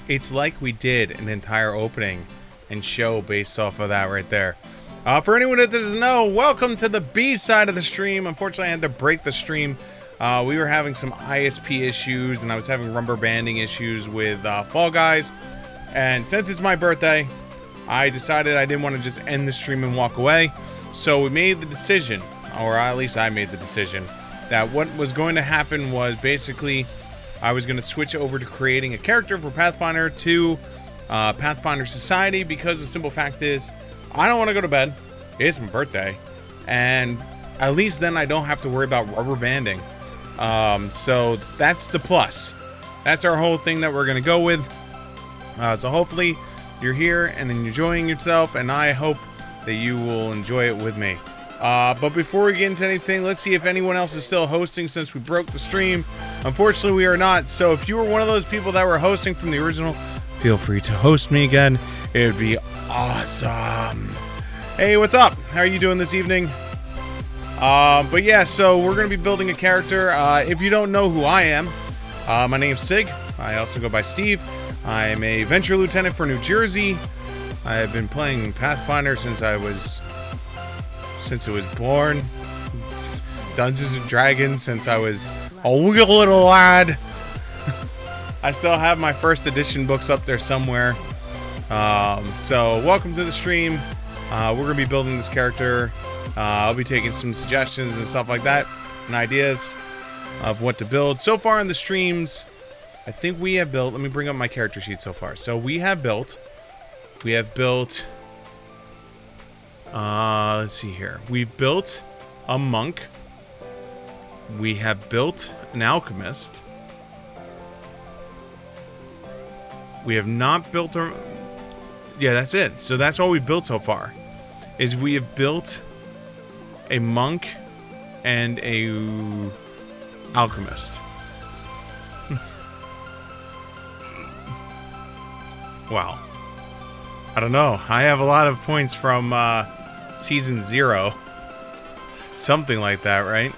It's like we did an entire opening and show based off of that right there. For anyone that doesn't know, welcome to the B side of the stream. Unfortunately, I had to break the stream. We were having some ISP issues, and I was having rubber banding issues with Fall Guys. And since it's my birthday, I decided I didn't want to just end the stream and walk away. So we made the decision, or at least I made the decision, that what was going to happen was basically I was going to switch over to creating a character for Pathfinder to Pathfinder Society, because the simple fact is I don't want to go to bed. It's my birthday. And at least then I don't have to worry about rubber banding. So that's the plus. That's our whole thing that we're going to go with. So hopefully you're here and enjoying yourself, and I hope that you will enjoy it with me. But before we get into anything, let's see if anyone else is still hosting since we broke the stream. Unfortunately, we are not. So if you were one of those people that were hosting from the original, feel free to host me again. It would be awesome. Hey, what's up? How are you doing this evening? But yeah, so we're going to be building a character. If you don't know who I am, my name's Sig. I also go by Steve. I'm a venture lieutenant for New Jersey. I have been playing Pathfinder since it was born. Dungeons and Dragons since I was a wee little lad. I still have my first edition books up there somewhere. So welcome to the stream. We're going to be building this character. I'll be taking some suggestions and stuff like that, and ideas of what to build. So far in the streams, I think we have built, let me bring up my character sheet so far. So we have built, let's see here. We've built a monk. We have built an alchemist. We have not built a, yeah, that's it. So that's all we've built so far, is we have built a monk and a alchemist. Wow. I don't know. I have a lot of points from season 0. Something like that, right?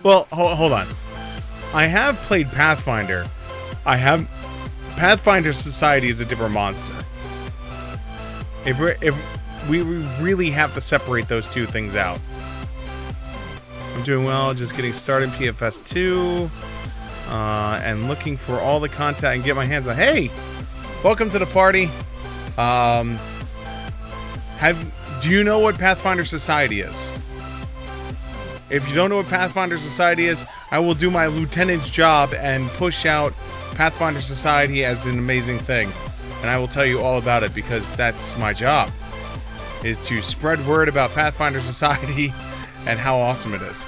Well, hold on. I have played Pathfinder. Pathfinder Society is a different monster. If we really have to separate those two things out. I'm doing well, just getting started in PFS 2. And looking for all the content and get my hands on. Hey! Welcome to the party. Do you know what Pathfinder Society is? If you don't know what Pathfinder Society is, I will do my lieutenant's job and push out Pathfinder Society as an amazing thing. And I will tell you all about it, because that's my job, is to spread word about Pathfinder Society and how awesome it is.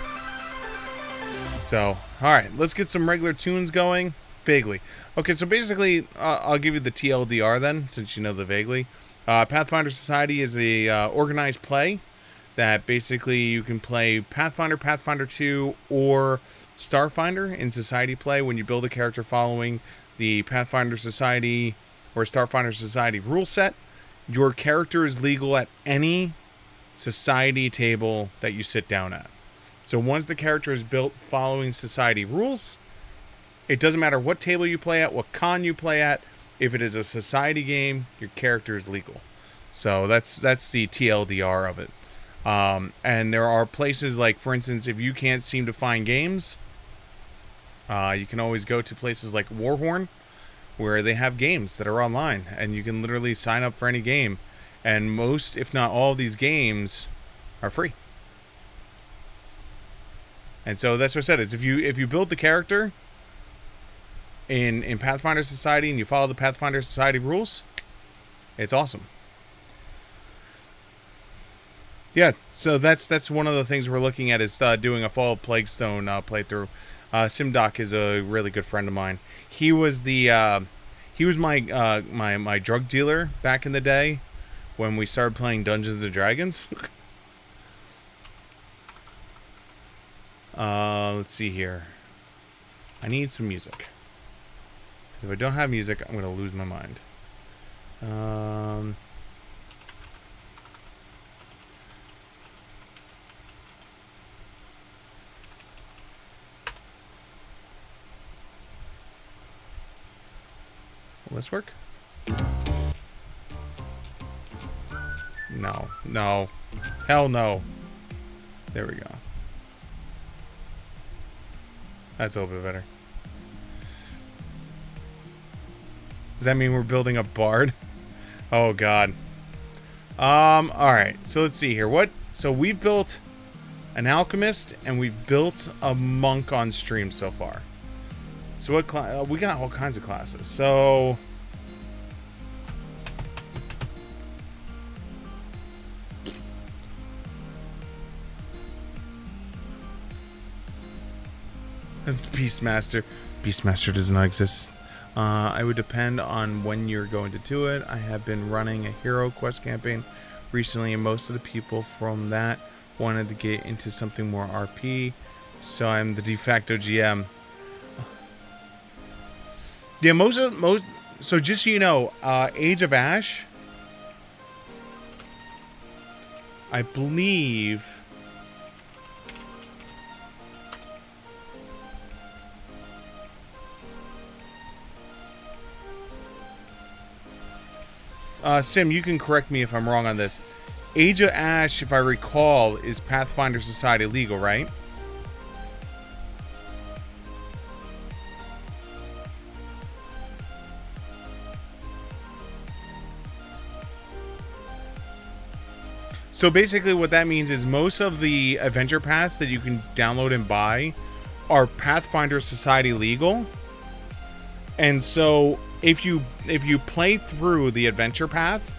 So, alright, let's get some regular tunes going. Vaguely. Okay, so basically, I'll give you the TLDR then, since you know the vaguely. Pathfinder Society is a organized play that basically you can play Pathfinder, Pathfinder 2, or Starfinder in Society play when you build a character following the Pathfinder Society or Starfinder Society rule set. Your character is legal at any Society table that you sit down at. So once the character is built following Society rules, it doesn't matter what table you play at, what con you play at. If it is a Society game, your character is legal. So that's the TLDR of it. And there are places like, for instance, if you can't seem to find games, you can always go to places like Warhorn, where they have games that are online, and you can literally sign up for any game. And most, if not all, of these games are free. And so that's what I said, is if you build the character in Pathfinder Society and you follow the Pathfinder Society rules, it's awesome. Yeah, so that's one of the things we're looking at, is doing a Fall of Plaguestone playthrough. Simdoc is a really good friend of mine. He was my drug dealer back in the day when we started playing Dungeons and Dragons. Let's see here. I need some music. Because if I don't have music, I'm going to lose my mind. Will this work? No. No. Hell no. There we go. That's a little bit better. Does that mean we're building a bard? Oh god. Alright. So let's see here. So we've built an alchemist and we've built a monk on stream so far. So what we got all kinds of classes. So Beastmaster. Beastmaster does not exist. I would depend on when you're going to do it. I have been running a hero quest campaign recently, and most of the people from that wanted to get into something more RP, so I'm the de facto GM. Yeah, most. So just so you know, Age of Ash, I believe. Sim, you can correct me if I'm wrong on this. Age of Ash, if I recall, is Pathfinder Society legal, right? So basically what that means is most of the adventure paths that you can download and buy are Pathfinder Society legal. And so if you play through the adventure path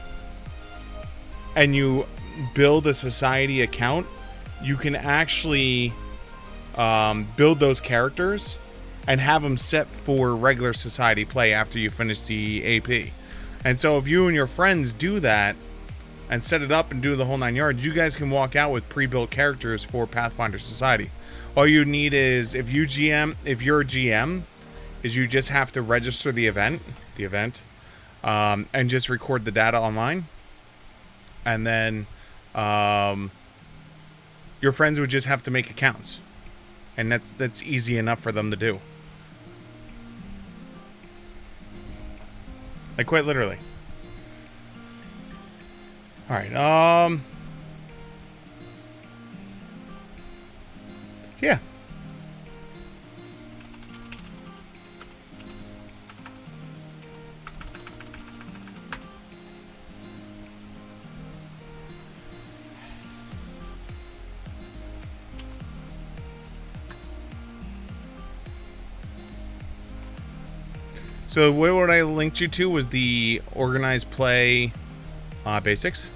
and you build a society account, you can actually build those characters and have them set for regular society play after you finish the AP. And so if you and your friends do that and set it up and do the whole 9 yards, you guys can walk out with pre-built characters for Pathfinder Society. All you need is, if you're a GM, is you just have to register the event, and just record the data online. And then your friends would just have to make accounts. And that's easy enough for them to do. Like, quite literally. Alright, yeah. So what I linked you to was the organized play basics.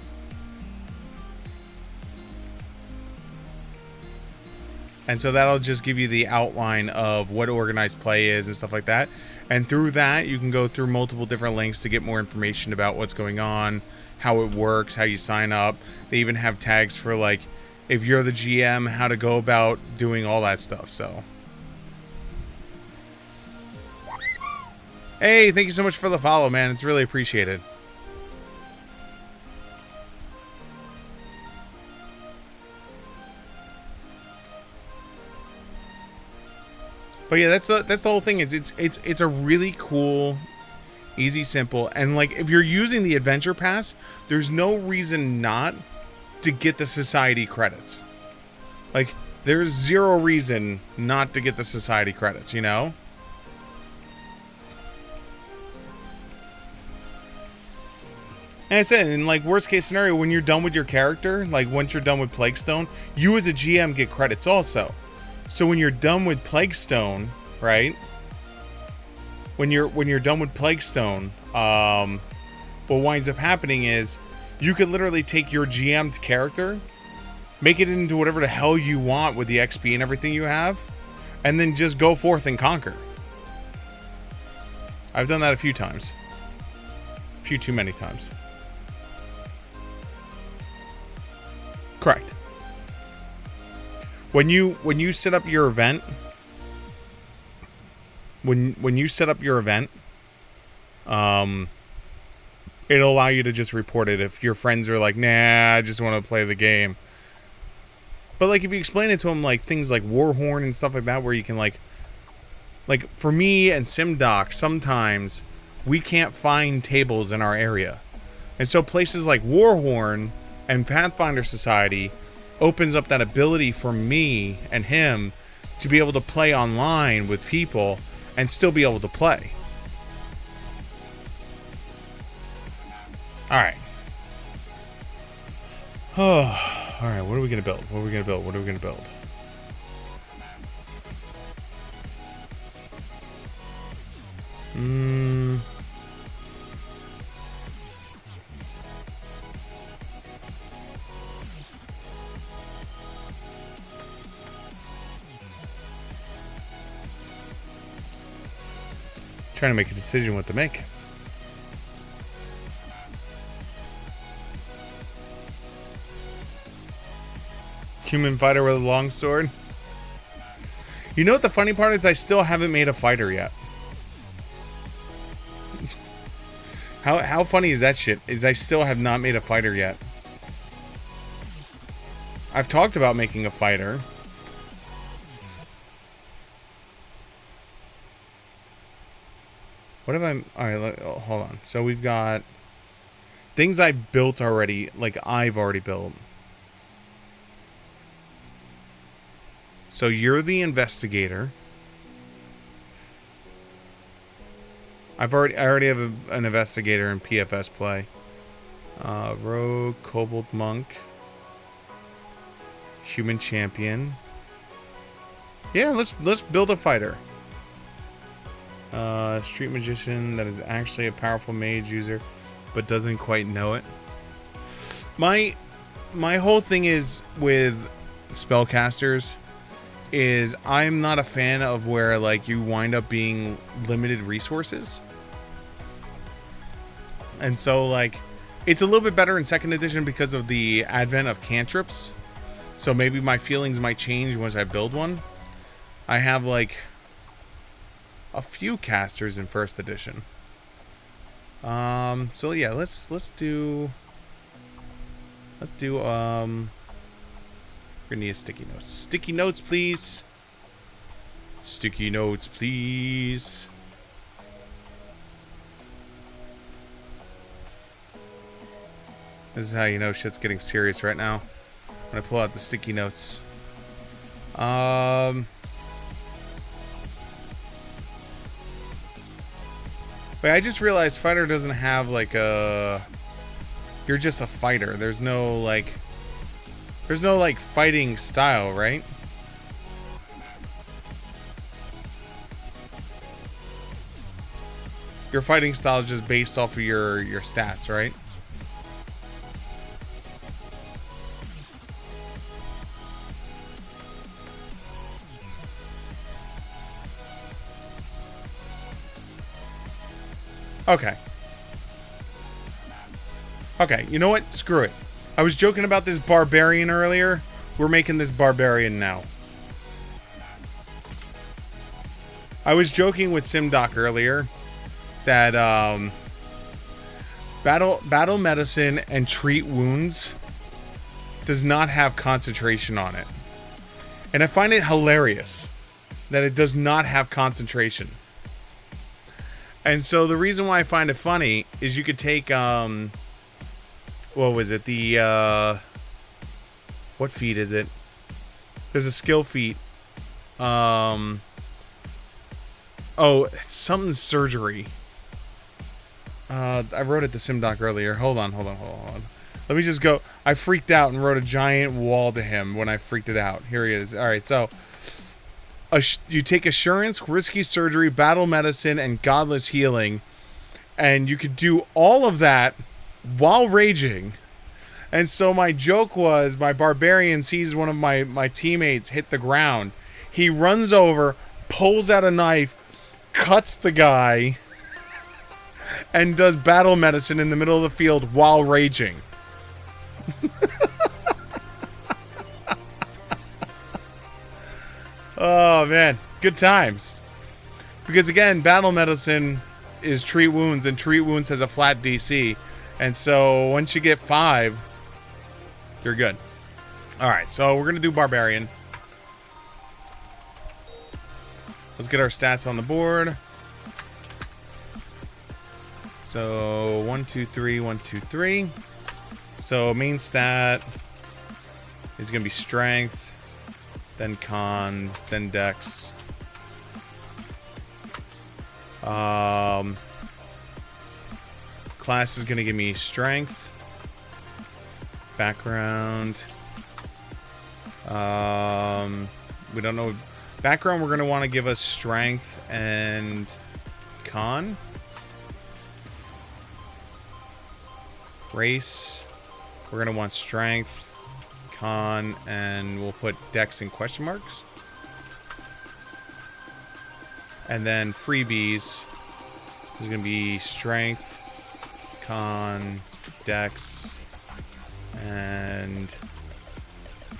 And so that'll just give you the outline of what organized play is and stuff like that. And through that, you can go through multiple different links to get more information about what's going on, how it works, how you sign up. They even have tags for, like, if you're the GM, how to go about doing all that stuff. So, hey, thank you so much for the follow, man. It's really appreciated. But yeah, that's the whole thing. It's a really cool, easy, simple, and like if you're using the adventure pass, there's no reason not to get the society credits. Like, there's zero reason not to get the society credits, you know? And I said, in like worst case scenario, when you're done with your character, like once you're done with Plaguestone, you as a GM get credits also. So when you're done with Plaguestone, right? When you're done with Plaguestone, what winds up happening is you could literally take your GM'd character, make it into whatever the hell you want with the XP and everything you have, and then just go forth and conquer. I've done that a few times. A few too many times. Correct. When you set up your event, when you set up your event, it'll allow you to just report it if your friends are like, nah, I just want to play the game. But like if you explain it to them, like things like Warhorn and stuff like that, where you can like for me and SimDoc, sometimes we can't find tables in our area. And so places like Warhorn and Pathfinder Society opens up that ability for me and him to be able to play online with people and still be able to play. Alright. Alright, what are we going to build? What are we going to build? What are we going to build? Trying to make a decision what to make. Human fighter with a long sword. You know what the funny part is? I still haven't made a fighter yet. How funny is that shit? Is I still have not made a fighter yet. I've talked about making a fighter. What have I... Alright, hold on. So we've got things I built already, like I've already built. So you're the investigator. I already have an investigator in PFS play. Rogue, Kobold Monk, Human Champion. Yeah, let's build a fighter. Street Magician that is actually a powerful mage user, but doesn't quite know it. My whole thing is with spellcasters is I'm not a fan of where like you wind up being limited resources. And so like it's a little bit better in 2nd edition because of the advent of cantrips. So maybe my feelings might change once I build one. I have like a few casters in 1st edition. So yeah, let's do we're gonna need sticky notes. Sticky notes, please. Sticky notes, please. This is how you know shit's getting serious right now. When I pull out the sticky notes. Wait, I just realized fighter doesn't have like a... You're just a fighter. There's no like fighting style, right? Your fighting style is just based off of your stats, right? Okay. Okay, you know what? Screw it. I was joking about this barbarian earlier. We're making this barbarian now. I was joking with Simdoc earlier that battle medicine and treat wounds does not have concentration on it. And I find it hilarious that it does not have concentration. And so the reason why I find it funny is you could take what was it? The what feat is it? There's a skill feat. Oh, it's something surgery. I wrote it to Simdoc earlier. Hold on. Let me just go. I freaked out and wrote a giant wall to him when I freaked it out. Here he is. All right, so you take assurance, risky surgery, battle medicine, and godless healing, and you could do all of that while raging. And so my joke was, my barbarian sees one of my teammates hit the ground. He runs over, pulls out a knife, cuts the guy, and does battle medicine in the middle of the field while raging. Oh man, good times. Because again, battle medicine is treat wounds, and treat wounds has a flat DC. And so once you get 5, you're good. Alright, so we're going to do barbarian. Let's get our stats on the board. So 1, 2, 3, 1, 2, 3. So main stat is going to be strength, then con, then dex. Class is going to give me strength, background. We don't know. Background, we're going to want to give us strength and con. Race, we're going to want strength, con, and we'll put dex in question marks. And then freebies is going to be strength, con, dex, and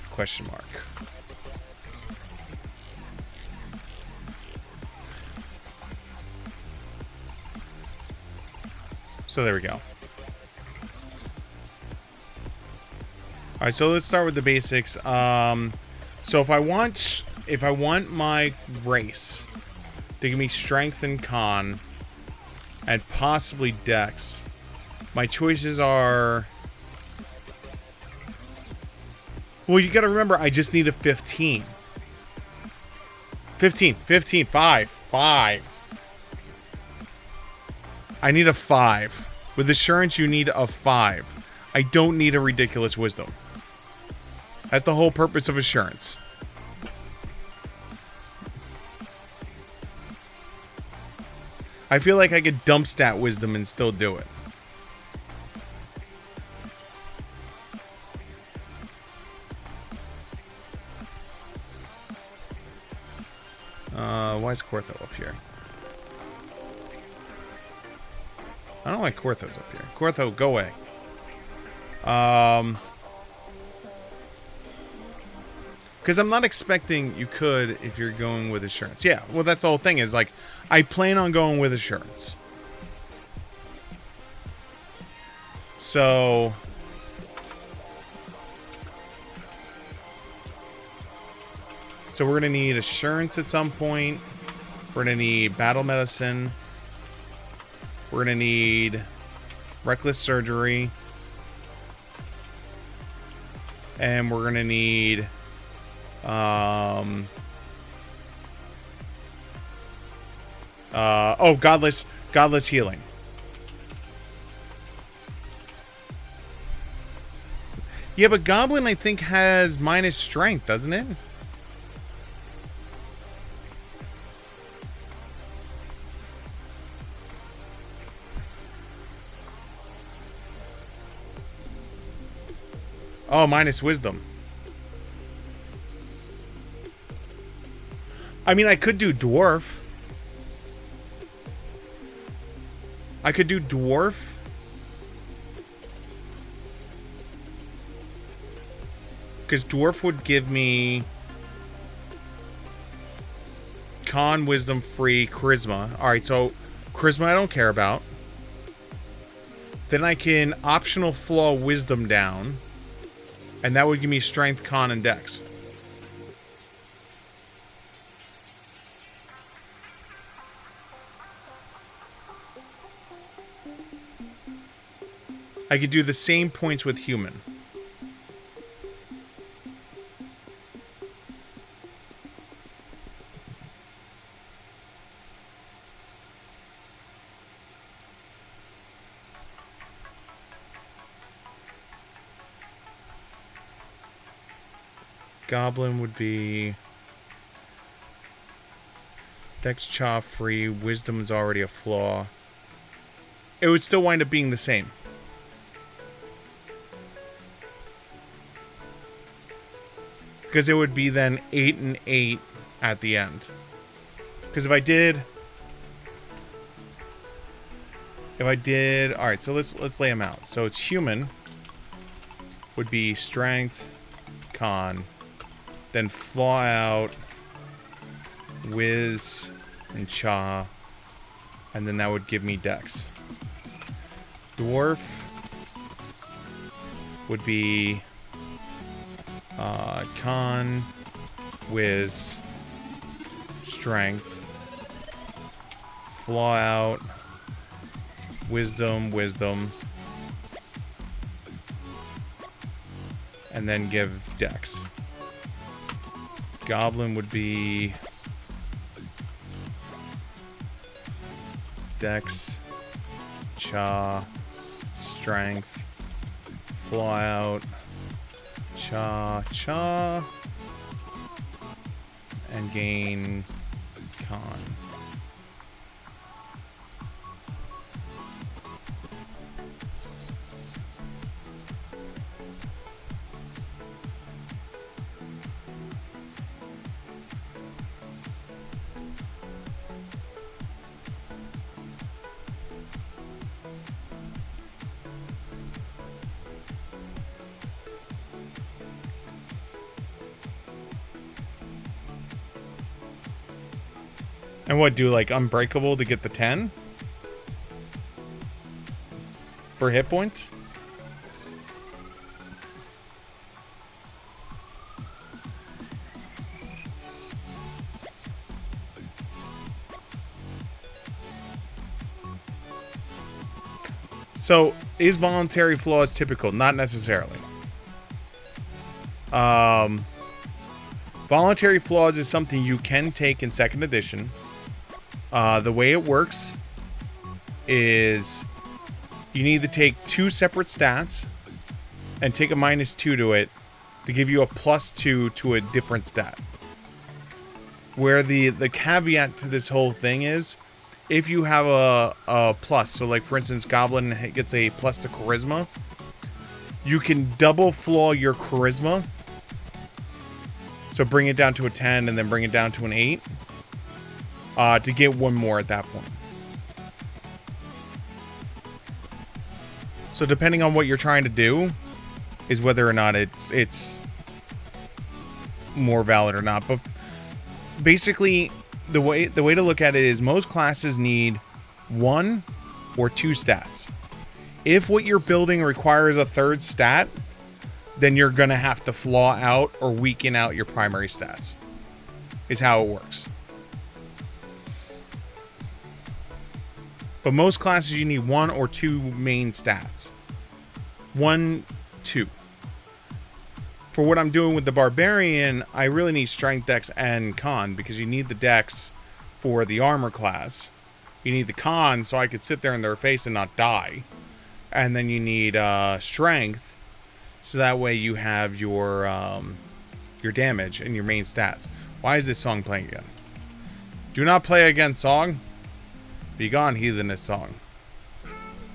question mark. So there we go. All right, so let's start with the basics. So if I want my race to give me strength and con, and possibly dex, my choices are. Well, you got to remember, I just need a 15. 15, 5. I need a 5. With assurance, you need a 5. I don't need a ridiculous wisdom. That's the whole purpose of assurance. I feel like I could dump stat wisdom and still do it. Why is Cortho up here? I don't like Cortho's up here. Cortho, go away. Because I'm not expecting you could if you're going with assurance. Yeah, well, that's the whole thing is, like, I plan on going with assurance. So we're going to need assurance at some point. We're going to need battle medicine. We're going to need reckless surgery. And we're going to need godless healing. Yeah, but Goblin, I think, has minus strength, doesn't it? Oh, minus wisdom. I mean, I could do dwarf. Because dwarf would give me con, wisdom, free, charisma. Alright, so charisma I don't care about. Then I can optional flaw wisdom down. And that would give me strength, con, and dex. I could do the same points with human. Goblin would be dex, chaw free, wisdom is already a flaw. It would still wind up being the same. Because it would be then 8 and 8 at the end. Because if I did, all right, so let's lay them out. So it's human would be strength, con, then flaw out, whiz, and cha, and then that would give me dex. Dwarf would be con, whiz, strength, flaw out, wisdom, wisdom. And then give dex. Goblin would be dex, cha, strength, fly out, cha, cha, and gain con. And what, do like unbreakable to get the 10? For hit points? So, is voluntary flaws typical? Not necessarily. Voluntary flaws is something you can take in 2nd edition. The way it works is you need to take 2 separate stats and take a -2 to it to give you a +2 to a different stat. Where the caveat to this whole thing is, if you have a plus, so like for instance, Goblin gets a plus to Charisma, you can double flaw your Charisma. So bring it down to a 10 and then bring it down to an 8. To get 1 more at that point. So depending on what you're trying to do is whether or not it's more valid or not. But basically the way to look at it is most classes need 1 or 2 stats. If what you're building requires a 3rd stat, then you're gonna have to flaw out or weaken out your primary stats. Is how it works. But most classes you need 1 or 2 main stats. 1, 2. For what I'm doing with the Barbarian, I really need strength, dex, and con, because you need the dex for the armor class. You need the con so I could sit there in their face and not die. And then you need strength, so that way you have your damage and your main stats. Why is this song playing again? Do not play again, song. Be gone, heathenist song.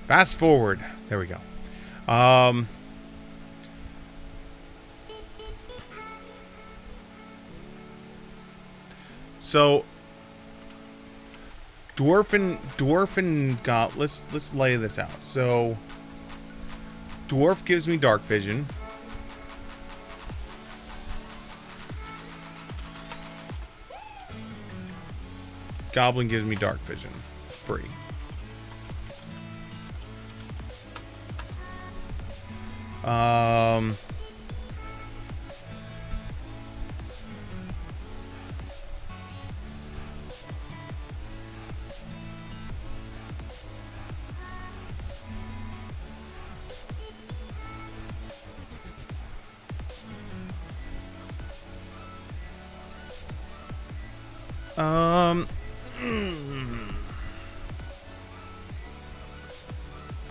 Fast forward. There we go. So dwarf got. Let's lay this out. So dwarf gives me dark vision. Goblin gives me dark vision. Free.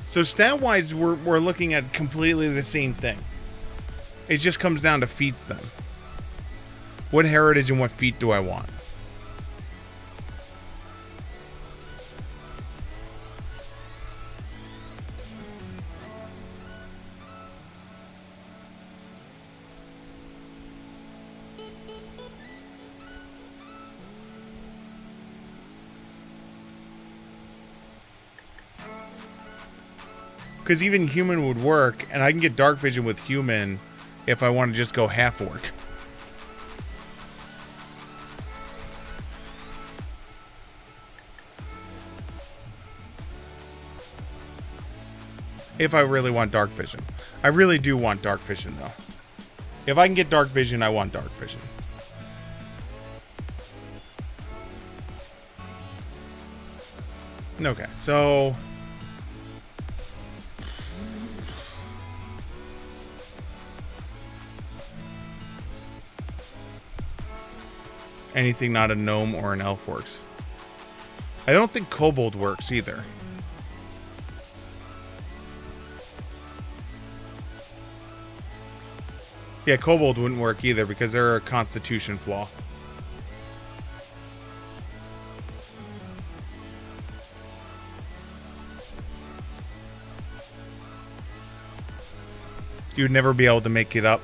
So stat-wise, we're looking at completely the same thing. It just comes down to feats then. What heritage and what feat do I want? Because even human would work, and I can get dark vision with human if I want to just go half orc. If I really want dark vision. I really do want dark vision, though. If I can get dark vision, I want dark vision. Okay, so Anything not a gnome or an elf works. I don't think kobold works either. Yeah, kobold wouldn't work either because they're a constitution flaw. You'd never be able to make it up.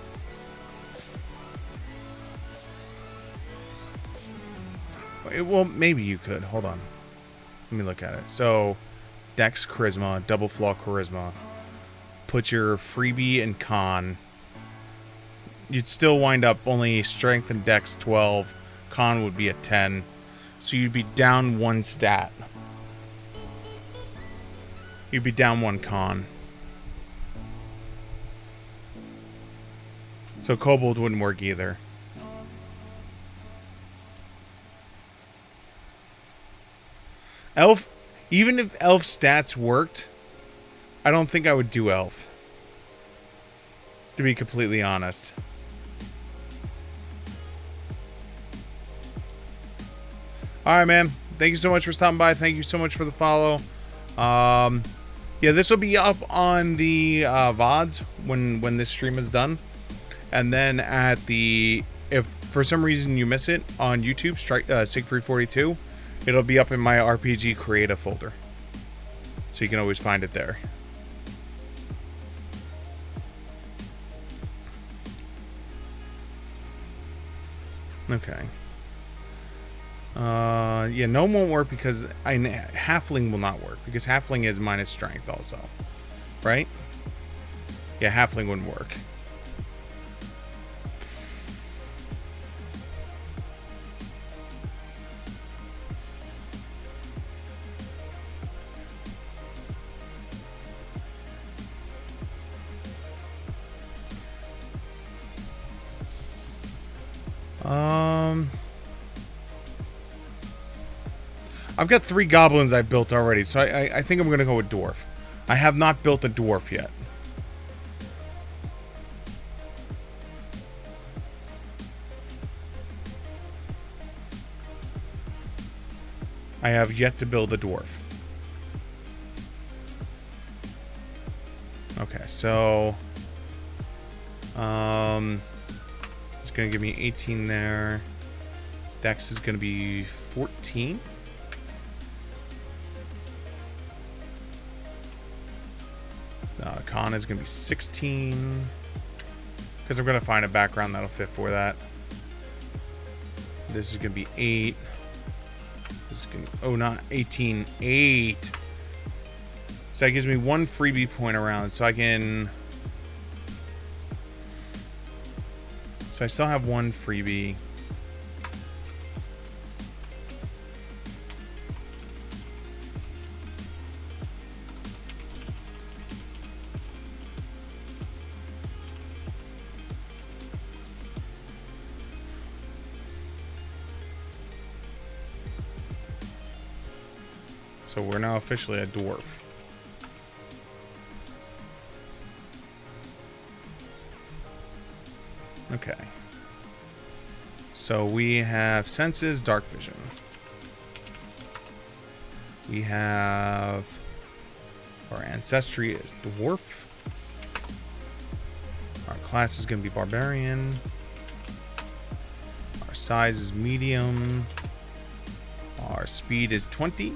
Well, maybe you could. Hold on. Let me look at it. So, Dex, Charisma, double flaw Charisma. Put your freebie and con. You'd still wind up only Strength and Dex 12. Con would be a 10. So you'd be down 1 stat. You'd be down 1 con. So kobold wouldn't work either. Elf, even if elf stats worked, I don't think I would do elf. To be completely honest. Alright, man. Thank you so much for stopping by. Thank you so much for the follow. Yeah, this will be up on the VODs when this stream is done. And then at the, if for some reason you miss it on YouTube, Siegfried42, it'll be up in my RPG creative folder. So you can always find it there. Okay. Yeah, gnome won't work because halfling will not work because halfling is minus strength also, right? Yeah, halfling wouldn't work. I've got 3 goblins I've built already, so I think I'm going to go with dwarf. I have not built a dwarf yet. I have yet to build a dwarf. Okay, so it's going to give me 18 there. Dex is going to be 14. Con is going to be 16. Because I'm going to find a background that'll fit for that. This is going to be 8. This is going to, oh, not 18. 8. So that gives me 1 freebie point around. So I can... So I still have 1 freebie. So we're now officially a dwarf. Okay. So we have senses, dark vision. We have our ancestry is dwarf. Our class is going to be barbarian. Our size is medium. Our speed is 20.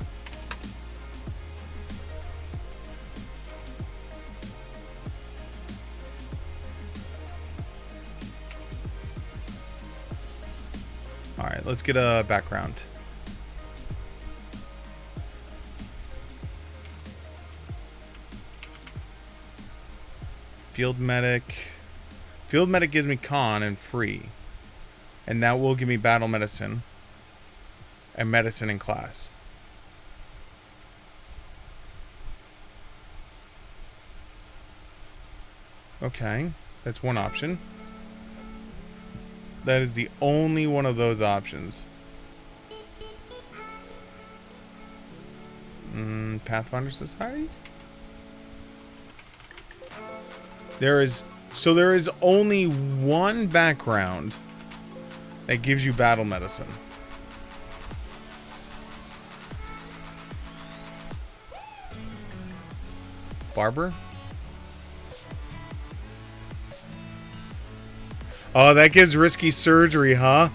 Alright, let's get a background. Field medic. Field medic gives me con and free. And that will give me battle medicine. And medicine in class. Okay, that's one option. That is the only one of those options. Pathfinder Society? There is only one background that gives you battle medicine. Barber? Oh, that gives risky surgery, huh?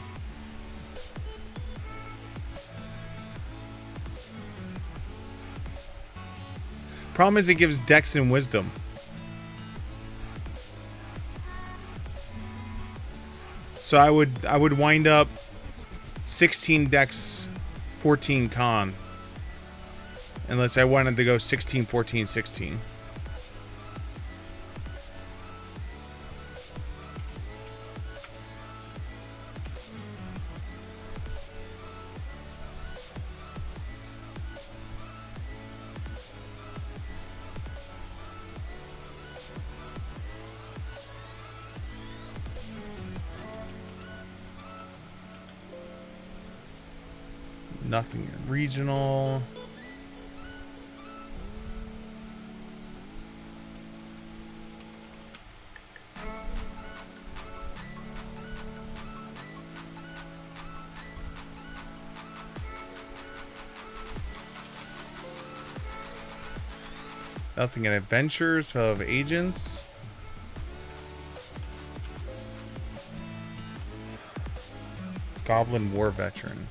Problem is it gives dex and wisdom. So I would wind up 16 dex, 14 con. Unless I wanted to go 16, 14, 16. Nothing regional. Nothing in adventures of agents. Goblin war veteran.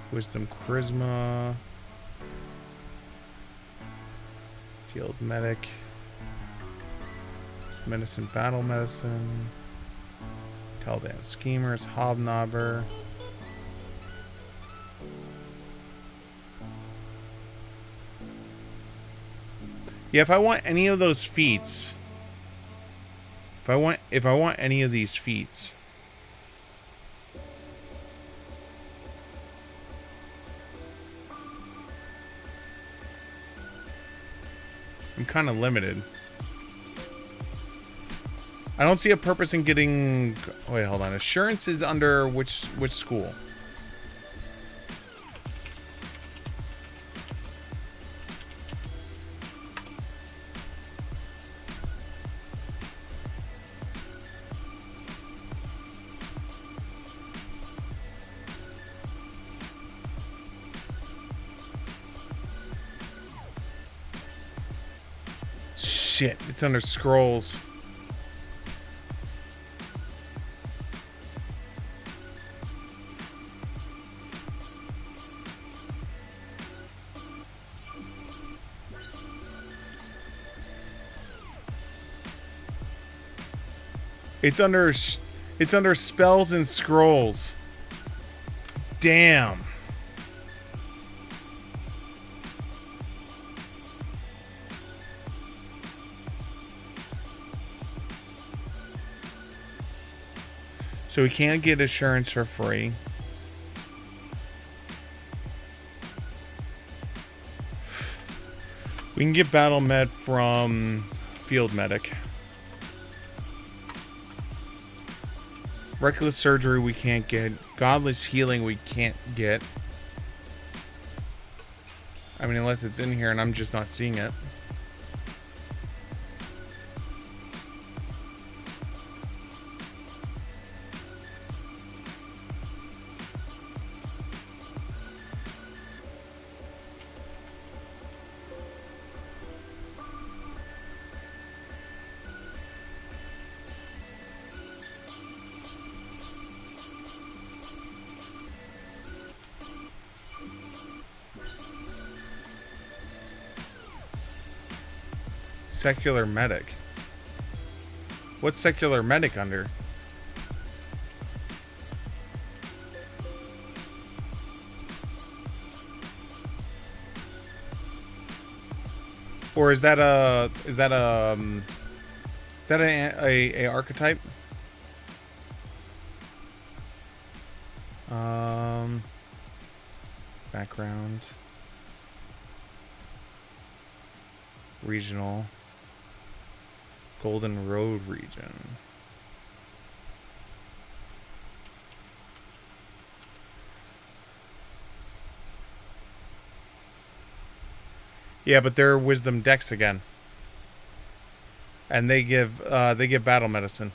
Wisdom, charisma, field medic, medicine, battle medicine, Taldan schemers, hobnobber. Yeah, if I want any of those feats, if I want any of these feats, I'm kind of limited. I don't see a purpose in getting... Wait, hold on. Assurance is under which school? Shit, it's under scrolls. It's under spells and scrolls. Damn. So we can't get assurance for free. We can get battle med from field medic. Reckless surgery we can't get. Godless healing we can't get. I mean, unless it's in here and I'm just not seeing it. Secular medic. What's secular medic under? Or is that a archetype? Background. Regional. Golden Road region. Yeah, but they're wisdom dex again. And they give battle medicine.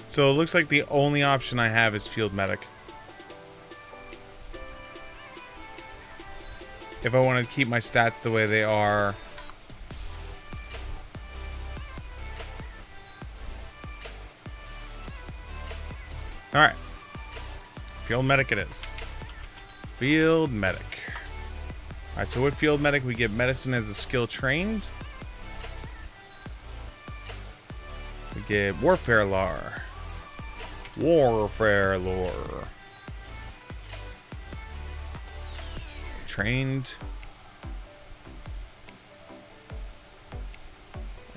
So it looks like the only option I have is field medic. If I want to keep my stats the way they are. Alright. Field medic it is. Field medic. Alright, so with field medic we get medicine as a skill trained. We get warfare lore. Warfare lore. Trained.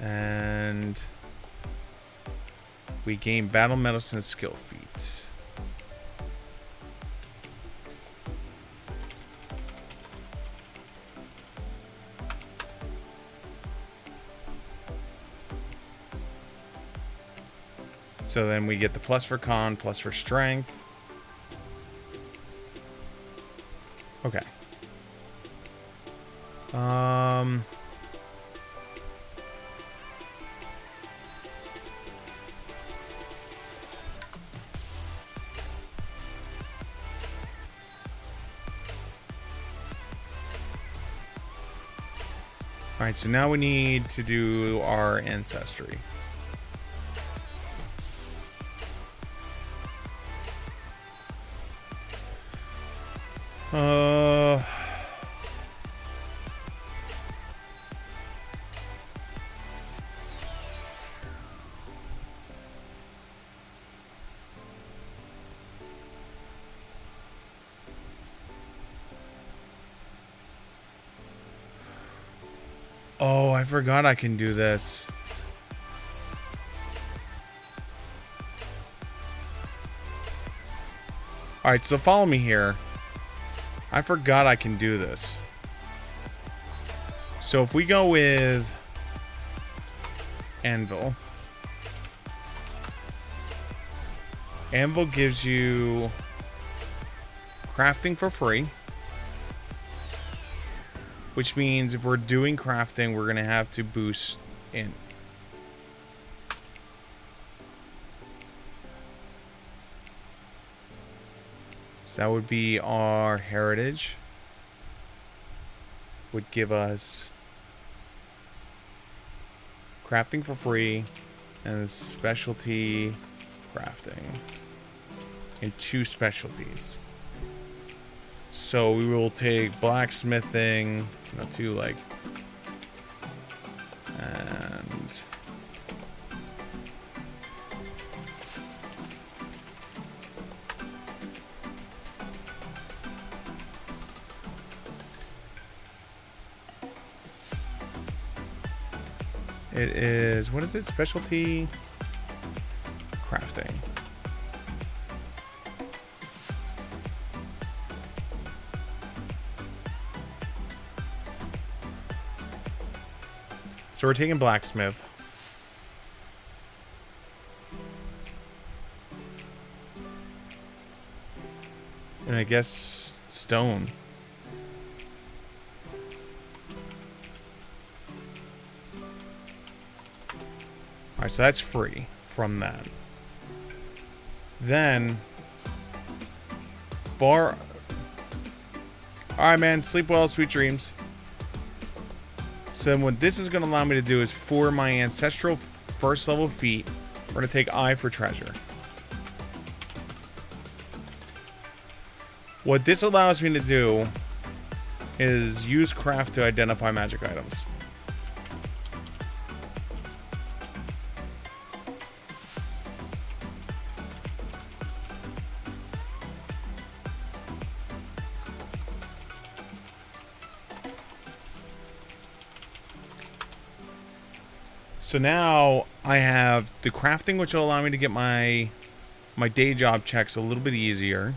And we gain battle medicine skill feats. So then we get the plus for con, plus for strength. Okay. Alright, so now we need to do our ancestry. Oh, I forgot I can do this. Alright, so follow me here. I forgot I can do this. So if we go with Anvil. Anvil gives you crafting for free. Which means if we're doing crafting, we're going to have to boost in. So that would be our heritage. Would give us crafting for free and specialty crafting in 2 specialties. So we will take blacksmithing, to like, and it is, what is it? Specialty crafting. So we're taking blacksmith. And I guess stone. Alright, so that's free from that. Then alright, man, sleep well, sweet dreams. So then what this is going to allow me to do is for my ancestral first level feat, we're going to take Eye for treasure. What this allows me to do is use craft to identify magic items. So now I have the crafting, which will allow me to get my day job checks a little bit easier.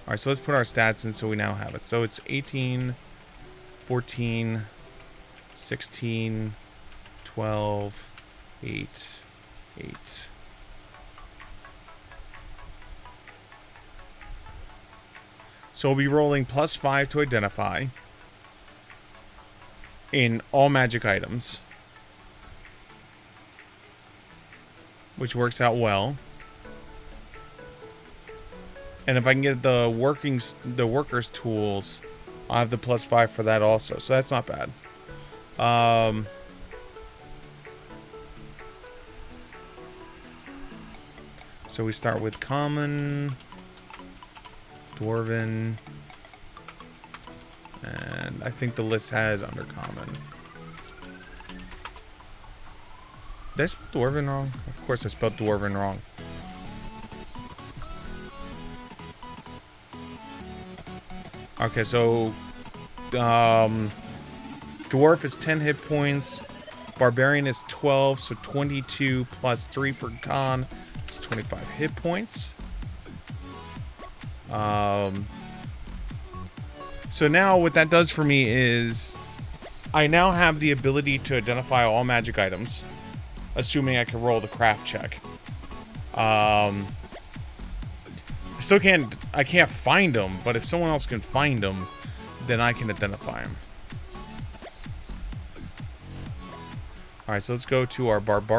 Alright, so let's put our stats in so we now have it. So it's 18, 14, 16, 12, 8, 8. So we'll be rolling +5 to identify in all magic items, which works out well. And if I can get the workers tools, I'll have the +5 for that also. So that's not bad. So we start with common, dwarven, and I think the list has undercommon. Did I spell dwarven wrong? Of course I spelled dwarven wrong. Okay, so dwarf is 10 hit points, barbarian is 12, so 22 plus 3 for con is 25 hit points. So now what that does for me is I now have the ability to identify all magic items, assuming I can roll the craft check. I can't find them, but if someone else can find them, then I can identify them. Alright, so let's go to our barb.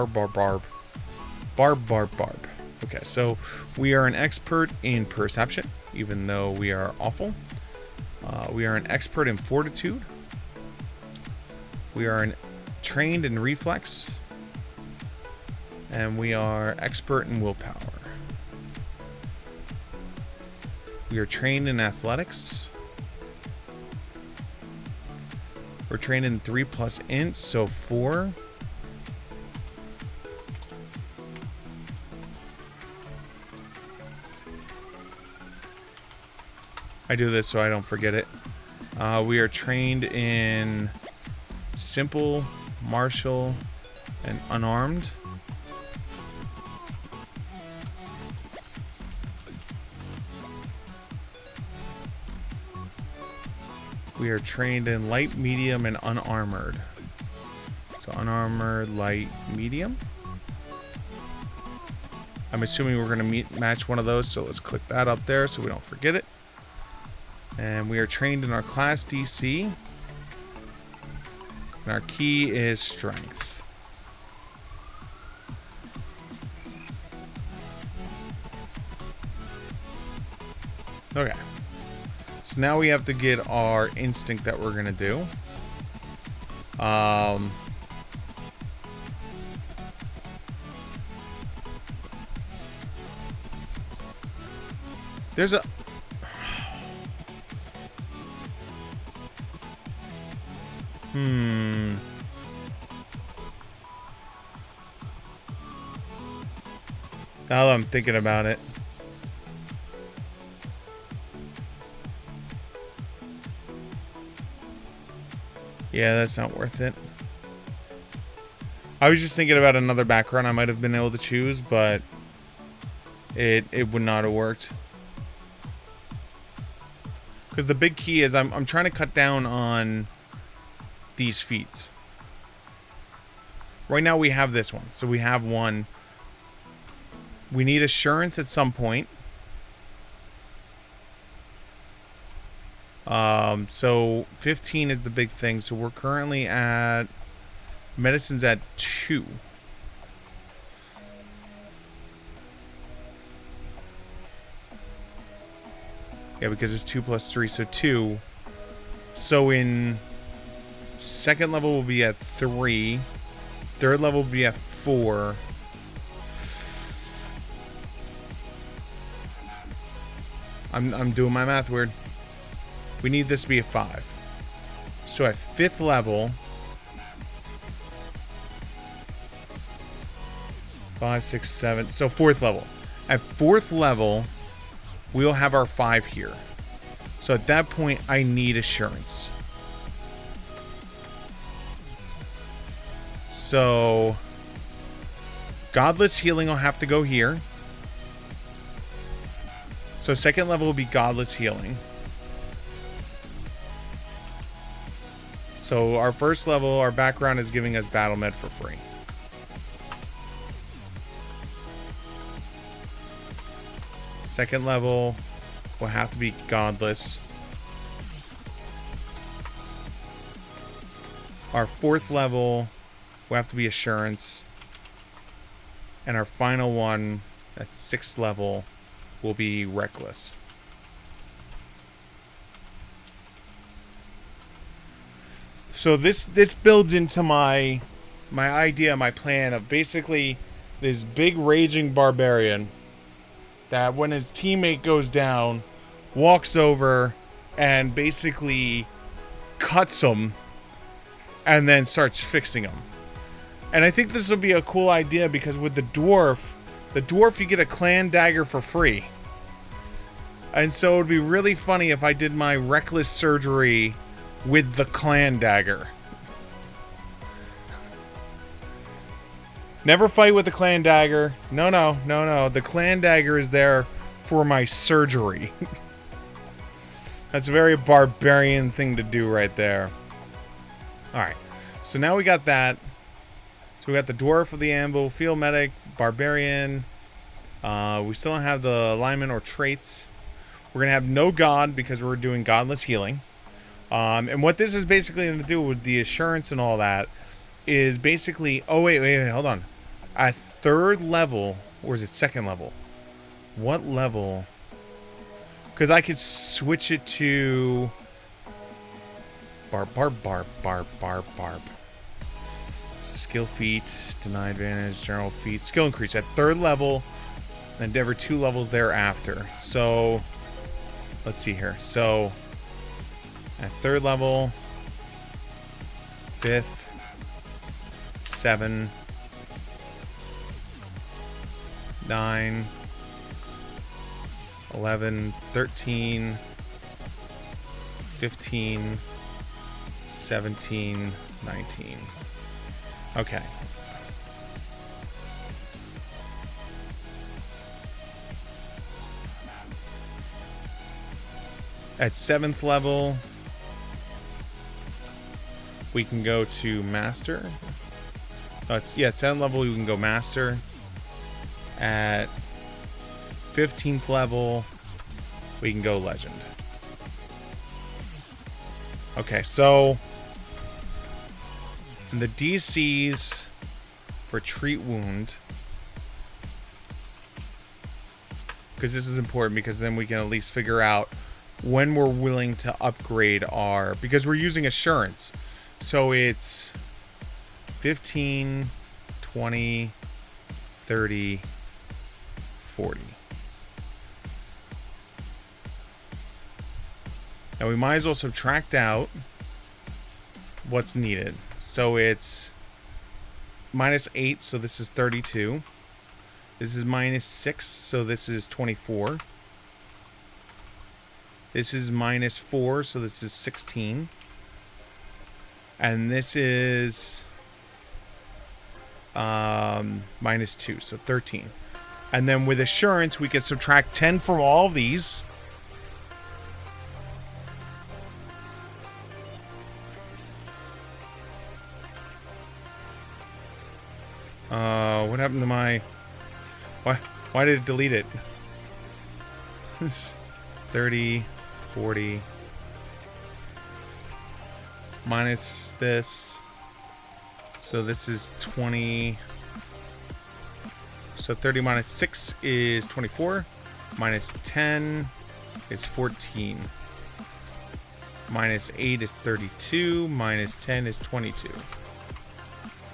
Okay, so we are an expert in perception, even though we are awful. We are an expert in fortitude. We are trained in reflex. And we are expert in willpower. We are trained in athletics. We're trained in 3+ int, so 4. I do this so I don't forget it. We are trained in simple, martial, and unarmed. We are trained in light, medium, and unarmored. So unarmored, light, medium. I'm assuming we're going to match one of those, so let's click that up there so we don't forget it. And we are trained in our class DC. And our key is strength. Okay. So now we have to get our instinct that we're going to do. There's a... Now that I'm thinking about it. Yeah, that's not worth it. I was just thinking about another background I might have been able to choose, but it would not have worked. Because the big key is I'm trying to cut down on these feats. Right now we have this one. So we have one. We need assurance at some point. So 15 is the big thing. So we're currently at medicine's at 2. Yeah, because it's 2 plus 3, so 2. So in second level will be at 3. Third level will be at 4. I'm doing my math weird. We need this to be a 5. So at 5th level, 5, 6, 7. So 4th level. At 4th level, we'll have our 5 here. So at that point, I need assurance. So Godless Healing will have to go here. So 2nd level will be Godless Healing. So our 1st level, our background is giving us Battle Med for free. Second level will have to be Godless. Our 4th level will have to be Assurance. And our final one, at 6th level, will be Reckless. So this builds into my idea, my plan of basically this big raging barbarian that when his teammate goes down, walks over and basically cuts him and then starts fixing him. And I think this will be a cool idea because with the dwarf you get a clan dagger for free. And so it would be really funny if I did my reckless surgery with the clan dagger. Never fight with the clan dagger. No. The clan dagger is there for my surgery. That's a very barbarian thing to do right there. Alright. So now we got that. So we got the dwarf of the anvil, field medic, barbarian. We still don't have the alignment or traits. We're going to have no god because we're doing godless healing. And what this is basically going to do with the assurance and all that is basically... Oh, wait, hold on. At 3rd level, or is it 2nd level? What level? Because I could switch it to... Barb. Skill feat, deny advantage, general feat. Skill increase at 3rd level, and endeavor 2 levels thereafter. So, let's see here. So... At 3rd level, 5th, 7, 9, 11, 13, 15, 17, 19. Okay. At 7th level, we can go to Master. Oh, at 7th level, you can go Master. At 15th level, we can go Legend. Okay, so the DCs for Treat Wound, because this is important, because then we can at least figure out when we're willing to upgrade our... Because we're using Assurance. So it's 15, 20, 30, 40. Now we might as well subtract out what's needed. So it's -8, so this is 32. This is -6, so this is 24. This is -4, so this is 16. And this is -2, so 13. And then with Assurance, we can subtract 10 from all of these. What happened to my... Why did it delete it? 30, 40... minus this, so this is 20, so 30 minus 6 is 24, minus 10 is 14, minus 8 is 32, minus 10 is 22.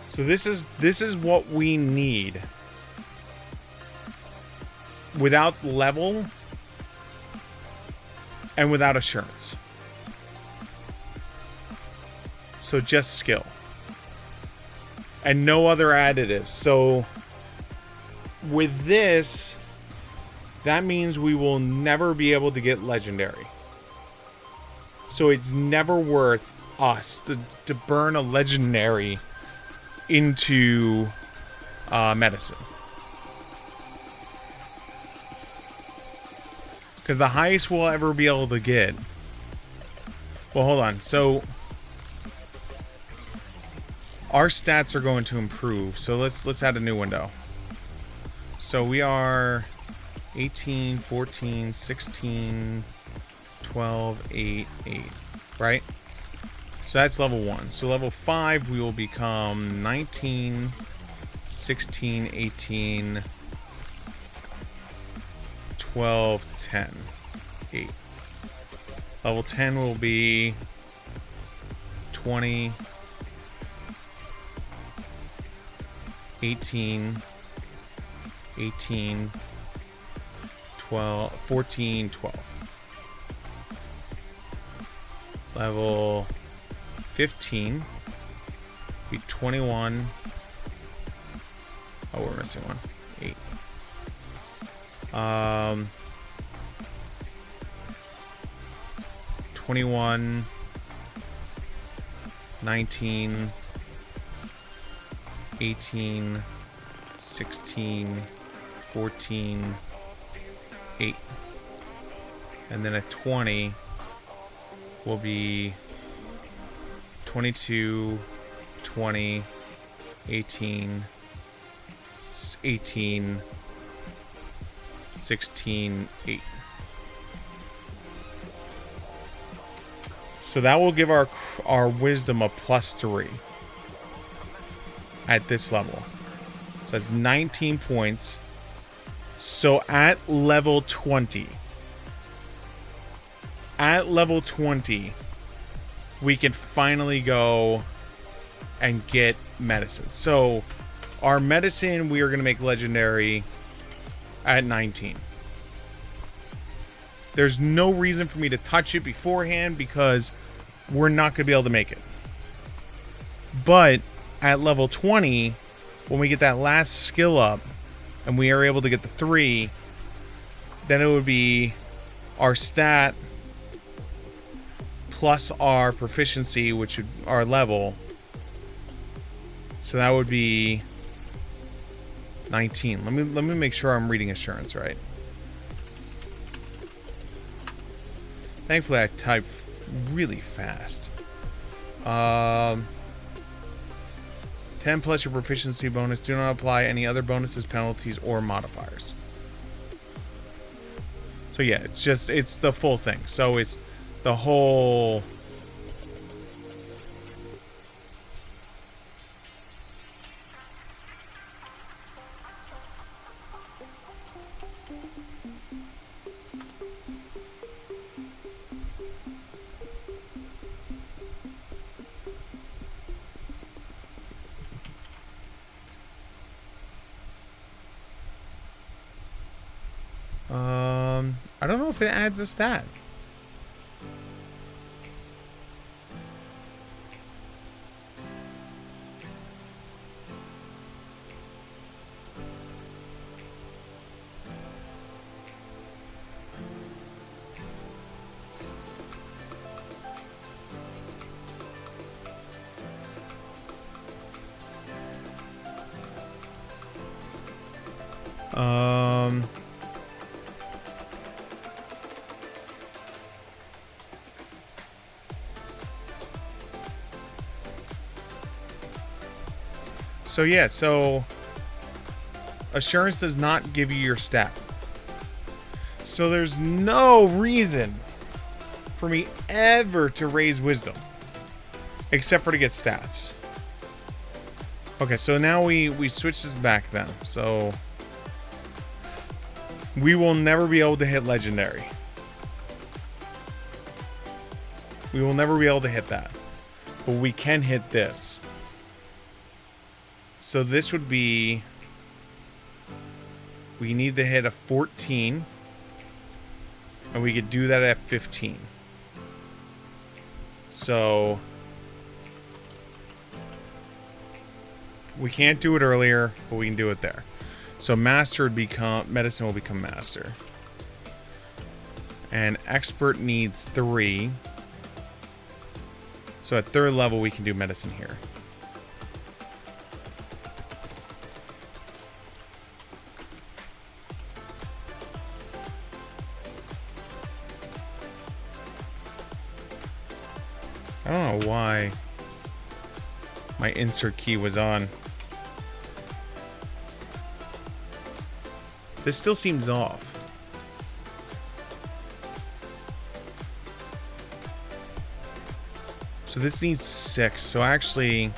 So this is what we need. Without level, and without assurance. So just skill. And no other additives. So with this, that means we will never be able to get legendary. So it's never worth us to burn a legendary into medicine. Because the highest we'll ever be able to get... Well, hold on. So our stats are going to improve. So let's add a new window. So we are 18, 14, 16, 12, 8, 8. Right? So that's level 1. So level 5 we will become 19, 16, 18, 12, 10, 8. Level 10 will be 20, 18, 18, 12, 14, 12. Level 15 be 21. Oh, we're missing one. 8. 21, 19, 18, 16, 14, 8. And then a 20 will be 22, 20, 18, 18, 16, 8. So that will give our wisdom a +3 at this level. So that's 19 points. So at level 20, we can finally go and get medicine. So our medicine we are going to make legendary at 19. There's no reason for me to touch it beforehand because we're not going to be able to make it. But at level 20, when we get that last skill up and we are able to get the 3, then it would be our stat plus our proficiency, which would our level. So that would be 19. Let me make sure I'm reading assurance right. Thankfully I type really fast. 10 plus your proficiency bonus. Do not apply any other bonuses, penalties, or modifiers. So yeah, it's the full thing. So it's the whole... I don't know if it adds a stat. So yeah, so assurance does not give you your stat. So there's no reason for me ever to raise wisdom except for to get stats. Okay, so now we switch this back then. So we will never be able to hit legendary. We will never be able to hit that. But we can hit this. So this would be... We need to hit a 14. And we could do that at 15. So we can't do it earlier, but we can do it there. So master would become, medicine will become master. And expert needs 3. So at 3rd level, we can do medicine here. I don't know why my insert key was on. This still seems off. So this needs 6. So actually,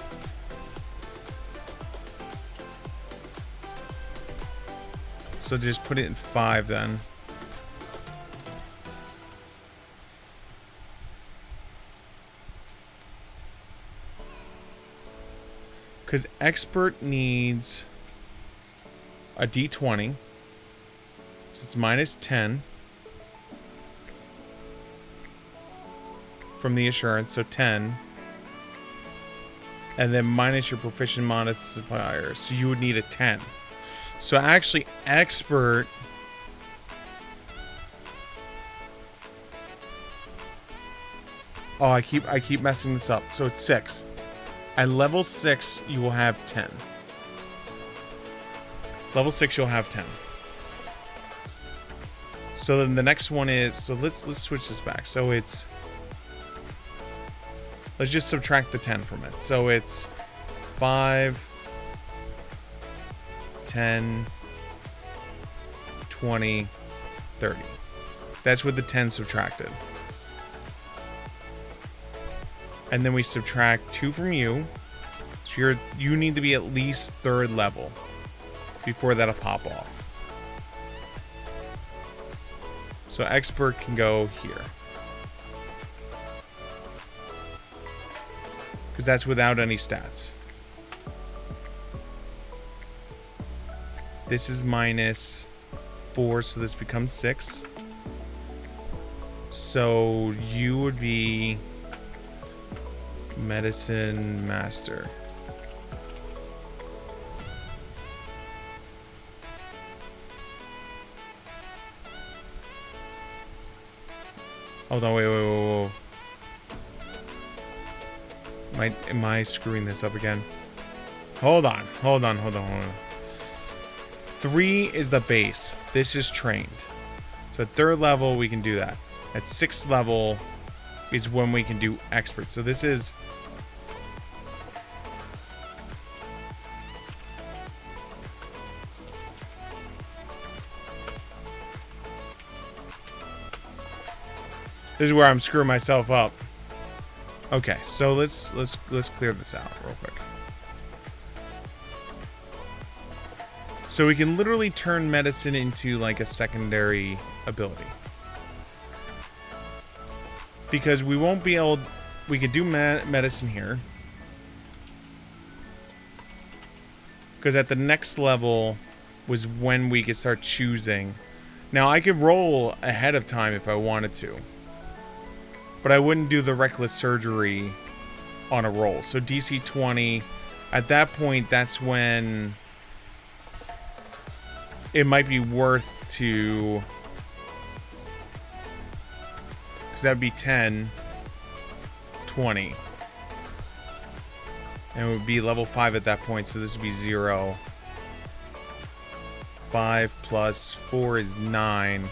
so just put it in 5 then. Because expert needs a D20. So it's minus 10 from the assurance, so 10. And then minus your proficient modifier, so you would need a 10. So actually, expert I keep messing this up. So it's 6. At level 6, you will have 10. Level 6, you'll have 10. So then the next one is, so let's switch this back. So it's, let's just subtract the 10 from it. So it's 5, 10, 20, 30. That's with the 10 subtracted. And then we subtract 2 from you. So you need to be at least 3rd level before that'll pop off. So expert can go here. Because that's without any stats. This is minus 4, so this becomes 6. So you would be medicine master. Hold on, wait. Am I screwing this up again? Hold on. 3 is the base. This is trained. So at 3rd level, we can do that. At 6th level is when we can do expert. So this is... This is where I'm screwing myself up. Okay, so let's clear this out real quick. So we can literally turn medicine into like a secondary ability. Because we won't be able... We could do medicine here. Because at the next level was when we could start choosing. Now, I could roll ahead of time if I wanted to. But I wouldn't do the reckless surgery on a roll. So DC 20, at that point, that's when it might be worth to... Because that would be 10, 20. And it would be level 5 at that point, so this would be 0. 5 plus 4 is 9.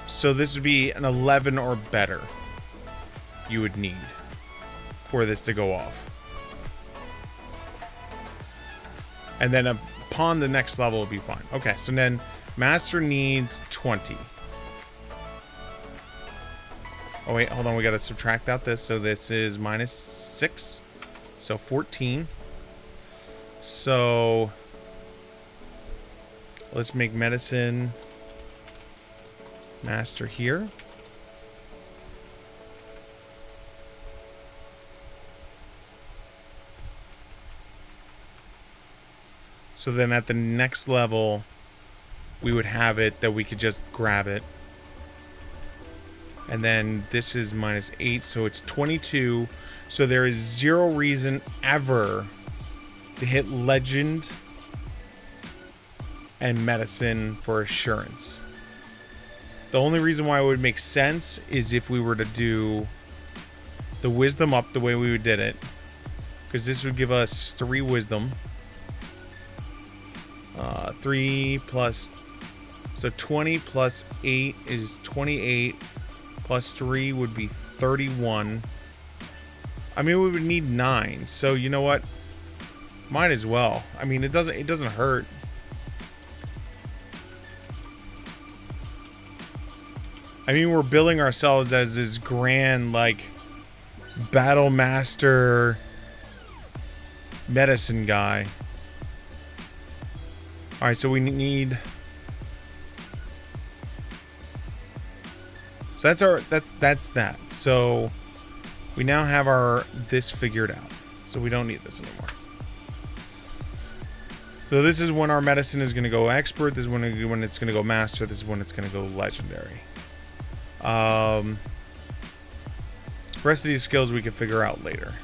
So this would be an 11 or better you would need for this to go off. And then upon the next level, it'll be fine. Okay, so then master needs 20. Oh, wait, hold on. We got to subtract out this. So this is minus 6. So 14. So let's make medicine master here. So then at the next level, we would have it that we could just grab it And then this is -8, so it's 22. So there is 0 reason ever to hit legend and medicine for assurance. The only reason why it would make sense is if we were to do the wisdom up the way we did it, because this would give us 3 wisdom. 3 plus, so 20 plus 8 is 28, plus 3 would be 31. I mean, we would need 9, so you know what? Might as well. I mean, it doesn't hurt. I mean, we're billing ourselves as this grand, like, battle master medicine guy. All right, so we need. So that's that. So we now have this figured out. So we don't need this anymore. So this is when our medicine is going to go expert. This is when it's going to go master. This is when it's going to go legendary. Rest of these skills we can figure out later.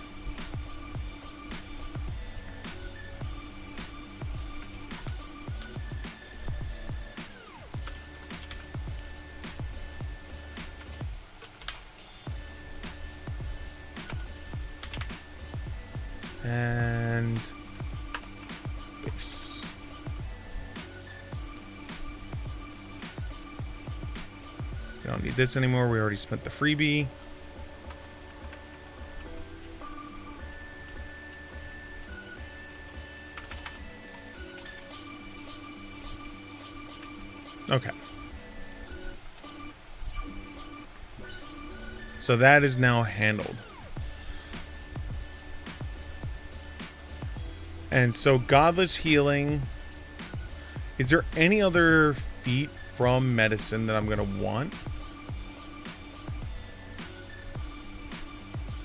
And base. We don't need this anymore. We already spent the freebie. Okay. So that is now handled. And so Godless Healing. Is there any other feat from medicine that I'm going to want?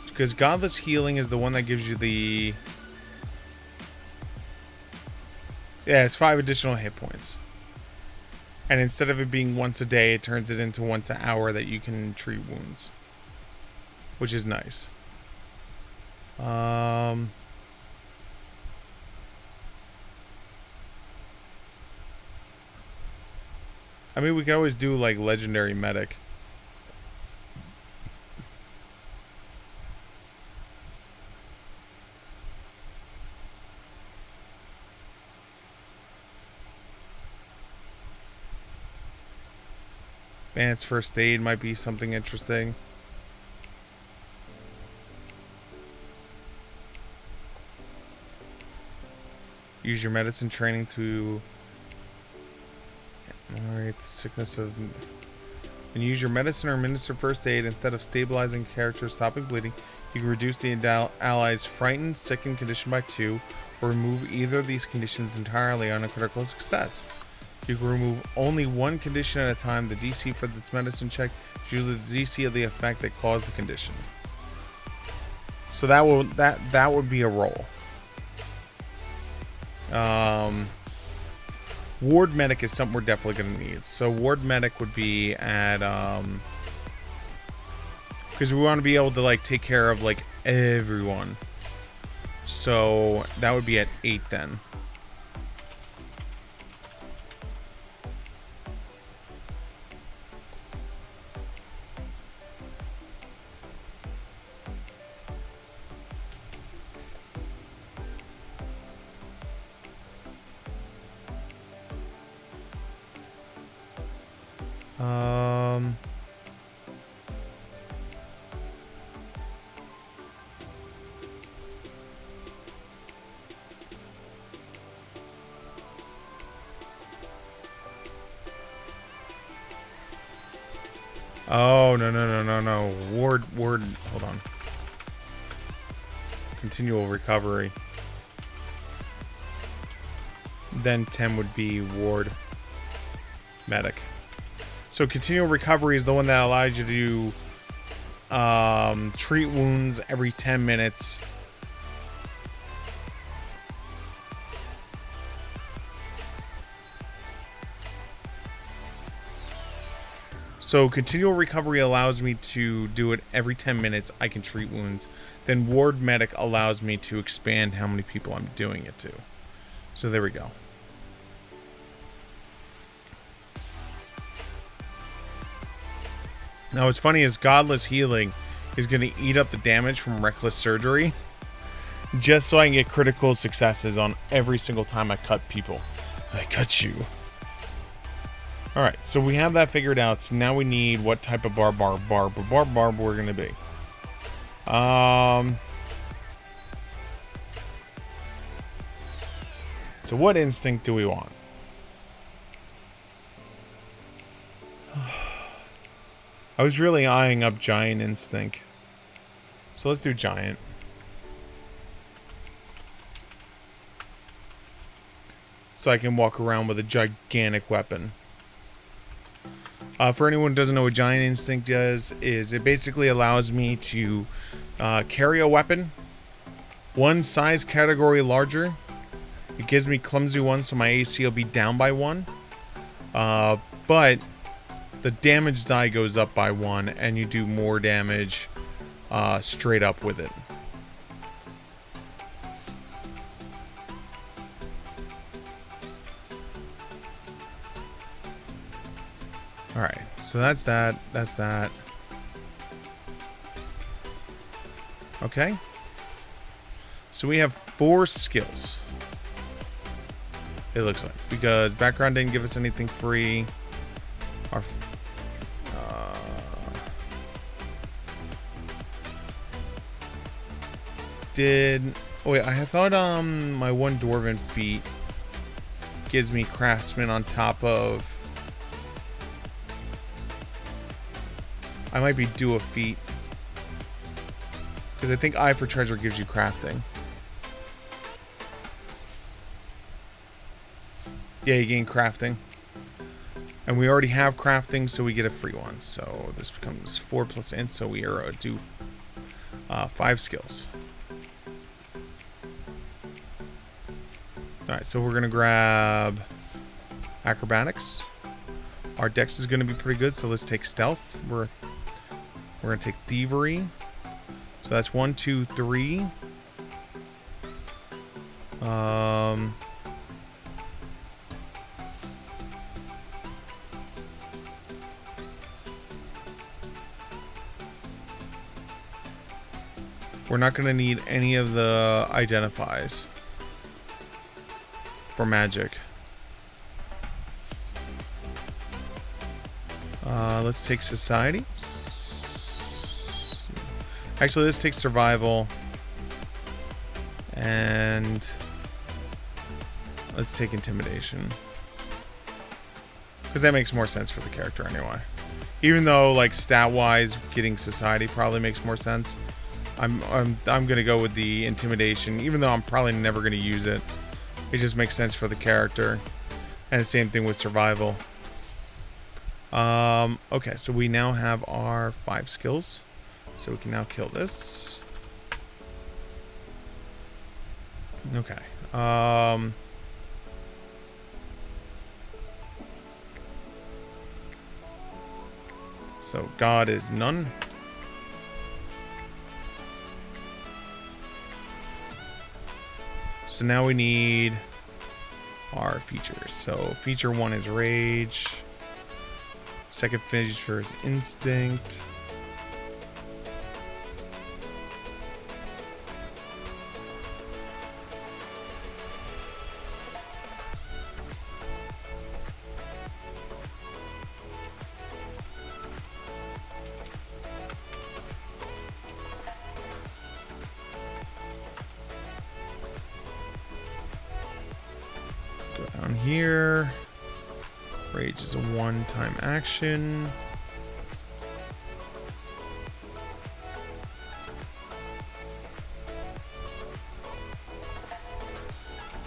Because Godless Healing is the one that gives you the... Yeah, it's 5 additional hit points. And instead of it being once a day, it turns it into once an hour that you can treat wounds. Which is nice. I mean, we can always do, like, Legendary Medic. Advanced First Aid might be something interesting. Use your medicine training to... Alright, the sickness of... When you use your medicine or administer first aid, instead of stabilizing character, stopping bleeding, you can reduce the allies' frightened, sickened condition by 2, or remove either of these conditions entirely on a critical success. You can remove only one condition at a time. The DC for this medicine check is usually the DC of the effect that caused the condition. So that would be a roll. Ward Medic is something we're definitely going to need. So Ward Medic would be at, because we want to be able to, like, take care of, like, everyone. So that would be at 8 then. Oh, no. Ward, hold on. Continual recovery. Then 10 would be Ward Medic. So continual recovery is the one that allows you to treat wounds every 10 minutes. So continual recovery allows me to do it every 10 minutes. I can treat wounds. Then ward medic allows me to expand how many people I'm doing it to. So there we go. Now what's funny is Godless Healing is going to eat up the damage from Reckless Surgery just so I can get critical successes on every single time I cut people. I cut you. Alright, so we have that figured out. So now we need what type of barb we're going to be. So what instinct do we want? I was really eyeing up Giant Instinct. So let's do Giant. So I can walk around with a gigantic weapon. For anyone who doesn't know what Giant Instinct does, is it basically allows me to carry a weapon one size category larger. It gives me Clumsy 1, so my AC will be down by 1. But the damage die goes up by 1, and you do more damage straight up with it. Alright, so that's that. That's that. Okay. So we have 4 skills. It looks like. Because background didn't give us anything free. Our... Oh wait, I thought my 1 Dwarven feat gives me Craftsman on top of... I might be due a feat. Because I think Eye for Treasure gives you crafting. Yeah, you gain crafting. And we already have crafting, so we get a free one. So this becomes 4 plus int, so we are due 5 skills. Alright, so we're going to grab Acrobatics. Our dex is going to be pretty good, so let's take Stealth. We're going to take Thievery. So that's 1, 2, 3. We're not going to need any of the identifies for magic. Let's take Society. Actually, let's take Survival. And let's take Intimidation. Because that makes more sense for the character anyway. Even though, like, stat-wise, getting Society probably makes more sense. I'm gonna go with the Intimidation, even though I'm probably never gonna use it. It just makes sense for the character. And the same thing with Survival. Okay, so we now have our 5 skills. So we can now kill this. Okay. So God is none. So now we need our features. So feature 1 is Rage. Second feature is Instinct. Go down here. Rage is a one-time action.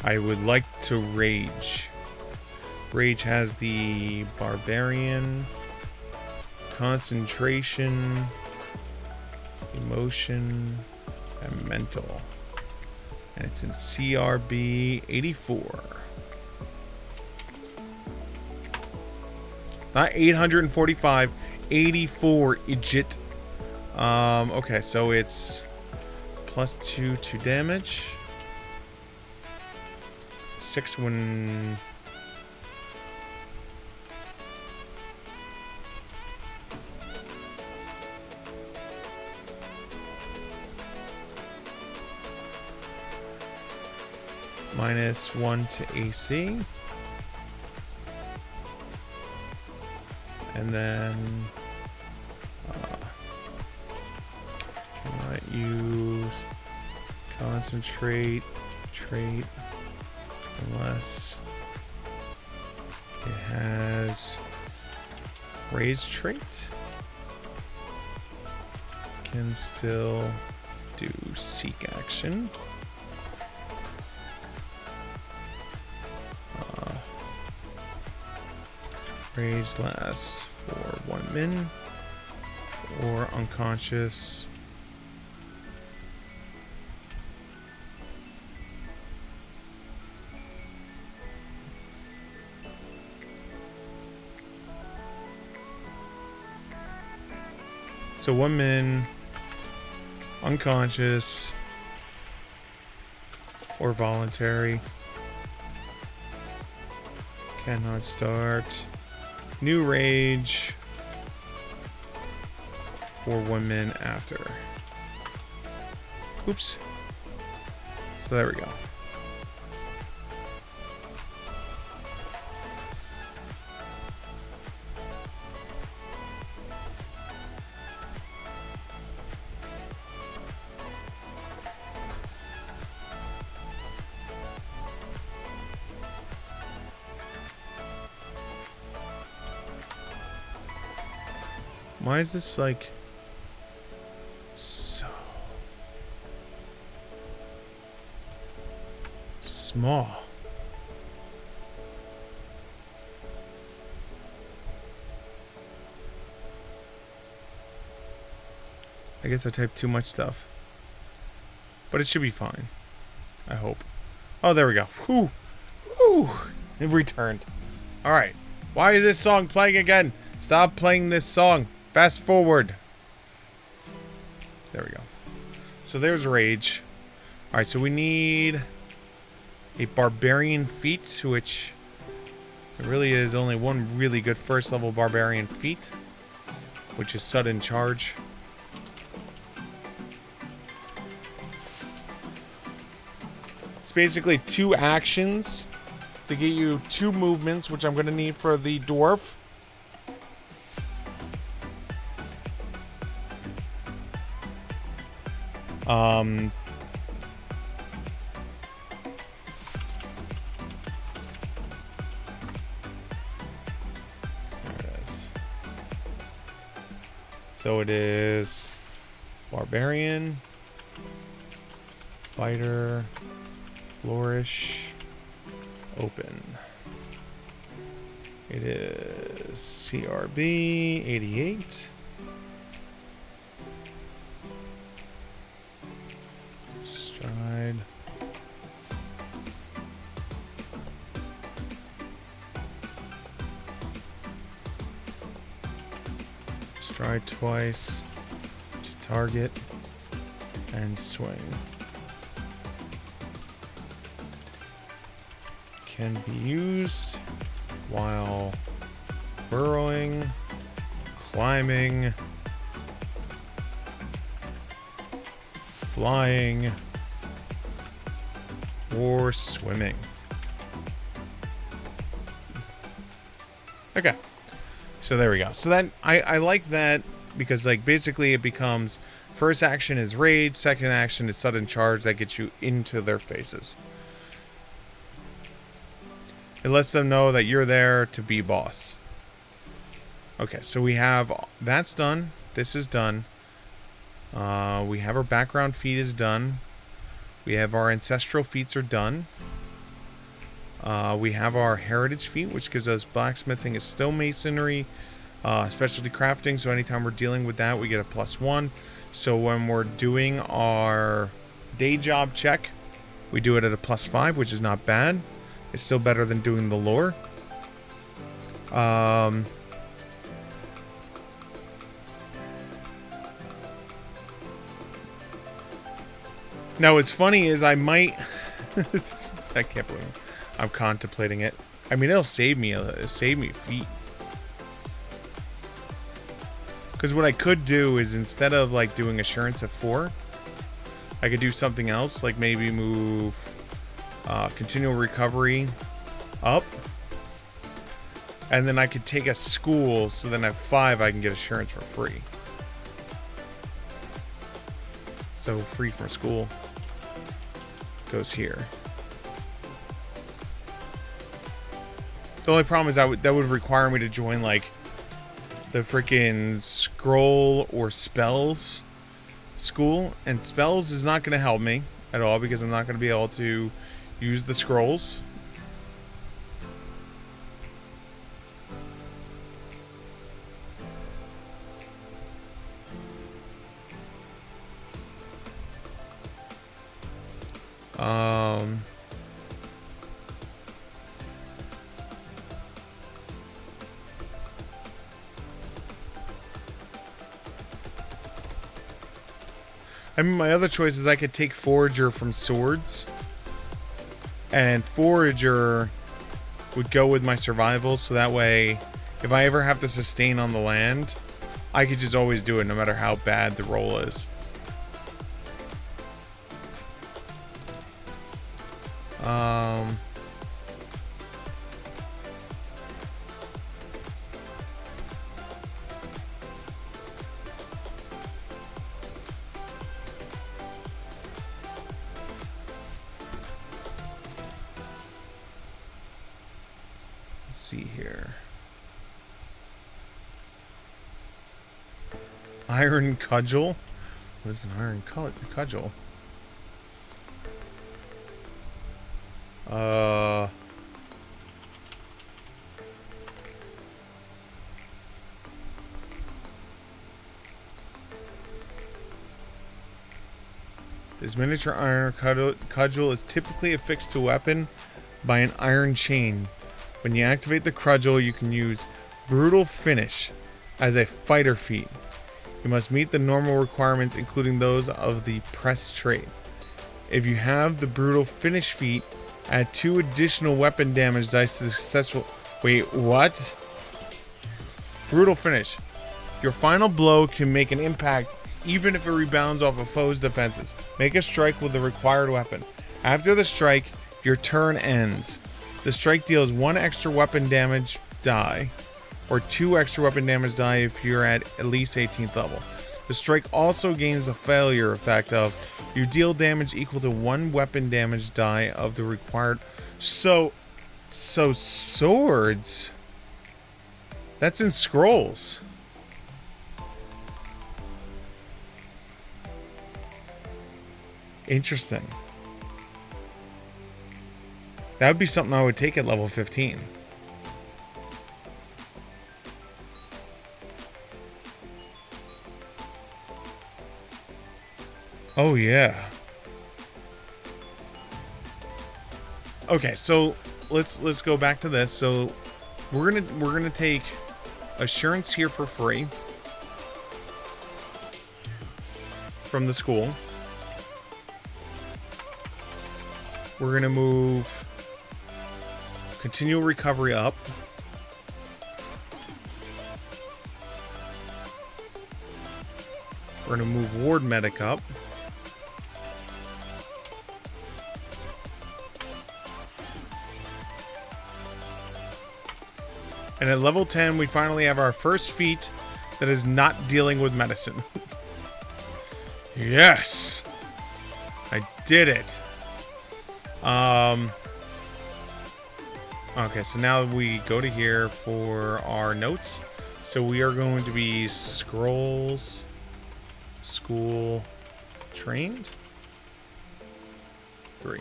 I would like to Rage. Rage has the Barbarian, Concentration, Emotion, and Mental. And it's in CRB 84. Not 845, 84 Ijit. Okay, so it's +2 to damage. 6 when... -1 to AC. And then use concentrate trait unless it has raised trait. Can still do seek action. Rage lasts for 1 min or unconscious. So 1 min, unconscious, or voluntary. Cannot start. New rage for 1 min after. Oops. So there we go. Why is this like so small? I guess I typed too much stuff, but it should be fine. I hope. Oh, there we go. Whew. Whew. It returned. All right. Why is this song playing again? Stop playing this song. Fast forward. There we go. So there's rage. All right, so we need a barbarian feat, which there really is only one really good first level barbarian feat, which is sudden charge. It's basically 2 actions to get you 2 movements, which I'm going to need for the dwarf. There it is. So it is barbarian, fighter, flourish, open. It is CRB 88. Stride. Stride twice to target and swing. Can be used while burrowing, climbing, flying, or swimming. Okay, so there we go. So that I like that because like basically it becomes first action is rage, second action is sudden charge that gets you into their faces. It lets them know that you're there to be boss. Okay, so we have that's done. This is done. We have our background feat is done. We have our ancestral feats are done. We have our heritage feat, which gives us blacksmithing and stonemasonry, specialty crafting. So anytime we're dealing with that, we get a +1. So when we're doing our day job check, we do it at a +5, which is not bad. It's still better than doing the lore. Now, what's funny is I might... I can't believe it. I'm contemplating it. I mean, it'll save me feet. Because what I could do is, instead of like doing assurance of 4, I could do something else, like maybe move continual recovery up, and then I could take a school, so then at 5 I can get assurance for free. So free from school goes here. The only problem is that would require me to join like the freaking scroll or spells school, and spells is not going to help me at all because I'm not going to be able to use the scrolls. I mean, my other choice is I could take Forager from Swords, and Forager would go with my survival, so that way, if I ever have to sustain on the land, I could just always do it no matter how bad the roll is. Let's see here. Iron Cudgel? What is an Iron Cudgel? This miniature iron cudgel is typically affixed to a weapon by an iron chain. When you activate the cudgel, you can use Brutal Finish as a fighter feat. You must meet the normal requirements, including those of the press trait. If you have the Brutal Finish feat, add 2 additional weapon damage dice to successful... Wait, what? Brutal Finish. Your final blow can make an impact even if it rebounds off a foe's defenses. Make a strike with the required weapon. After the strike, your turn ends. The strike deals 1 extra weapon damage die, or 2 extra weapon damage die if you're at least 18th level. The strike also gains the failure effect of you deal damage equal to 1 weapon damage die of the required. So swords. That's in scrolls. Interesting. That would be something I would take at level 15. Oh yeah. Okay, so let's go back to this. So we're gonna take assurance here for free from the school. We're gonna move continual recovery up. We're gonna move ward medic up. And at level 10, we finally have our first feat that is not dealing with medicine. Yes! I did it. Okay, so now we go to here for our notes. So we are going to be scrolls, school, trained. 3.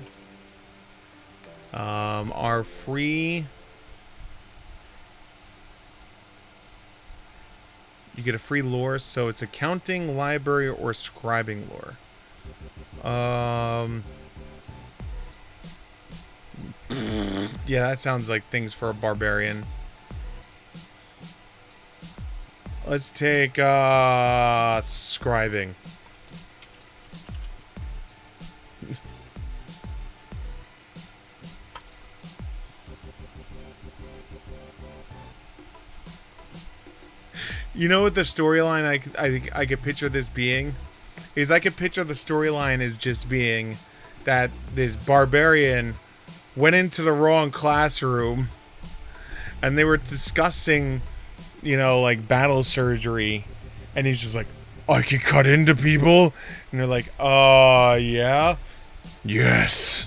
Our free... You get a free lore, so it's accounting, library, or scribing lore. Yeah, that sounds like things for a barbarian. Let's take scribing. You know what the storyline I could picture this being? Is I could picture the storyline as just being that this barbarian went into the wrong classroom and they were discussing, you know, like battle surgery, and he's just like, I can cut into people, and they're like, yeah, yes,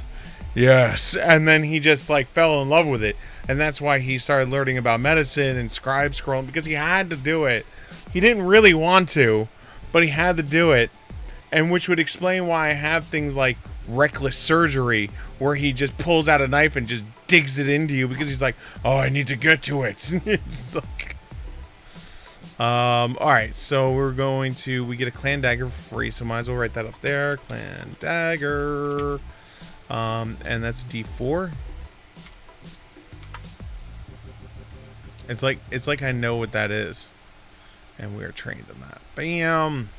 and then he just like fell in love with it, and that's why he started learning about medicine and scribe scrolling, because he had to do it. He didn't really want to, but he had to do it, and which would explain why I have things like reckless surgery, where he just pulls out a knife and just digs it into you because he's like, oh, I need to get to it. It's like, all right, so we get a clan dagger for free, so might as well write that up there. Clan dagger, and that's D4. It's like I know what that is, and we are trained in that. Bam.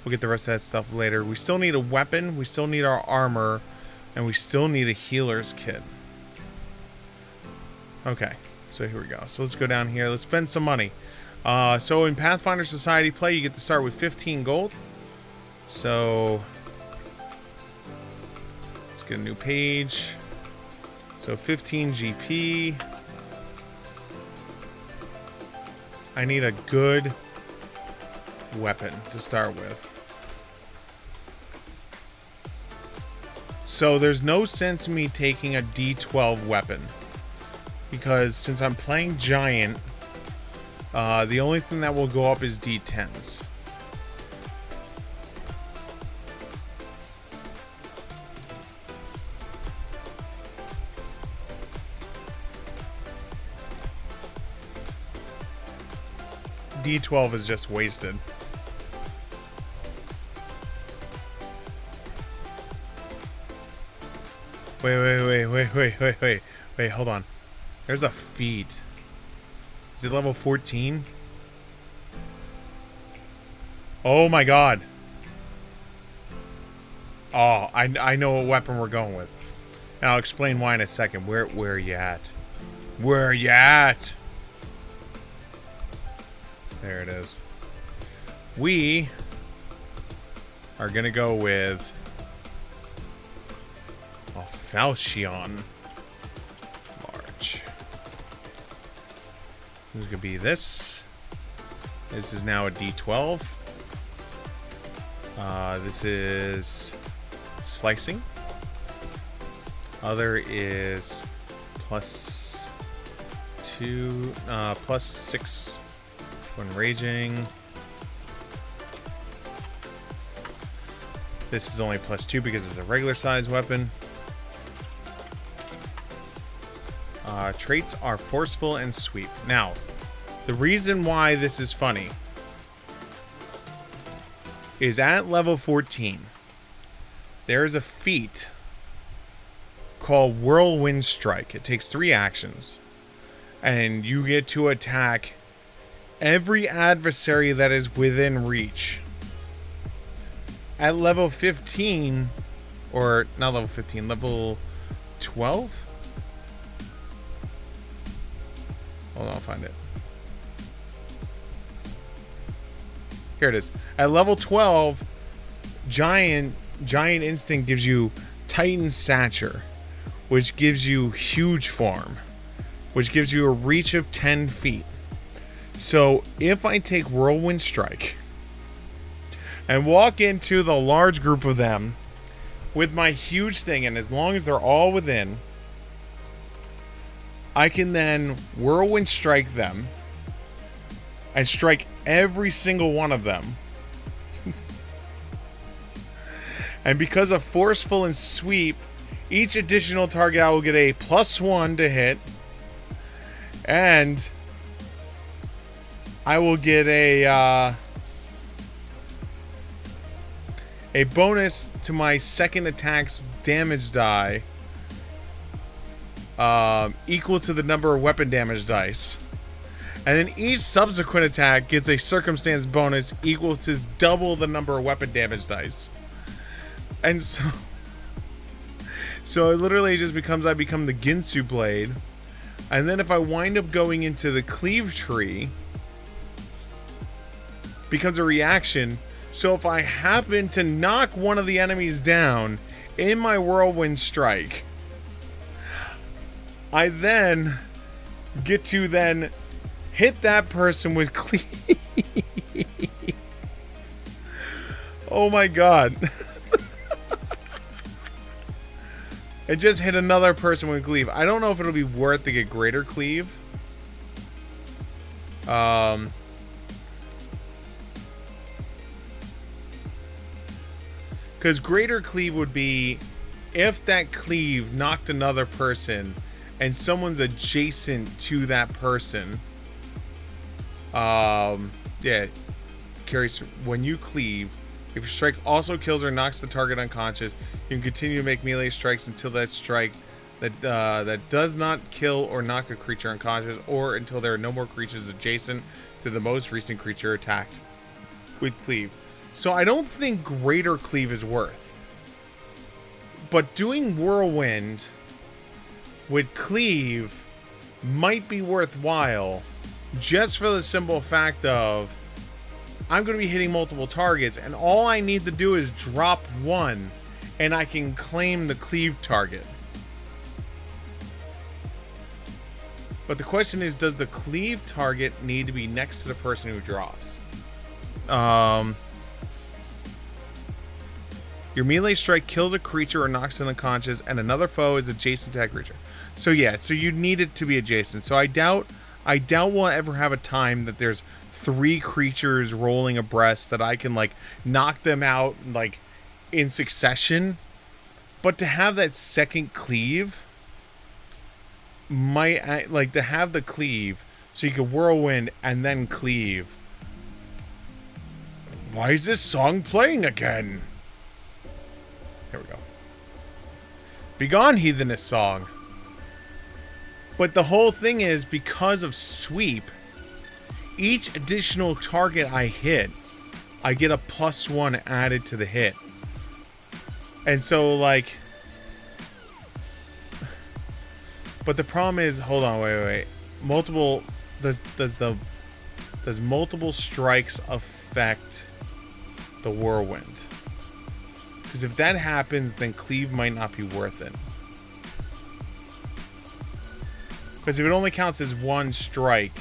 We'll get the rest of that stuff later. We still need a weapon, we still need our armor, and we still need a healer's kit. Okay, so here we go. So let's go down here. Let's spend some money. So in Pathfinder Society play, you get to start with 15 gold. So let's get a new page. So 15 GP. I need a good weapon to start with. So there's no sense in me taking a D12 weapon, because since I'm playing giant, the only thing that will go up is D10s. D12 is just wasted. Wait, hold on. There's a feat. Is it level 14? Oh my god. Oh, I know what weapon we're going with. And I'll explain why in a second. Where are you at? Where are you at? There it is. We are gonna go with Falchion. Large. This is gonna be this. This is now a D12. This is slicing. Other is +2, +6 when raging. This is only +2 because it's a regular size weapon. Traits are forceful and sweep. Now, the reason why this is funny is at level 14, there is a feat called Whirlwind Strike. It takes 3 actions, and you get to attack every adversary that is within reach. At level 15, or not level 15, level 12? Hold on, I'll find it. Here it is. At level 12, Giant Instinct gives you Titan Stature, which gives you Huge Form, which gives you a reach of 10 feet. So if I take Whirlwind Strike and walk into the large group of them with my huge thing, and as long as they're all within, I can then Whirlwind Strike them and strike every single one of them. And because of Forceful and Sweep, each additional target I will get a +1 to hit, and I will get a bonus to my second attack's damage die, equal to the number of weapon damage dice. And then each subsequent attack gets a circumstance bonus equal to double the number of weapon damage dice. And so it literally just becomes, I become the Ginsu Blade. And then if I wind up going into the Cleave Tree, becomes a reaction. So if I happen to knock one of the enemies down in my whirlwind strike, I then get to then hit that person with cleave. Oh my god. It just hit another person with cleave. I don't know if it'll be worth to get greater cleave. Because greater cleave would be if that cleave knocked another person and someone's adjacent to that person. Yeah. Carries when you cleave. If your strike also kills or knocks the target unconscious, you can continue to make melee strikes until that strike that does not kill or knock a creature unconscious, or until there are no more creatures adjacent to the most recent creature attacked with cleave. So I don't think greater cleave is worth. But doing whirlwind with cleave might be worthwhile, just for the simple fact of I'm going to be hitting multiple targets, and all I need to do is drop one, and I can claim the cleave target. But the question is, does the cleave target need to be next to the person who drops? Your melee strike kills a creature or knocks it unconscious, and another foe is adjacent to that creature. So yeah, so you need it to be adjacent. So I doubt we'll ever have a time that there's 3 creatures rolling abreast that I can like knock them out like in succession. But to have that second cleave might, like, to have the cleave so you can whirlwind and then cleave. Why is this song playing again? Here we go. Begone, heathenist song. But the whole thing is, because of sweep, each additional target I hit, I get a +1 added to the hit. And so, like... But the problem is... Hold on, wait. Multiple... Does multiple strikes affect the whirlwind? Because if that happens, then cleave might not be worth it. Because if it only counts as 1 strike...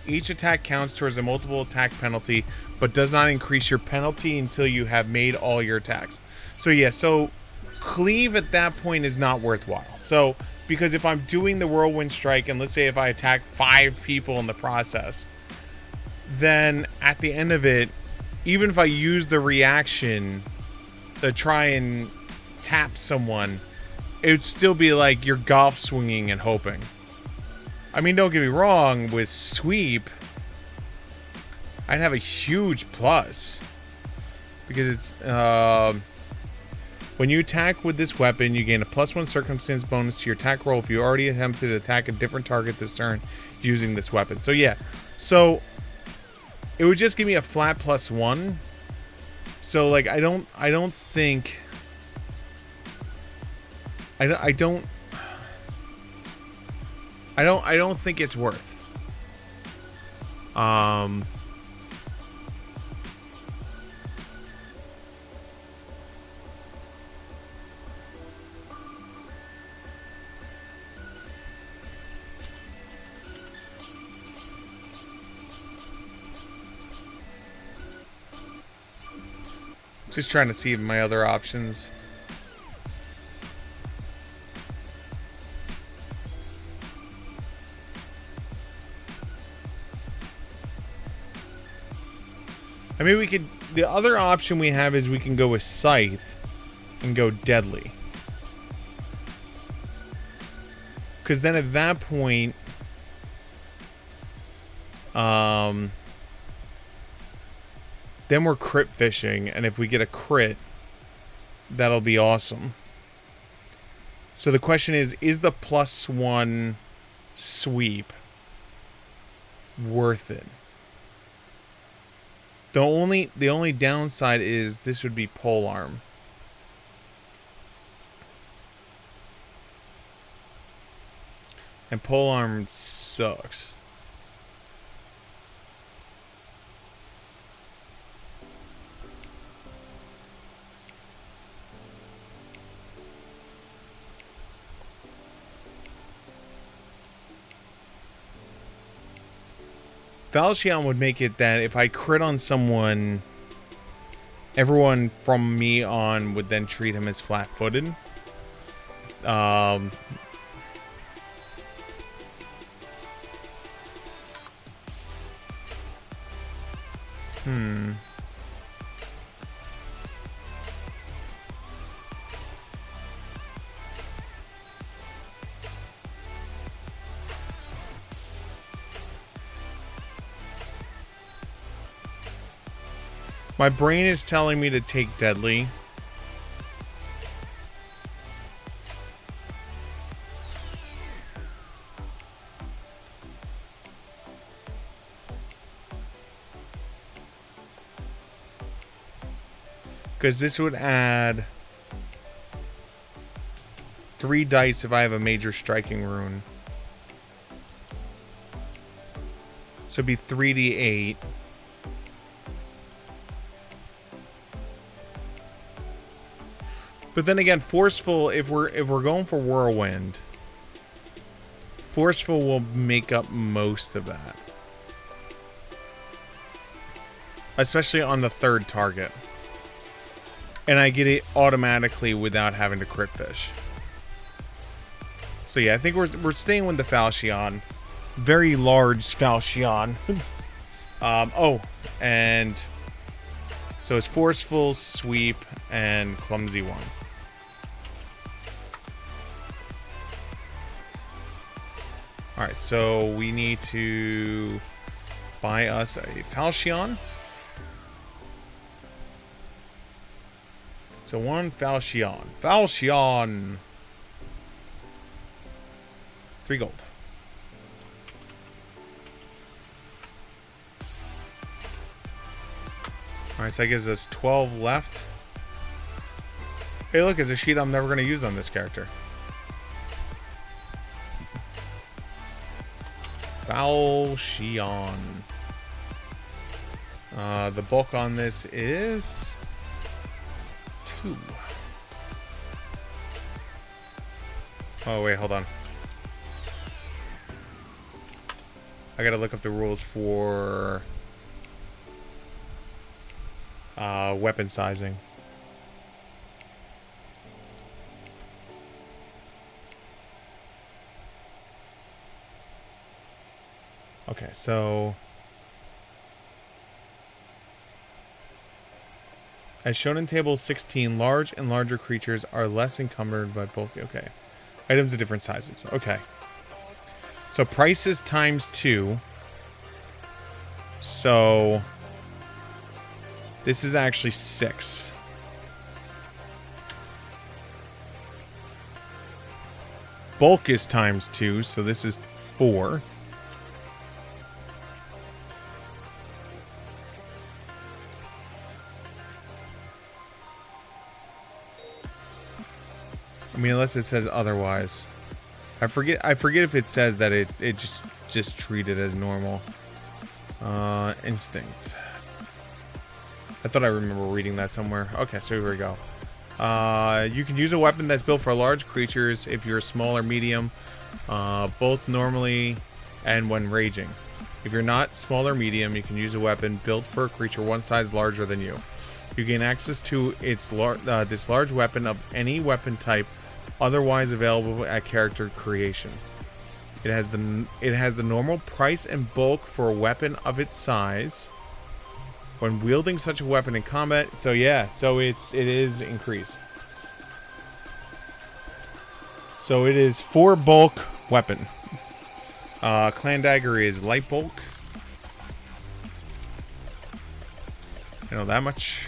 each attack counts towards a multiple attack penalty, but does not increase your penalty until you have made all your attacks. So yeah, so cleave at that point is not worthwhile. So, because if I'm doing the whirlwind strike, and let's say if I attack 5 people in the process, then at the end of it, even if I use the reaction to try and tap someone, it would still be like you're golf swinging and hoping. I mean, don't get me wrong, with sweep, I'd have a huge plus. Because it's, when you attack with this weapon, you gain a +1 circumstance bonus to your attack roll if you already attempted to attack a different target this turn using this weapon. So yeah, so it would just give me a flat +1. So like, I don't think it's worth. Just trying to see my other options. I mean, we could... The other option we have is we can go with Scythe and go Deadly. Because then at that point... then we're crit fishing, and if we get a crit, that'll be awesome. So the question is the +1 sweep worth it? The only downside is this would be polearm. And polearm sucks. Falchion would make it that if I crit on someone, everyone from me on would then treat him as flat-footed. My brain is telling me to take deadly. Because this would add 3 dice if I have a major striking rune. So it'd be 3d8. But then again, forceful, if we're going for whirlwind, forceful will make up most of that. Especially on the 3rd target. And I get it automatically without having to crit fish. So yeah, I think we're staying with the Falchion. Very large Falchion. Oh, and so it's forceful, sweep, and clumsy one. Alright, so we need to buy us a Falchion. So 1 Falchion. Falchion! 3 gold. Alright, so that gives us 12 left. Hey, look, it's a sheet I'm never going to use on this character. Falchion. The bulk on this is 2. Oh, wait, hold on. I gotta look up the rules for weapon sizing. Okay, so as shown in table 16, large and larger creatures are less encumbered by bulky. Okay, items of different sizes. Okay, so prices times 2. So this is actually 6. Bulk is times 2, so this is 4. I mean, unless it says otherwise. I forget if it says that it just treated as normal. Instinct. I thought I remember reading that somewhere. Okay, so here we go. You can use a weapon that's built for large creatures if you're small or medium, both normally and when raging. If you're not small or medium, you can use a weapon built for a creature one size larger than you. You gain access to its this large weapon of any weapon type otherwise available at character creation. It has the normal price and bulk for a weapon of its size when wielding such a weapon in combat. So yeah, so it is increased. So it is 4 bulk weapon. Clan dagger is light bulk. I know that much.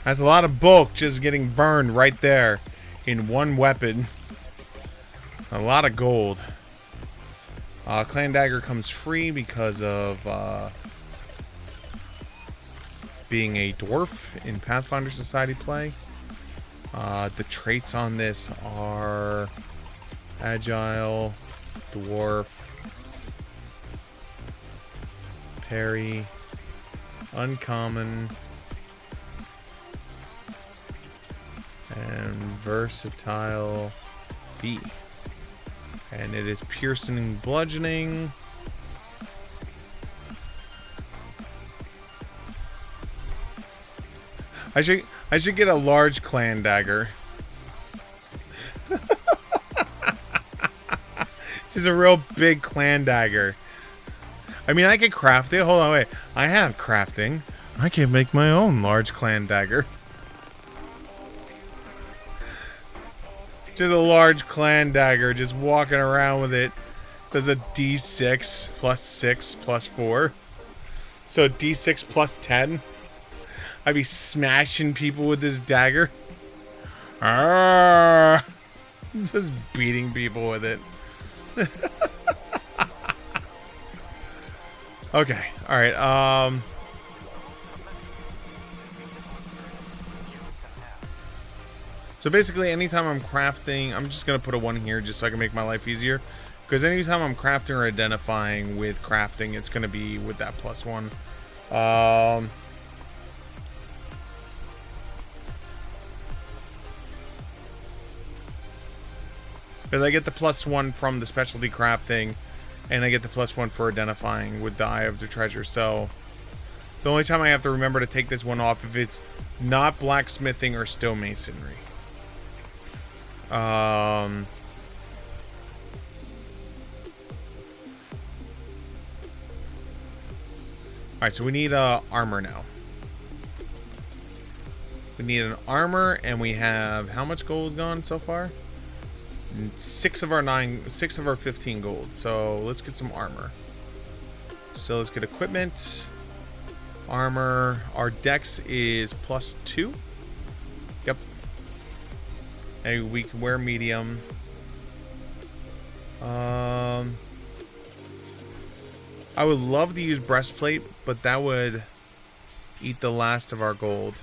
That's a lot of bulk just getting burned right there in one weapon. A lot of gold. Clan dagger comes free because of being a dwarf in Pathfinder Society play. The traits on this are agile, dwarf, parry, uncommon, and versatile B. And it is piercing, bludgeoning. I should get a large clan dagger. Just a real big clan dagger. I mean, I could craft it. Hold on, wait. I have crafting. I can make my own large clan dagger. Just a large clan dagger, just walking around with it. Does a D6 plus 6 plus 4. So D6 plus 10. I'd be smashing people with this dagger. Just beating people with it. Okay, alright, so basically anytime I'm crafting, I'm just going to put a 1 here just so I can make my life easier. Because anytime I'm crafting or identifying with crafting, it's going to be with that +1. Because I get the +1 from the specialty crafting, and I get the +1 for identifying with the Eye of the Treasure. So the only time I have to remember to take this one off if it's not blacksmithing or stonemasonry. Alright, so we need armor now. We need an armor, and we have how much gold gone so far? 6 of our 15 gold. So let's get some armor. So let's get equipment, armor. Our dex is +2. Yep. And we can wear medium. I would love to use breastplate, but that would eat the last of our gold.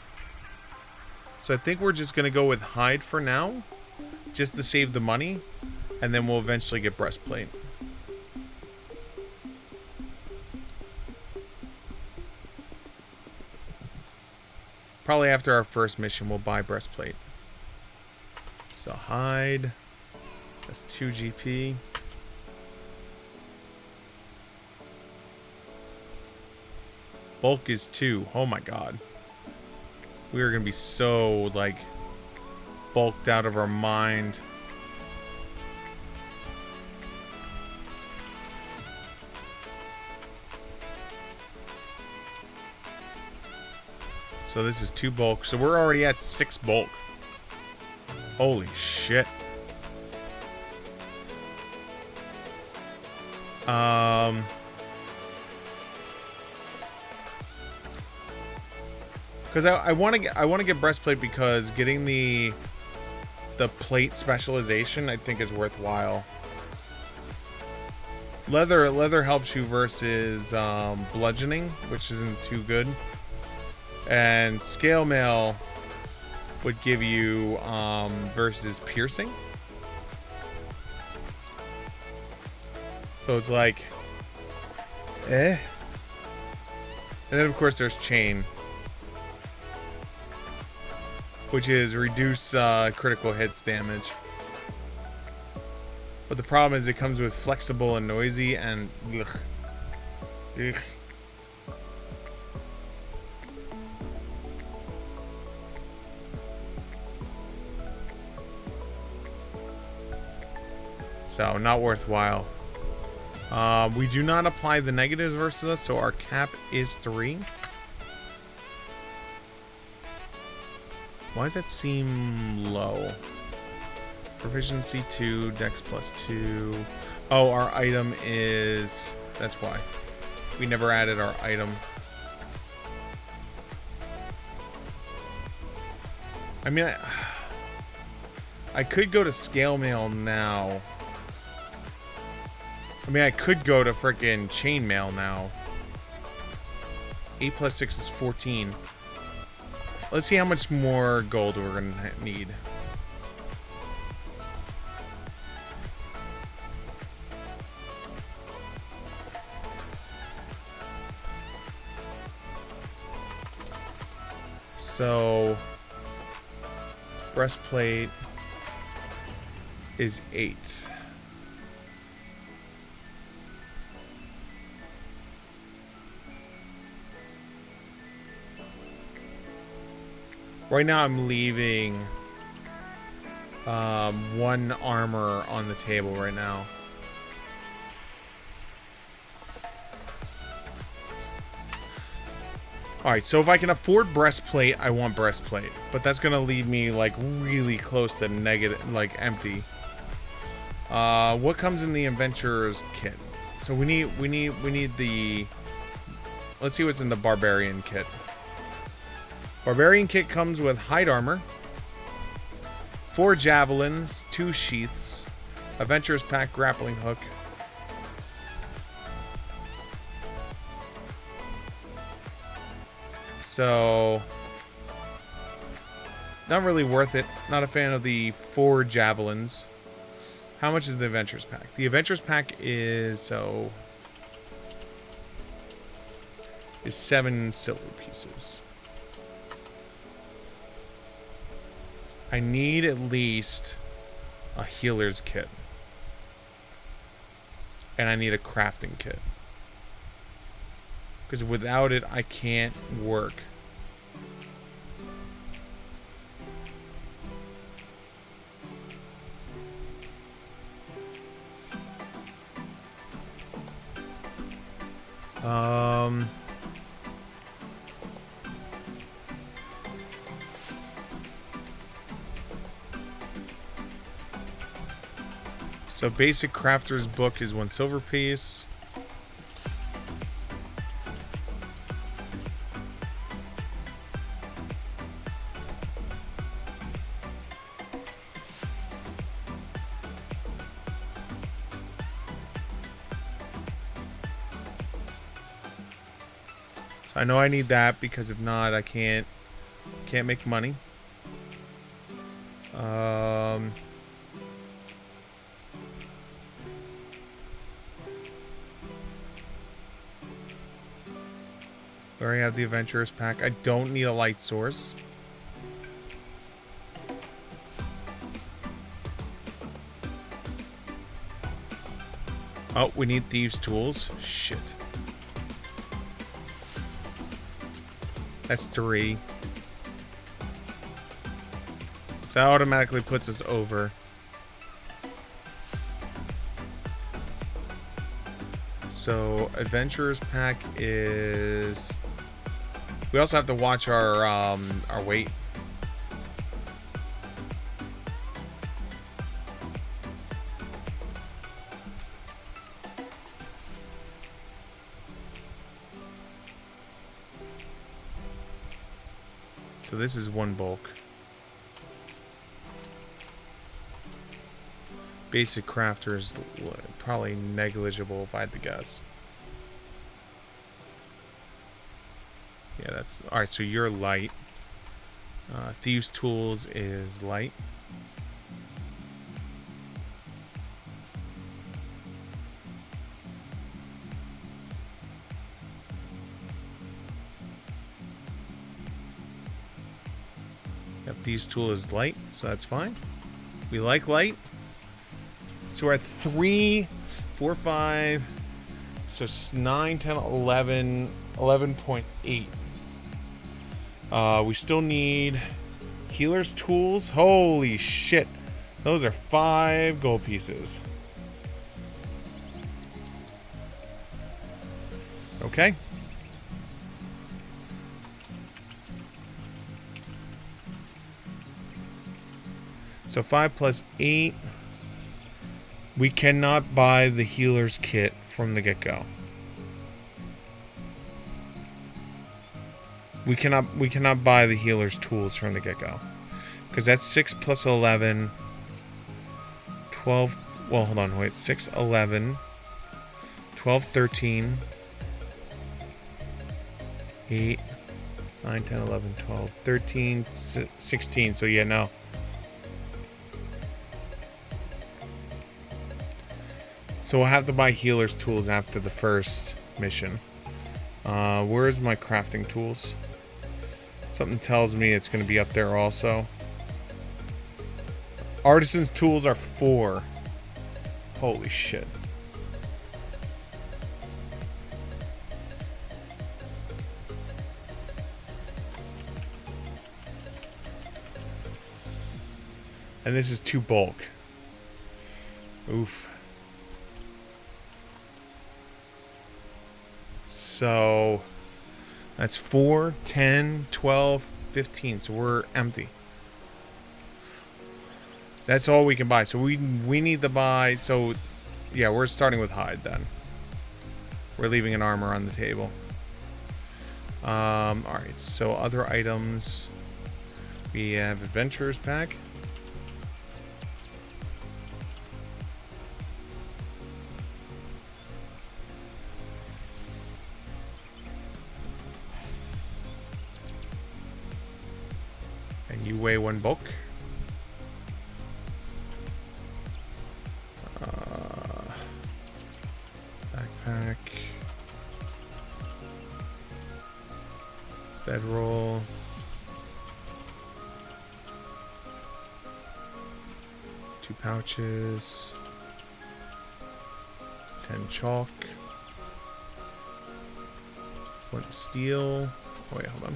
So I think we're just gonna go with hide for now, just to save the money, and then we'll eventually get breastplate. Probably after our first mission, we'll buy breastplate. So hide. That's 2 GP. Bulk is 2. Oh my god. We are gonna be so, like, bulked out of our mind. So this is 2 bulk. So we're already at 6 bulk. Holy shit. Because I want to get breastplate, because getting the plate specialization I think is worthwhile. Leather helps you versus bludgeoning, which isn't too good, and scale mail would give you versus piercing. So it's like and then of course there's chain, which is reduce critical hits damage. But the problem is it comes with flexible and noisy, and ugh. Ugh. So not worthwhile. We do not apply the negatives versus us, so our cap is 3. Why does that seem low? Proficiency 2, dex +2. Oh, our item is... That's why. We never added our item. I mean, I could go to scale mail now. I mean, I could go to frickin' chainmail now. 8 + 6 is 14. Let's see how much more gold we're going to need. So, breastplate is 8. Right now I'm leaving 1 armor on the table right now. Alright, so if I can afford breastplate, I want breastplate. But that's gonna leave me like really close to negative, like empty. What comes in the adventurer's kit? So we need the, let's see what's in the barbarian kit. Barbarian kit comes with hide armor, 4 javelins, 2 sheaths, adventurer's pack, grappling hook. So, not really worth it. Not a fan of the 4 javelins. How much is the adventurer's pack? The adventurer's pack is 7 silver pieces. I need at least a healer's kit. And I need a crafting kit. Because without it, I can't work. So basic crafter's book is 1 silver piece. So I know I need that because if not, I can't make money. We already have the adventurer's pack. I don't need a light source. Oh, we need thieves' tools. Shit. That's 3. So that automatically puts us over. So adventurer's pack is. We also have to watch our weight. So this is 1 bulk. Basic crafter is probably negligible if I had to guess. Yeah, that's... Alright, so you're light. Thieves' tools is light. Yep, thieves' tool is light, so that's fine. We like light. So we're at 3, 4, 5. So 9, 10, 11, 11.8. We still need healer's tools. Holy shit. Those are 5 gold pieces. Okay. So 5 plus 8. We cannot buy the healer's kit from the get-go. We cannot buy the healer's tools from the get-go. Because that's 6 plus 11. 12. Well, hold on. Wait. 6, 11. 12, 13. 8. 9, 10, 11, 12, 13, 16. So yeah, no. So we'll have to buy healer's tools after the first mission. Where's my crafting tools? Something tells me it's going to be up there also. Artisan's tools are 4. Holy shit. And this is 2 bulk. Oof. So that's 4, 10, 12, 15. So we're empty. That's all we can buy. So we need to buy. So yeah, we're starting with hide then. We're leaving an armor on the table. All right. So other items. We have adventurers pack. And you weigh 1 bulk. Backpack. Bedroll. Two pouches. 10 chalk. Flint steel. Oh wait, hold on.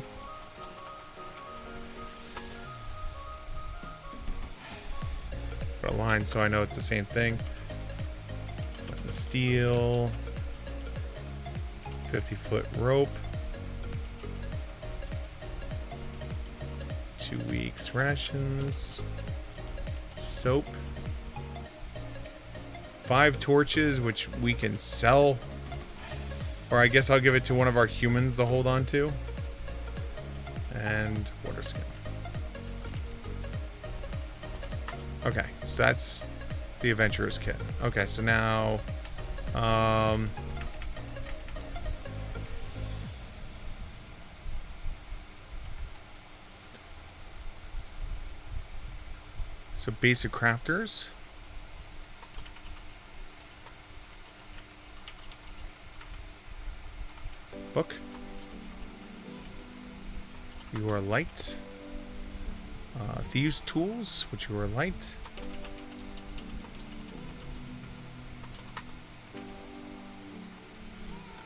Put a line so I know it's the same thing. Flint steel. 50-foot rope. 2 weeks rations. Soap. 5 torches, which we can sell. Or I guess I'll give it to one of our humans to hold on to. And water skin. Okay, so that's the adventurer's kit. Okay, so now so basic crafters. Book. You are light. Thieves' tools, which you are light.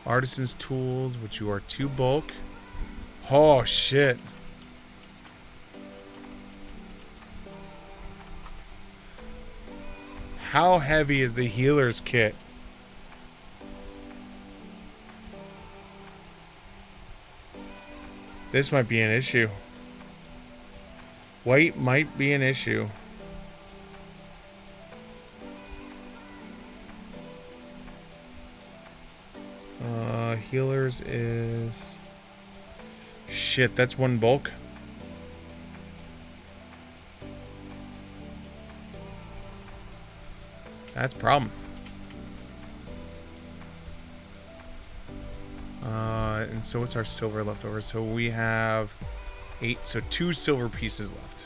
Artisan's tools, which you are 2 bulk. Oh shit. How heavy is the healer's kit? This might be an issue. Weight might be an issue. Healers is... Shit, that's 1 bulk. That's a problem. And so what's our silver left over? So we have 8, so 2 silver pieces left.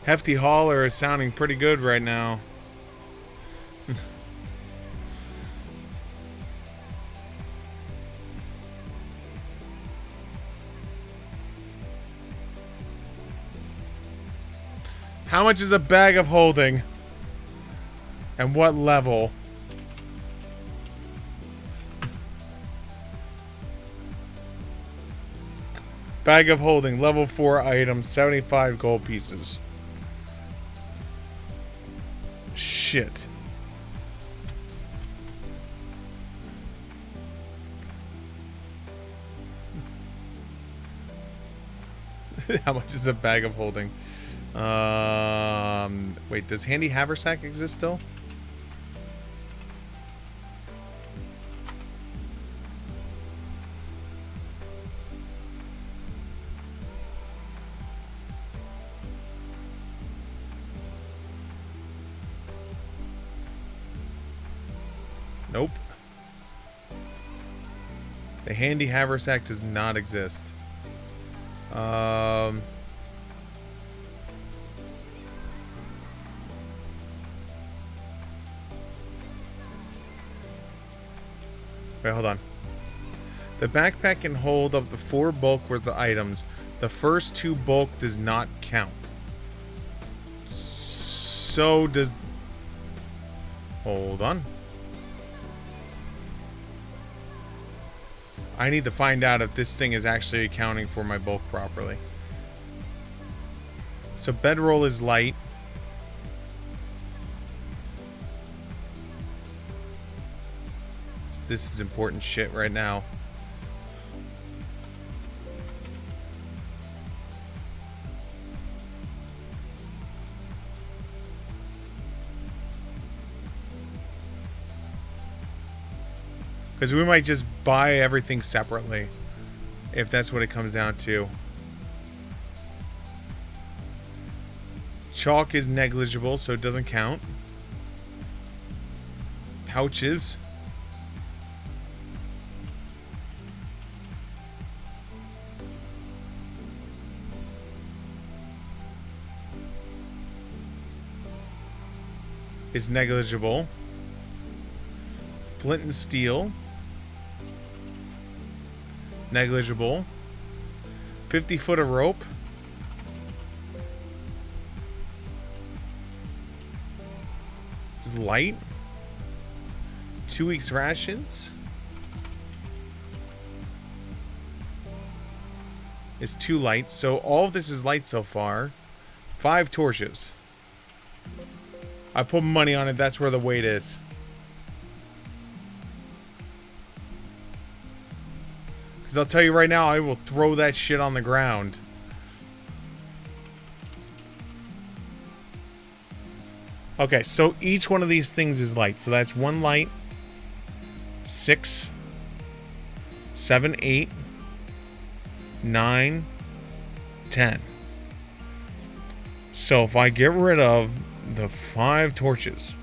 Hefty Hauler is sounding pretty good right now. How much is a bag of holding? And what level? Bag of holding, level 4 items, 75 gold pieces. Shit. How much is a bag of holding? Wait, does handy haversack exist still? Nope. The handy haversack does not exist. Wait, hold on. The backpack can hold up to 4 bulk worth of items. The first 2 bulk does not count. So does... Hold on. I need to find out if this thing is actually accounting for my bulk properly. So bedroll is light. This is important shit right now. Because we might just buy everything separately, if that's what it comes down to. Chalk is negligible, so it doesn't count. Pouches. Is negligible. Flint and steel. Negligible. 50 foot of rope. Is light. 2 weeks rations. Is 2 lights. So all of this is light so far. 5 torches. I put money on it. That's where the weight is. Because I'll tell you right now, I will throw that shit on the ground. Okay, so each one of these things is light. So that's 1 light. 6. 7, 8. 9. 10. So if I get rid of the 5 torches.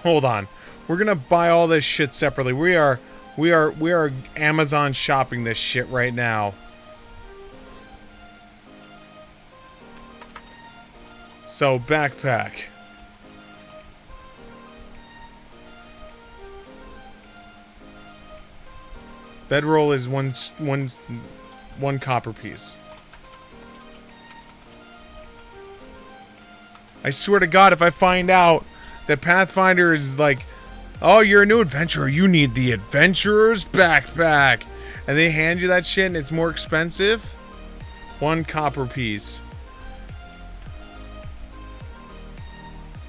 Hold on. We're gonna buy all this shit separately. We are Amazon shopping this shit right now. So backpack. Bedroll is one copper piece. I swear to God, if I find out that Pathfinder is like, oh, you're a new adventurer, you need the adventurer's backpack, and they hand you that shit and it's more expensive, 1 copper piece.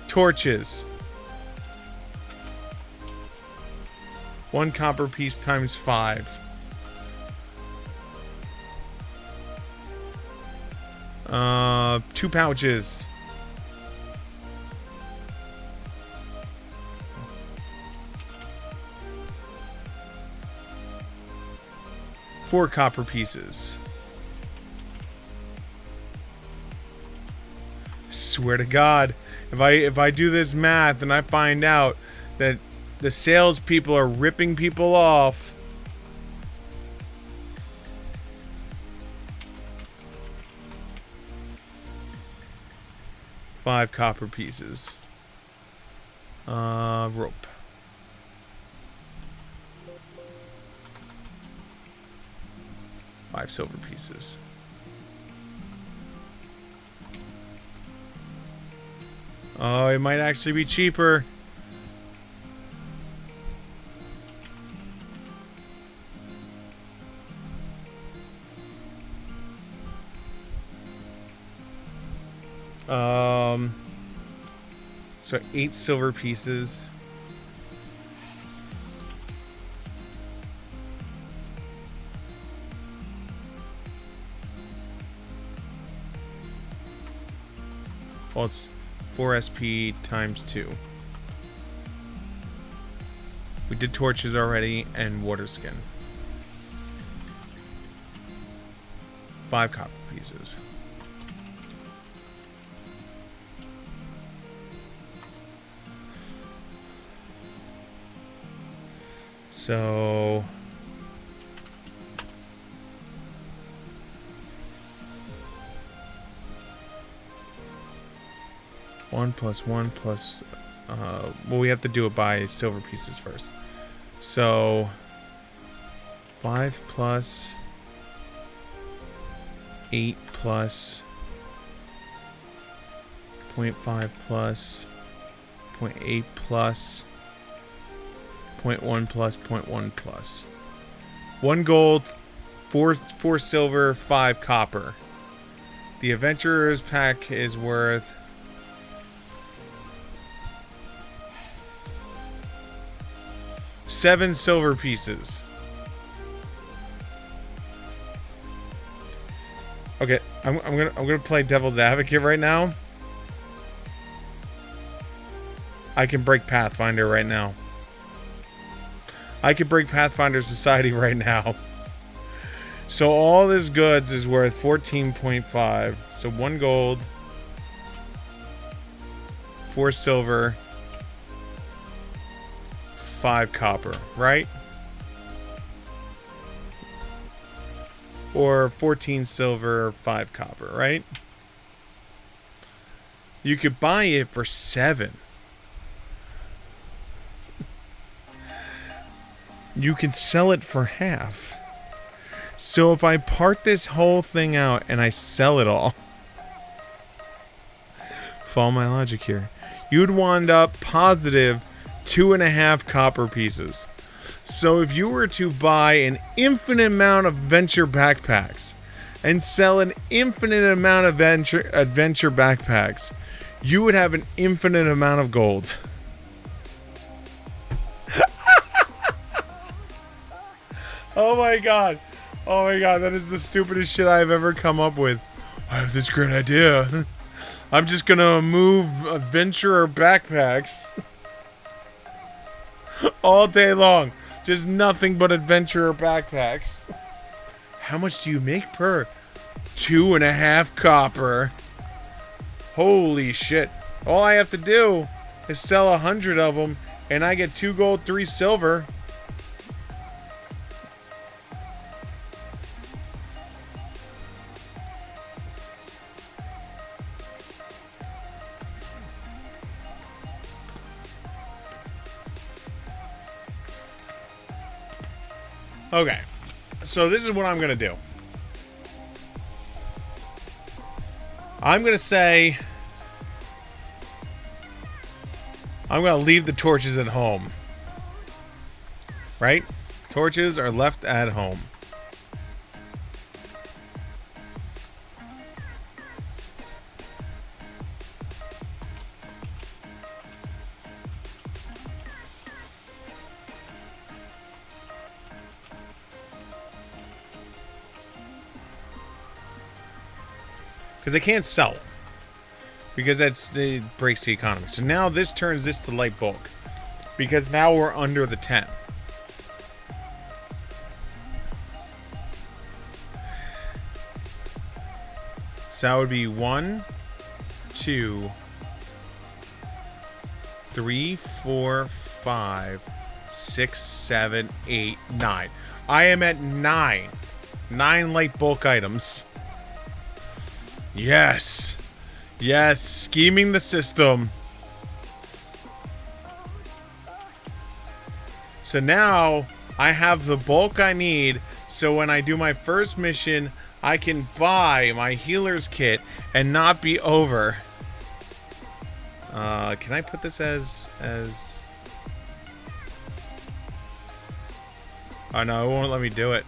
Torches. 1 copper piece times 5. 2 pouches. 4 copper pieces. Swear to God, if I do this math and I find out that the salespeople are ripping people off, five copper pieces. Rope. Five silver pieces. Oh, it might actually be cheaper. So 8 silver pieces. Well, it's 4 SP times 2. We did torches already and water skin. 5 copper pieces. So 1 plus 1 plus well, we have to do it by silver pieces first. So 5 plus 8 plus 0.5 plus 0.8 plus 0.1 plus 0.1 plus 1 gold, 4 silver, 5 copper. The adventurer's pack is worth 7 silver pieces. Okay, I'm gonna play devil's advocate right now. I can break Pathfinder right now. I could break Pathfinder Society right now. So all this goods is worth 14.5. So 1 gold, 4 silver, 5 copper, right? Or 14 silver, 5 copper, right? You could buy it for 7. You can sell it for half. So if I part this whole thing out and I sell it all, follow my logic here, you'd wind up positive 2.5 copper pieces. So if you were to buy an infinite amount of adventure backpacks and sell an infinite amount of adventure backpacks, you would have an infinite amount of gold. Oh my god. Oh my god, that is the stupidest shit I've ever come up with. I have this great idea. I'm just gonna move adventurer backpacks all day long. Just nothing but adventurer backpacks. How much do you make per? 2.5 copper. Holy shit. All I have to do is sell 100 of them and I get 2 gold, 3 silver. Okay, so this is what I'm going to do. I'm going to say I'm going to leave the torches at home. Right? Torches are left at home. Because I can't sell them. Because it breaks the economy. So now this turns this to light bulk. Because now we're under the 10. So that would be 1, 2, 3, 4, 5, 6, 7, 8, 9. I am at 9. 9 light bulk items. Yes. Yes. Scheming the system. So now I have the bulk I need. So when I do my first mission, I can buy my healer's kit and not be over. Can I put this as... Oh no, it won't let me do it.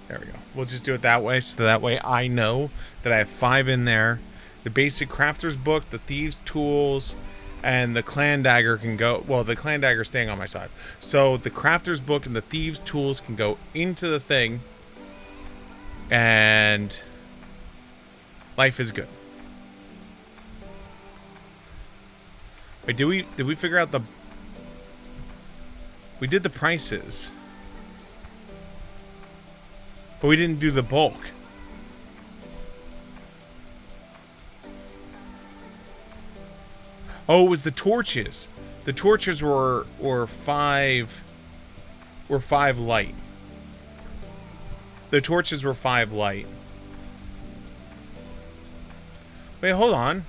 There we go. We'll just do it that way, so that way I know that I have 5 in there. The basic crafter's book, the thieves' tools, And the clan dagger can go, well, the clan dagger is staying on my side. So the crafter's book and the thieves' tools can go into the thing. And life is good. Wait, did we figure out the... We did the prices. But we didn't do the bulk. Oh, it was the torches. The torches were 5 light. The torches were 5 light. Wait, hold on.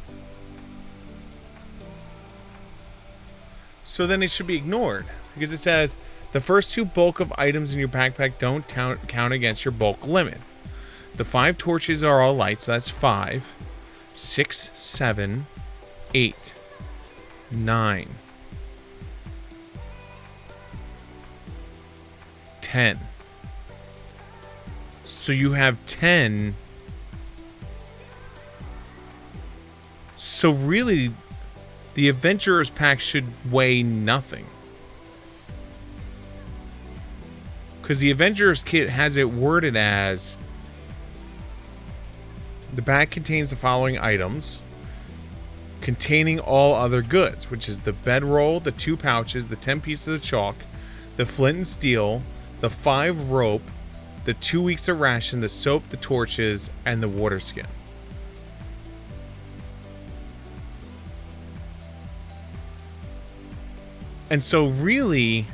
So then it should be ignored because it says the first 2 bulk of items in your backpack don't count against your bulk limit. The 5 torches are all light, so that's 5, 6, 7, 8, 9, 10. So you have 10. So really, the Adventurer's Pack should weigh nothing. Because the Adventurer's Kit has it worded as the bag contains the following items containing all other goods, which is the bedroll, the 2 pouches, the 10 pieces of chalk, the flint and steel, the 5 rope, the 2 weeks of ration, the soap, the torches, and the water skin. And so really,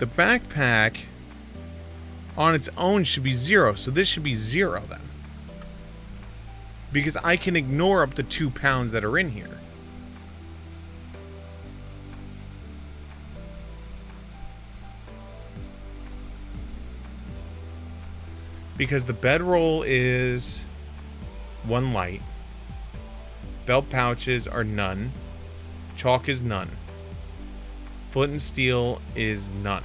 the backpack on its own should be 0. So this should be 0 then. Because I can ignore up to 2 pounds that are in here. Because the bedroll is 1 light. Belt pouches are none. Chalk is none. Flint and steel is none.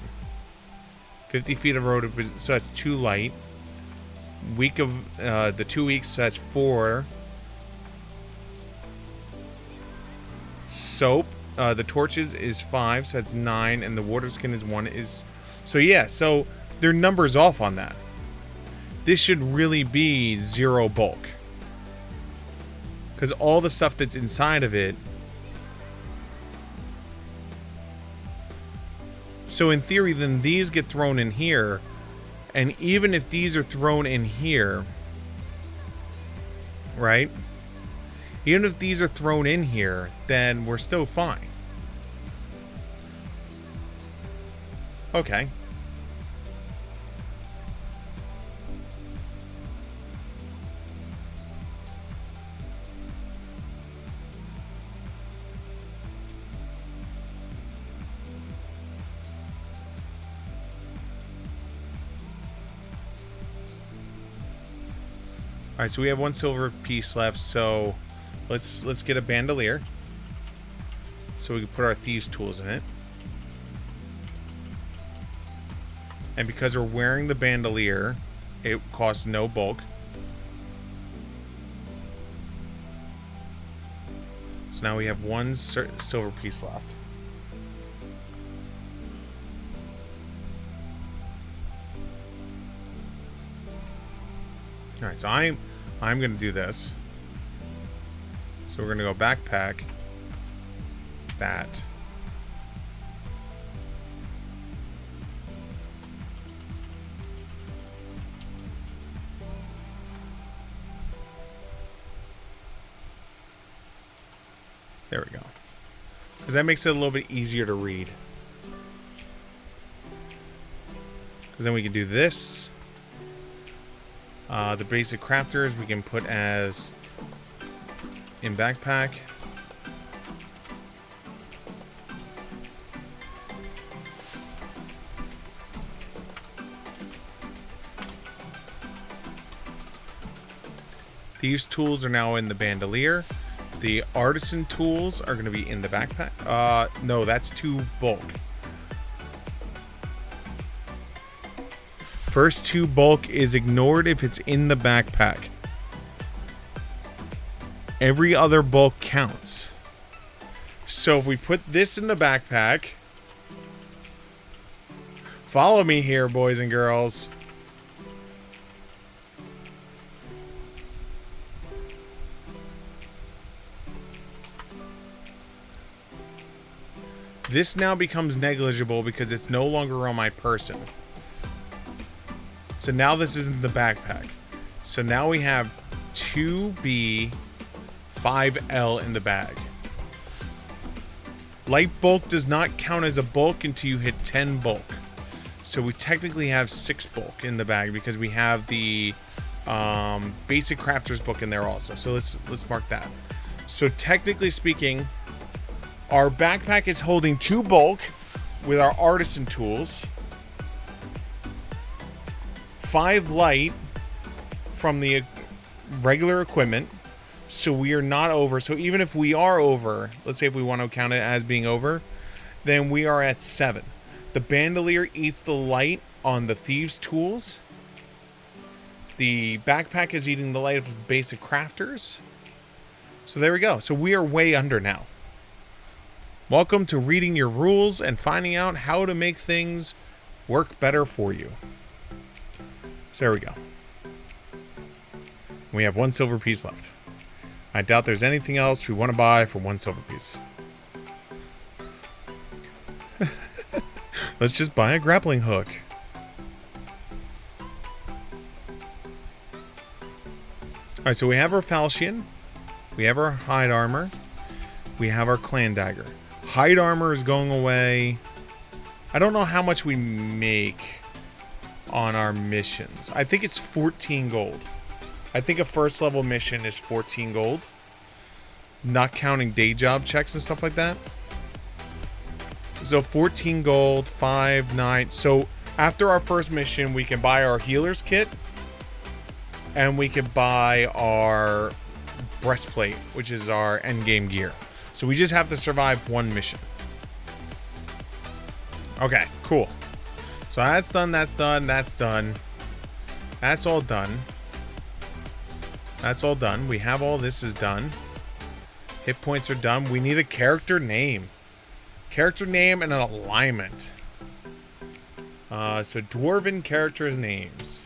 50 feet of road, so that's 2 light. Week of the 2 weeks, so that's 4. Soap, the torches is 5, so that's 9, and the water skin is 1. So yeah, so their numbers off on that. This should really be 0 bulk, because all the stuff that's inside of it. So in theory, then these get thrown in here. And even if these are thrown in here, right? Even if these are thrown in here, then we're still fine. Okay. All right, so we have 1 silver piece left, so let's get a bandolier so we can put our thieves' tools in it. And because we're wearing the bandolier, it costs no bulk. So now we have 1 silver piece left. All right, so I'm going to do this. So we're going to go backpack. That. There we go. Because that makes it a little bit easier to read. Because then we can do this. The basic crafters we can put as in backpack. These tools are now in the bandolier. The artisan tools are going to be in the backpack. No, that's 2 bulk. First 2 bulk is ignored if it's in the backpack. Every other bulk counts. So if we put this in the backpack, follow me here, boys and girls. This now becomes negligible because it's no longer on my person. So now this isn't the backpack. So now we have 2B, 5L in the bag. Light bulk does not count as a bulk until you hit 10 bulk. So we technically have 6 bulk in the bag because we have the basic crafter's book in there also. So let's mark that. So technically speaking, our backpack is holding 2 bulk with our artisan tools, 5 light from the regular equipment, so we are not over. So even if we are over, let's say if we want to count it as being over, then we are at 7. The bandolier eats the light on the thieves' tools. The backpack is eating the light of basic crafters. So there we go. So we are way under now. Welcome to reading your rules and finding out how to make things work better for you. So there we go. We have 1 silver piece left. I doubt there's anything else we want to buy for 1 silver piece. Let's just buy a grappling hook. Alright, so we have our falchion. We have our hide armor. We have our clan dagger. Hide armor is going away. I don't know how much we make on our missions. I think it's 14 gold. I think a first level mission is 14 gold. Not counting day job checks and stuff like that. So 14 gold, 5, 9. So after our first mission, we can buy our healer's kit. And we can buy our breastplate, which is our endgame gear. So we just have to survive 1 mission. Okay, cool. So that's done, that's done, that's done. That's all done. That's all done. We have all this is done. Hit points are done. We need a character name. Character name and an alignment. So dwarven characters' names.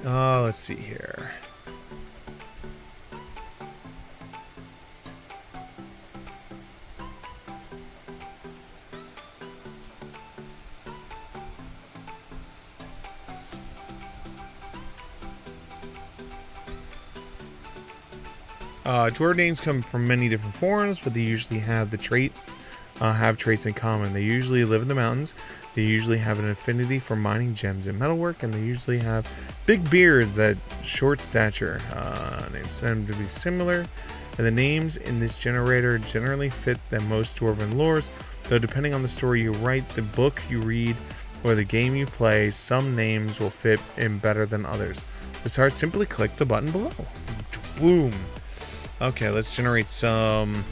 Let's see here. Dwarf names come from many different forms, but they usually have the have traits in common. They usually live in the mountains. They usually have an affinity for mining gems and metalwork, and they usually have big beards that short stature. Names tend to be similar, and the names in this generator generally fit than most dwarven lores, though depending on the story you write, the book you read, or the game you play, some names will fit in better than others. To start, simply click the button below. Boom. Okay, let's generate some...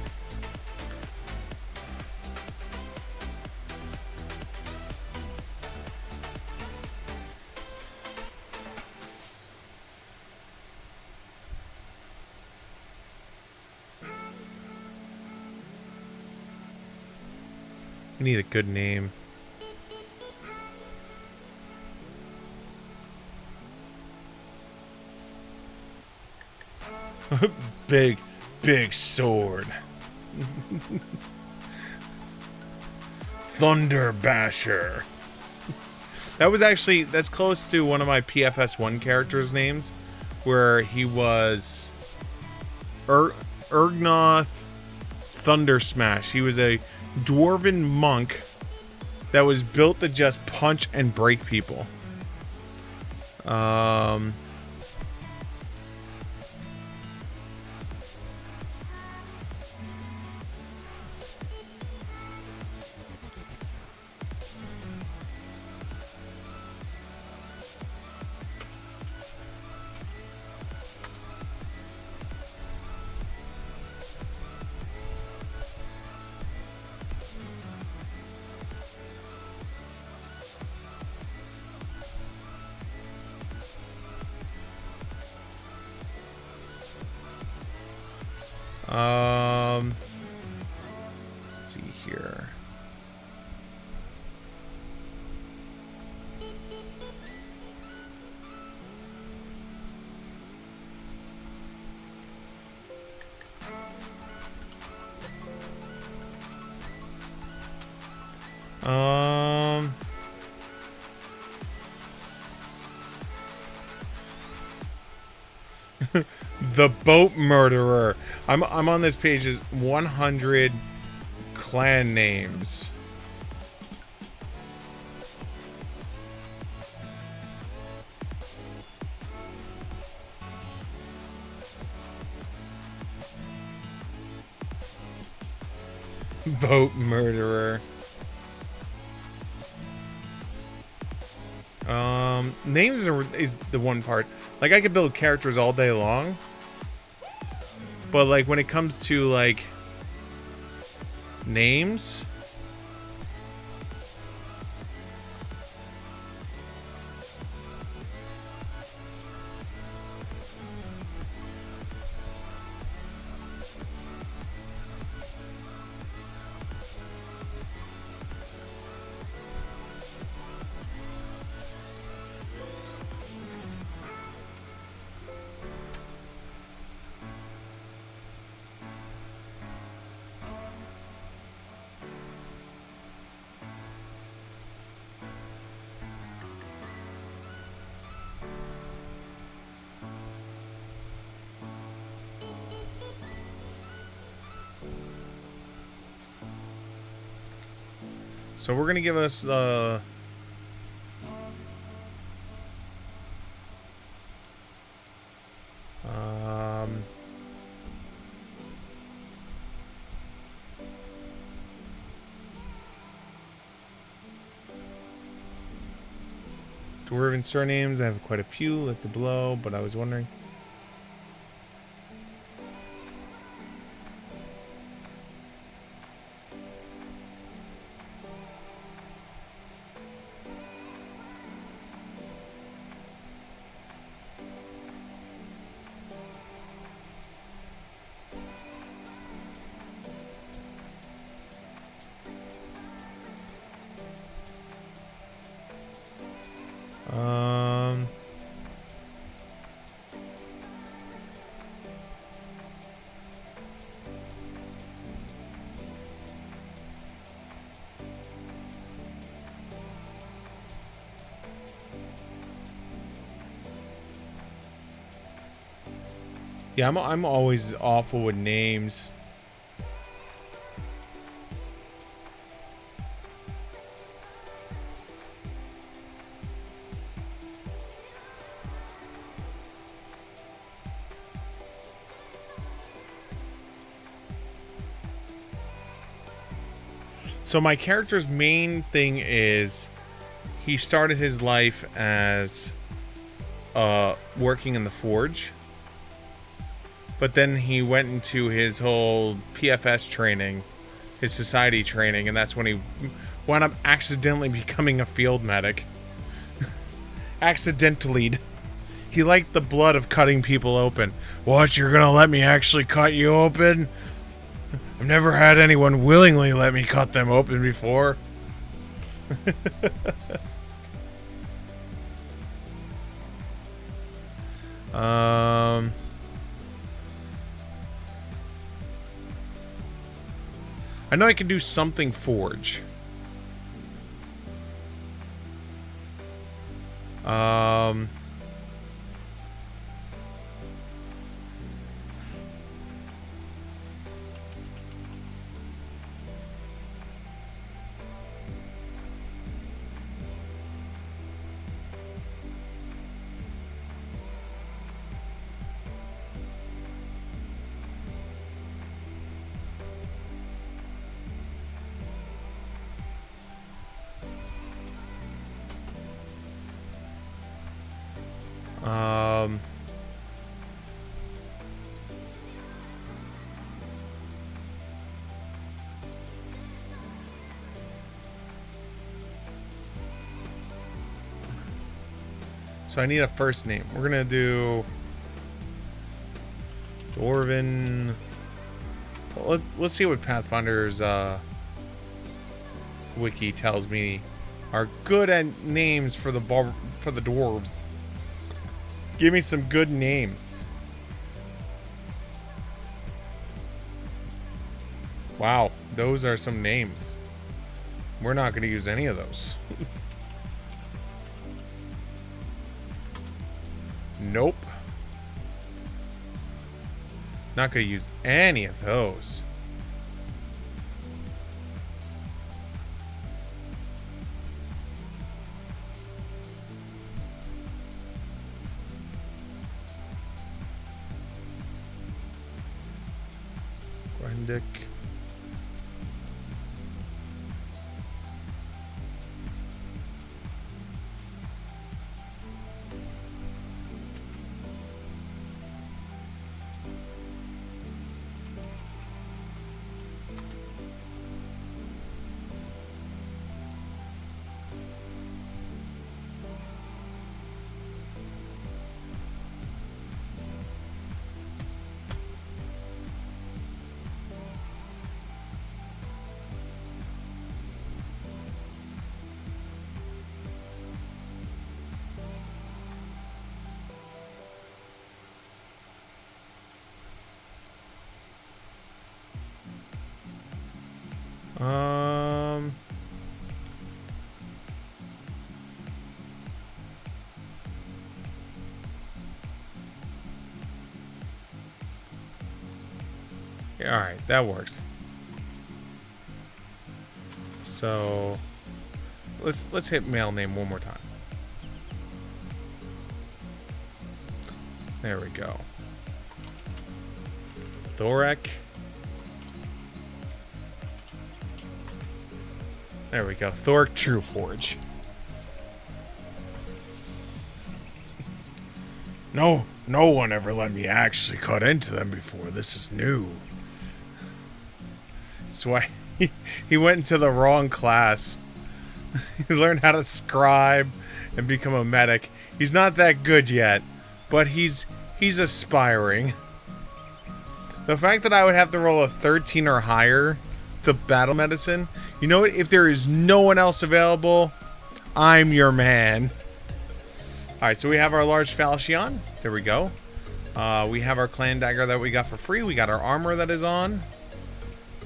We need a good name. Big sword. Thunder Basher. That's close to one of my PFS 1 characters' names, where he was Ergnoth Thunder Smash. He was a dwarven monk that was built to just punch and break people. Let's see here. The boat murderer. I'm on this page is 100 clan names. Boat murderer. Names is the one part. Like, I could build characters all day long, but like when it comes to like names, so we're gonna give us dwarven surnames. I have quite a few listed below, but I was wondering. Yeah, I'm always awful with names. So my character's main thing is he started his life as working in the forge. But then he went into his whole PFS training, his society training, and that's when he wound up accidentally becoming a field medic. Accidentally. He liked the blood of cutting people open. What, you're gonna let me actually cut you open? I've never had anyone willingly let me cut them open before. I know I can do something forge. So I need a first name. We're gonna do Dwarven let's see what Pathfinder's wiki tells me are good at names for the dwarves. Give me some good names. Wow, those are some names. We're not going to use any of those. Nope. Not going to use any of those. Grendick. Yeah, all right, that works. So let's hit male name one more time. There we go. Thorek. There we go. Thorek Trueforge. No one ever let me actually cut into them before. This is new. That's why he went into the wrong class. He learned how to scribe and become a medic. He's not that good yet, but he's aspiring. The fact that I would have to roll a 13 or higher to battle medicine, you know what? If there is no one else available, I'm your man. Alright, so we have our large falchion. There we go. We have our clan dagger that we got for free. We got our armor that is on.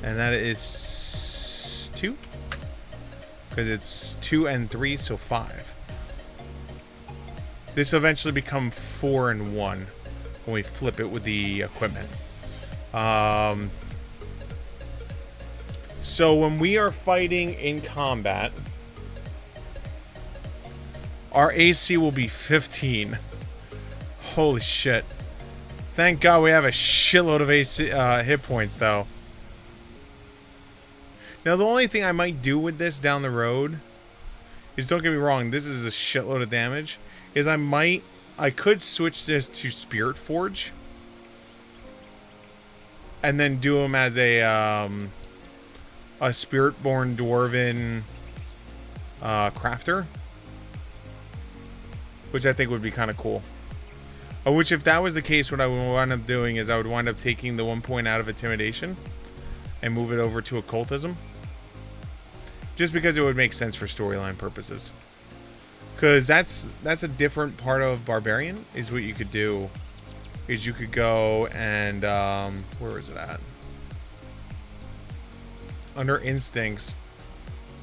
And that is 2. Because it's 2 and 3, so 5. This will eventually become 4 and 1 when we flip it with the equipment. So when we are fighting in combat, our AC will be 15. Holy shit. Thank God we have a shitload of AC, hit points, though. Now, the only thing I might do with this down the road is, don't get me wrong, this is a shitload of damage, is I could switch this to Spirit Forge and then do him as a Spirit-born Dwarven crafter, which I think would be kind of cool. Which, if that was the case, what I would wind up doing is I would wind up taking the 1 point out of Intimidation and move it over to Occultism. Just because it would make sense for storyline purposes. Because that's a different part of Barbarian, is what you could do. Is you could go and, where is it at? Under Instincts,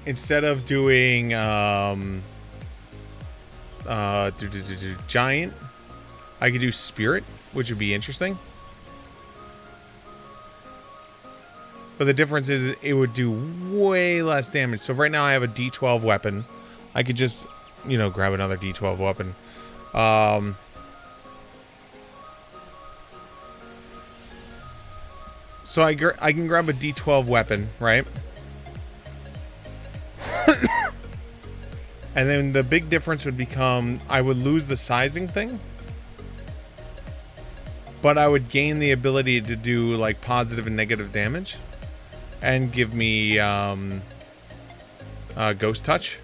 instead of doing, Giant, I could do Spirit, which would be interesting. But the difference is it would do way less damage. So right now I have a D12 weapon. I could just, grab another D12 weapon. So I can grab a D12 weapon, right? And then the big difference would become I would lose the sizing thing. But I would gain the ability to do like positive and negative damage. And give me Ghost Touch.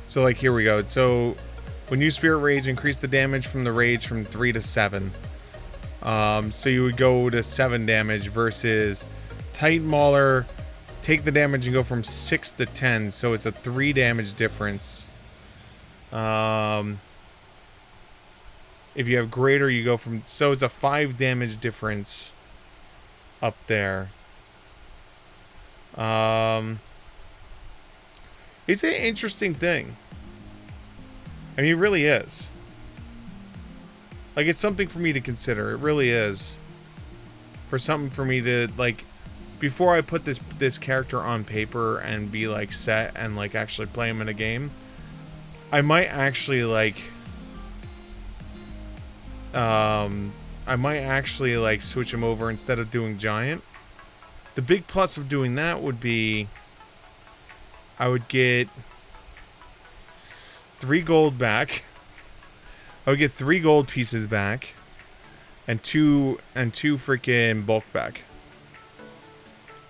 So like here we go. So when you Spirit Rage, increase the damage from the rage from 3 to 7. So you would go to 7 damage versus Titan Mauler, take the damage and go from 6 to 10. So it's a 3 damage difference. If you have greater, you go from... So it's a 5 damage difference up there. It's an interesting thing. I mean, it really is. Like, it's something for me to consider. It really is. For something for me to, like... Before I put this character on paper and be, like, set and, like, actually play him in a game, I might actually, like... I might actually, like, switch him over instead of doing Giant. The big plus of doing that would be... I would get 3 gold back. I would get 3 gold pieces back. And two freaking bulk back.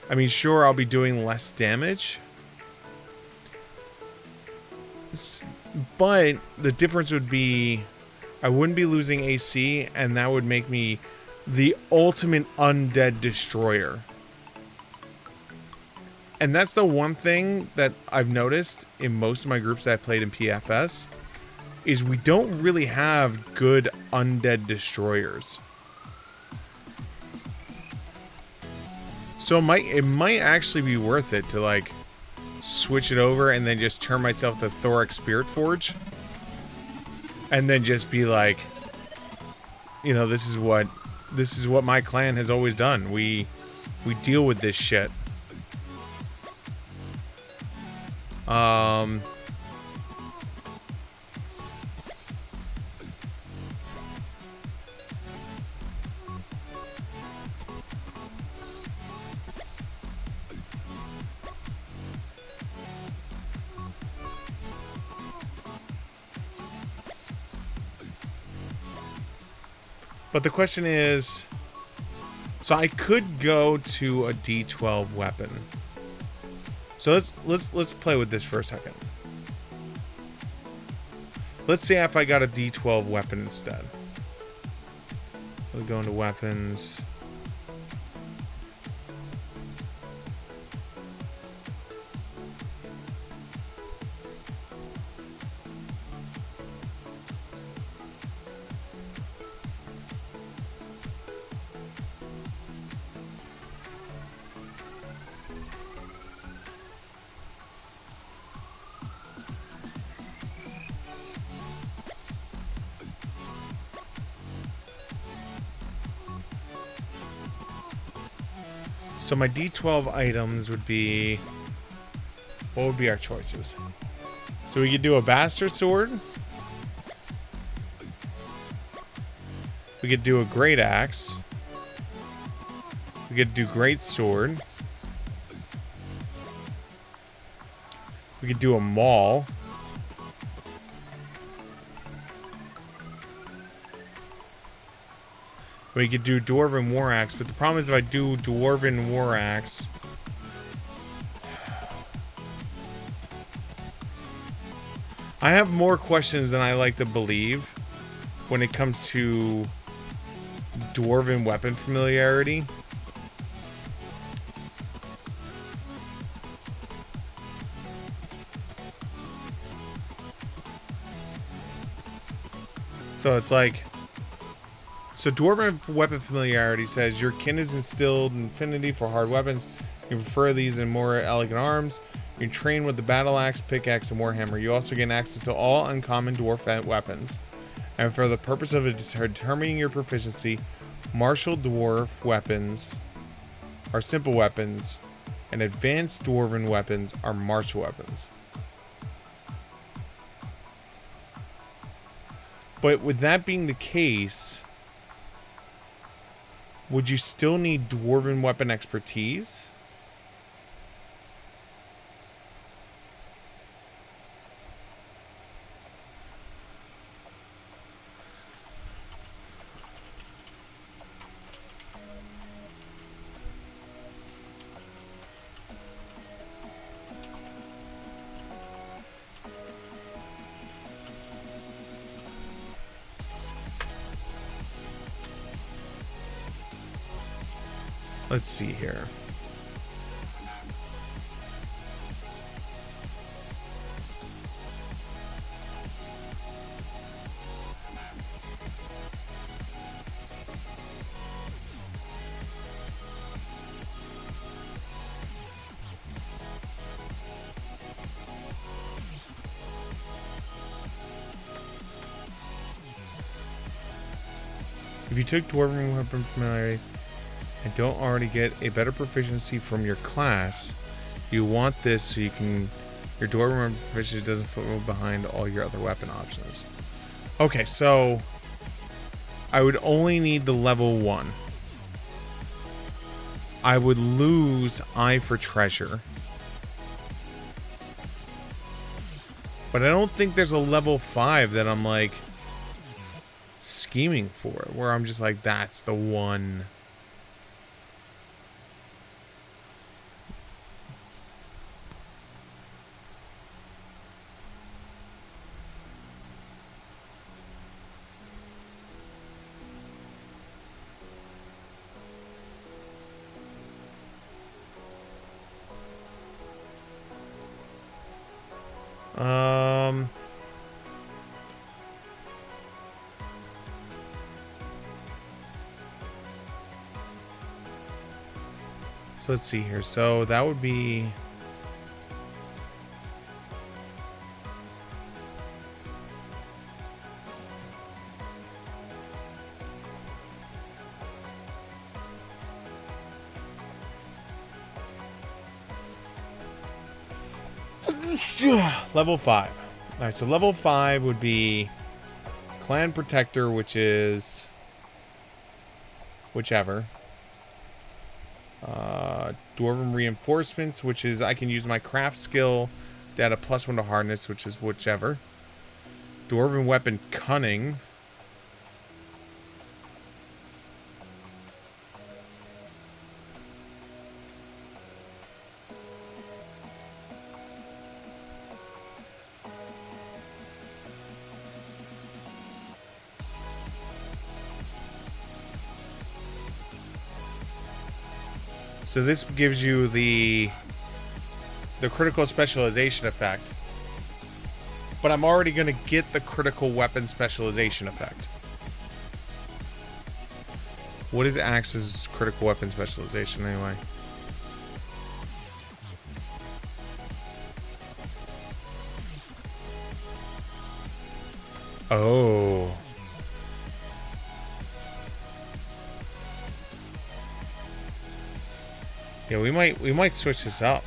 I mean, sure, I'll be doing less damage. But the difference would be... I wouldn't be losing AC, and that would make me the ultimate undead destroyer. And that's the one thing that I've noticed in most of my groups that I played in PFS, is we don't really have good undead destroyers. So it might actually be worth it to, like, switch it over and then just turn myself to Thoric Spirit Forge. And then just be like, you know, this is what my clan has always done. We deal with this shit. But the question is, so I could go to a D12 weapon. So let's play with this for a second. Let's see if I got a D12 weapon instead. Let's go into weapons. So my D12 items would be... What would be our choices? So we could do a Bastard Sword. We could do a Great Axe. We could do Great Sword. We could do a Maul. We could do Dwarven War Axe, but the problem is if I do Dwarven War Axe... I have more questions than I like to believe when it comes to Dwarven weapon familiarity. So it's like... So Dwarven weapon familiarity says your kin is instilled in affinity for hard weapons. You prefer these in more elegant arms. You can train with the battle axe, pickaxe, and warhammer. You also gain access to all uncommon dwarf weapons. And for the purpose of determining your proficiency, martial dwarf weapons are simple weapons, and advanced dwarven weapons are martial weapons. But with that being the case, would you still need dwarven weapon expertise? Let's see here. If you took Dwarven Weapon Familiarity and don't already get a better proficiency from your class, you want this so you can... Your Dwarven Weapon Proficiency doesn't fall behind all your other weapon options. Okay, so... I would only need the level 1. I would lose Eye for Treasure. But I don't think there's a level 5 that I'm like... scheming for, where I'm just like, that's the one. So let's see here. So that would be... level 5. Alright, so level 5 would be Clan Protector, which is whichever. Dwarven Reinforcements, which is I can use my craft skill to add a +1 to hardness, which is whichever. Dwarven Weapon Cunning. So this gives you the critical specialization effect. But I'm already going to get the critical weapon specialization effect. What is Axe's critical weapon specialization anyway? Oh. Yeah, we might switch this up.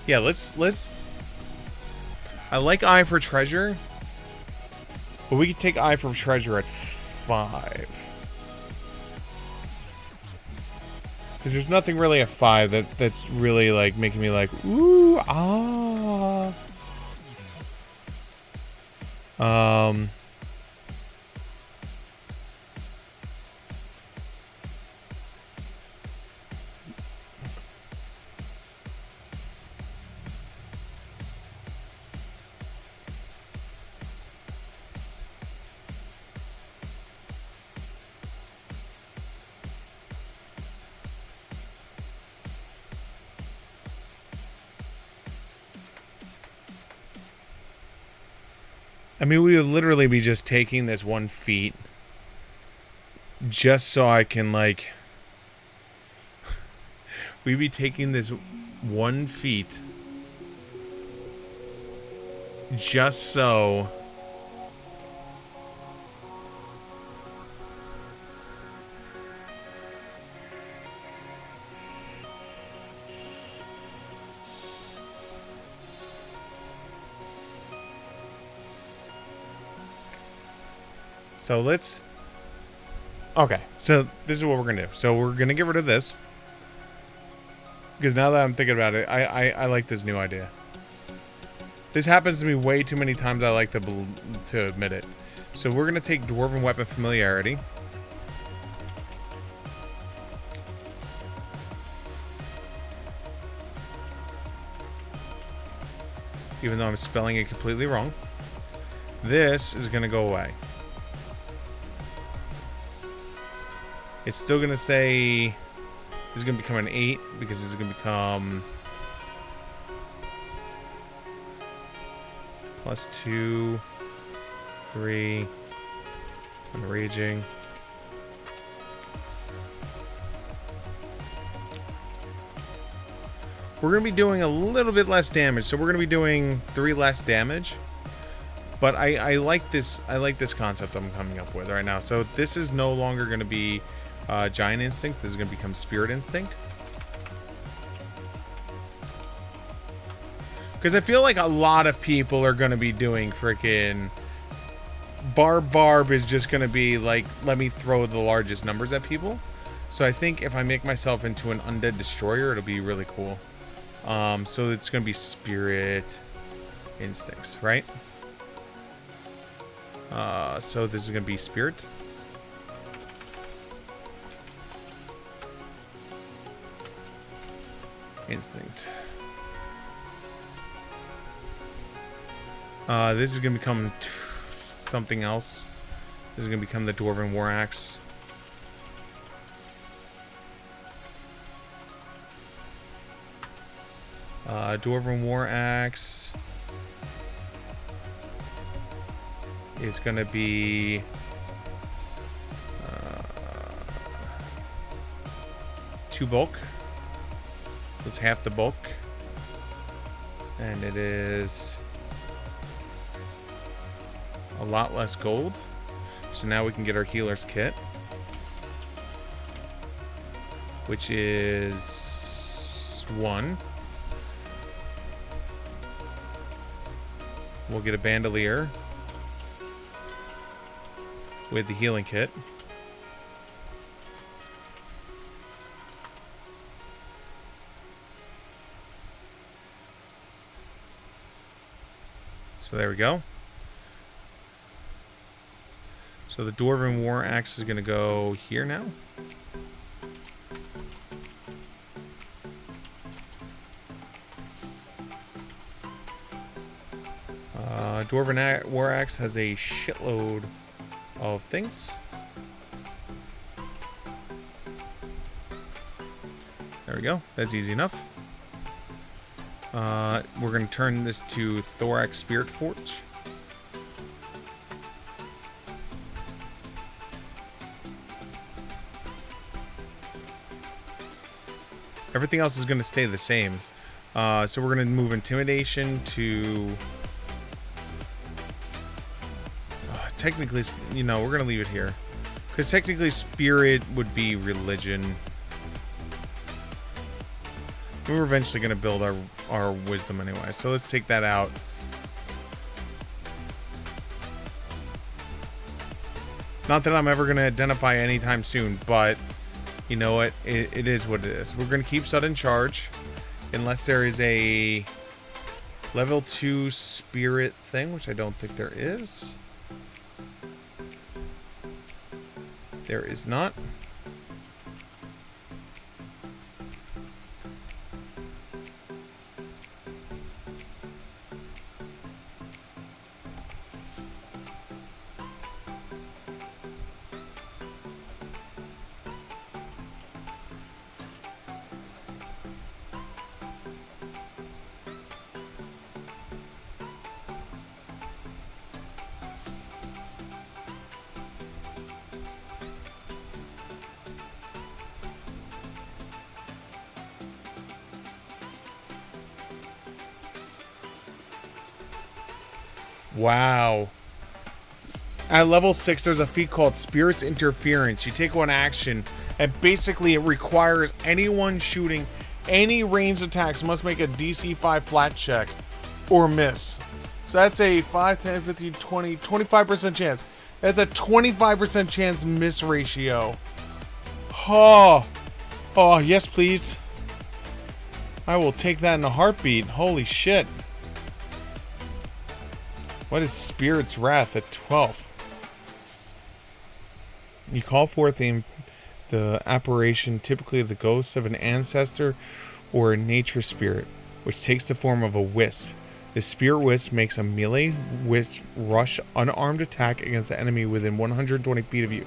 Yeah, let's I like Eye for Treasure, but we could take Eye for Treasure at 5. Because there's nothing really at 5 that's really like making me like, ooh, ah. I mean, we would literally be just taking this 1 feat just so I can, like... We'd be taking this 1 feat just so... So let's... Okay, so this is what we're going to do. So we're going to get rid of this. Because now that I'm thinking about it, I like this new idea. This happens to me way too many times I like to admit it. So we're going to take Dwarven Weapon Familiarity. Even though I'm spelling it completely wrong. This is going to go away. It's still going to say... This is going to become an 8 because this is going to become... +2, 3, and raging. We're going to be doing a little bit less damage, so we're going to be doing 3 less damage. But I like this. I like this concept I'm coming up with right now. So this is no longer going to be Giant Instinct. This is going to become Spirit Instinct. Because I feel like a lot of people are going to be doing freaking... Barb is just going to be like, let me throw the largest numbers at people. So I think if I make myself into an Undead Destroyer, it'll be really cool. So it's going to be Spirit Instincts, right? So this is going to be Spirit. Instinct. This is going to become something else. This is going to become the Dwarven War Axe. Dwarven War Axe is going to be 2 bulk. So it's half the bulk. And it is a lot less gold. So now we can get our healer's kit, which is 1. We'll get a bandolier with the healing kit. So there we go. So the Dwarven War Axe is going to go here now. Dwarven War Axe has a shitload of things. There we go. That's easy enough. We're going to turn this to Thorax Spirit Forge. Everything else is going to stay the same. So we're going to move Intimidation to... technically, you know, we're going to leave it here. Because technically Spirit would be Religion. We're eventually going to build our Wisdom anyway. So let's take that out. Not that I'm ever going to identify anytime soon, but... you know what? It is what it is. We're going to keep Sudden Charge. Unless there is a level 2 spirit thing, which I don't think there is. There is not. Wow. At level 6, there's a feat called Spirit's Interference. You take one action, and basically it requires anyone shooting any ranged attacks must make a DC 5 flat check or miss. So that's a 5, 10, 15, 20, 25% chance. That's a 25% chance miss ratio. Oh, yes, please. I will take that in a heartbeat. Holy shit. What is Spirit's Wrath at 12? You call forth the apparition, typically of the ghost of an ancestor or a nature spirit, which takes the form of a wisp. The Spirit Wisp makes a melee wisp rush unarmed attack against the enemy within 120 feet of you.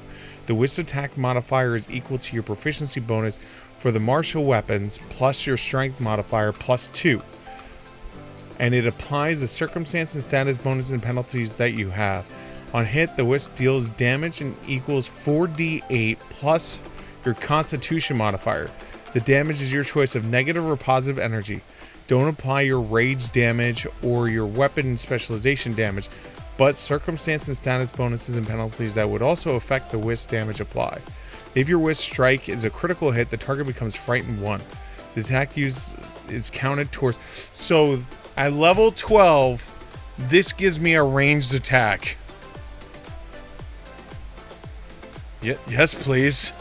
The wisp attack modifier is equal to your proficiency bonus for the martial weapons plus your strength modifier plus 2. And it applies the circumstance and status bonuses and penalties that you have. On hit, the wisp deals damage and equals 4d8 plus your constitution modifier. The damage is your choice of negative or positive energy. Don't apply your rage damage or your weapon specialization damage, but circumstance and status bonuses and penalties that would also affect the wisp damage apply. If your wisp strike is a critical hit, the target becomes frightened 1. The attack use is counted towards... So, at level 12, this gives me a ranged attack. Yes, please.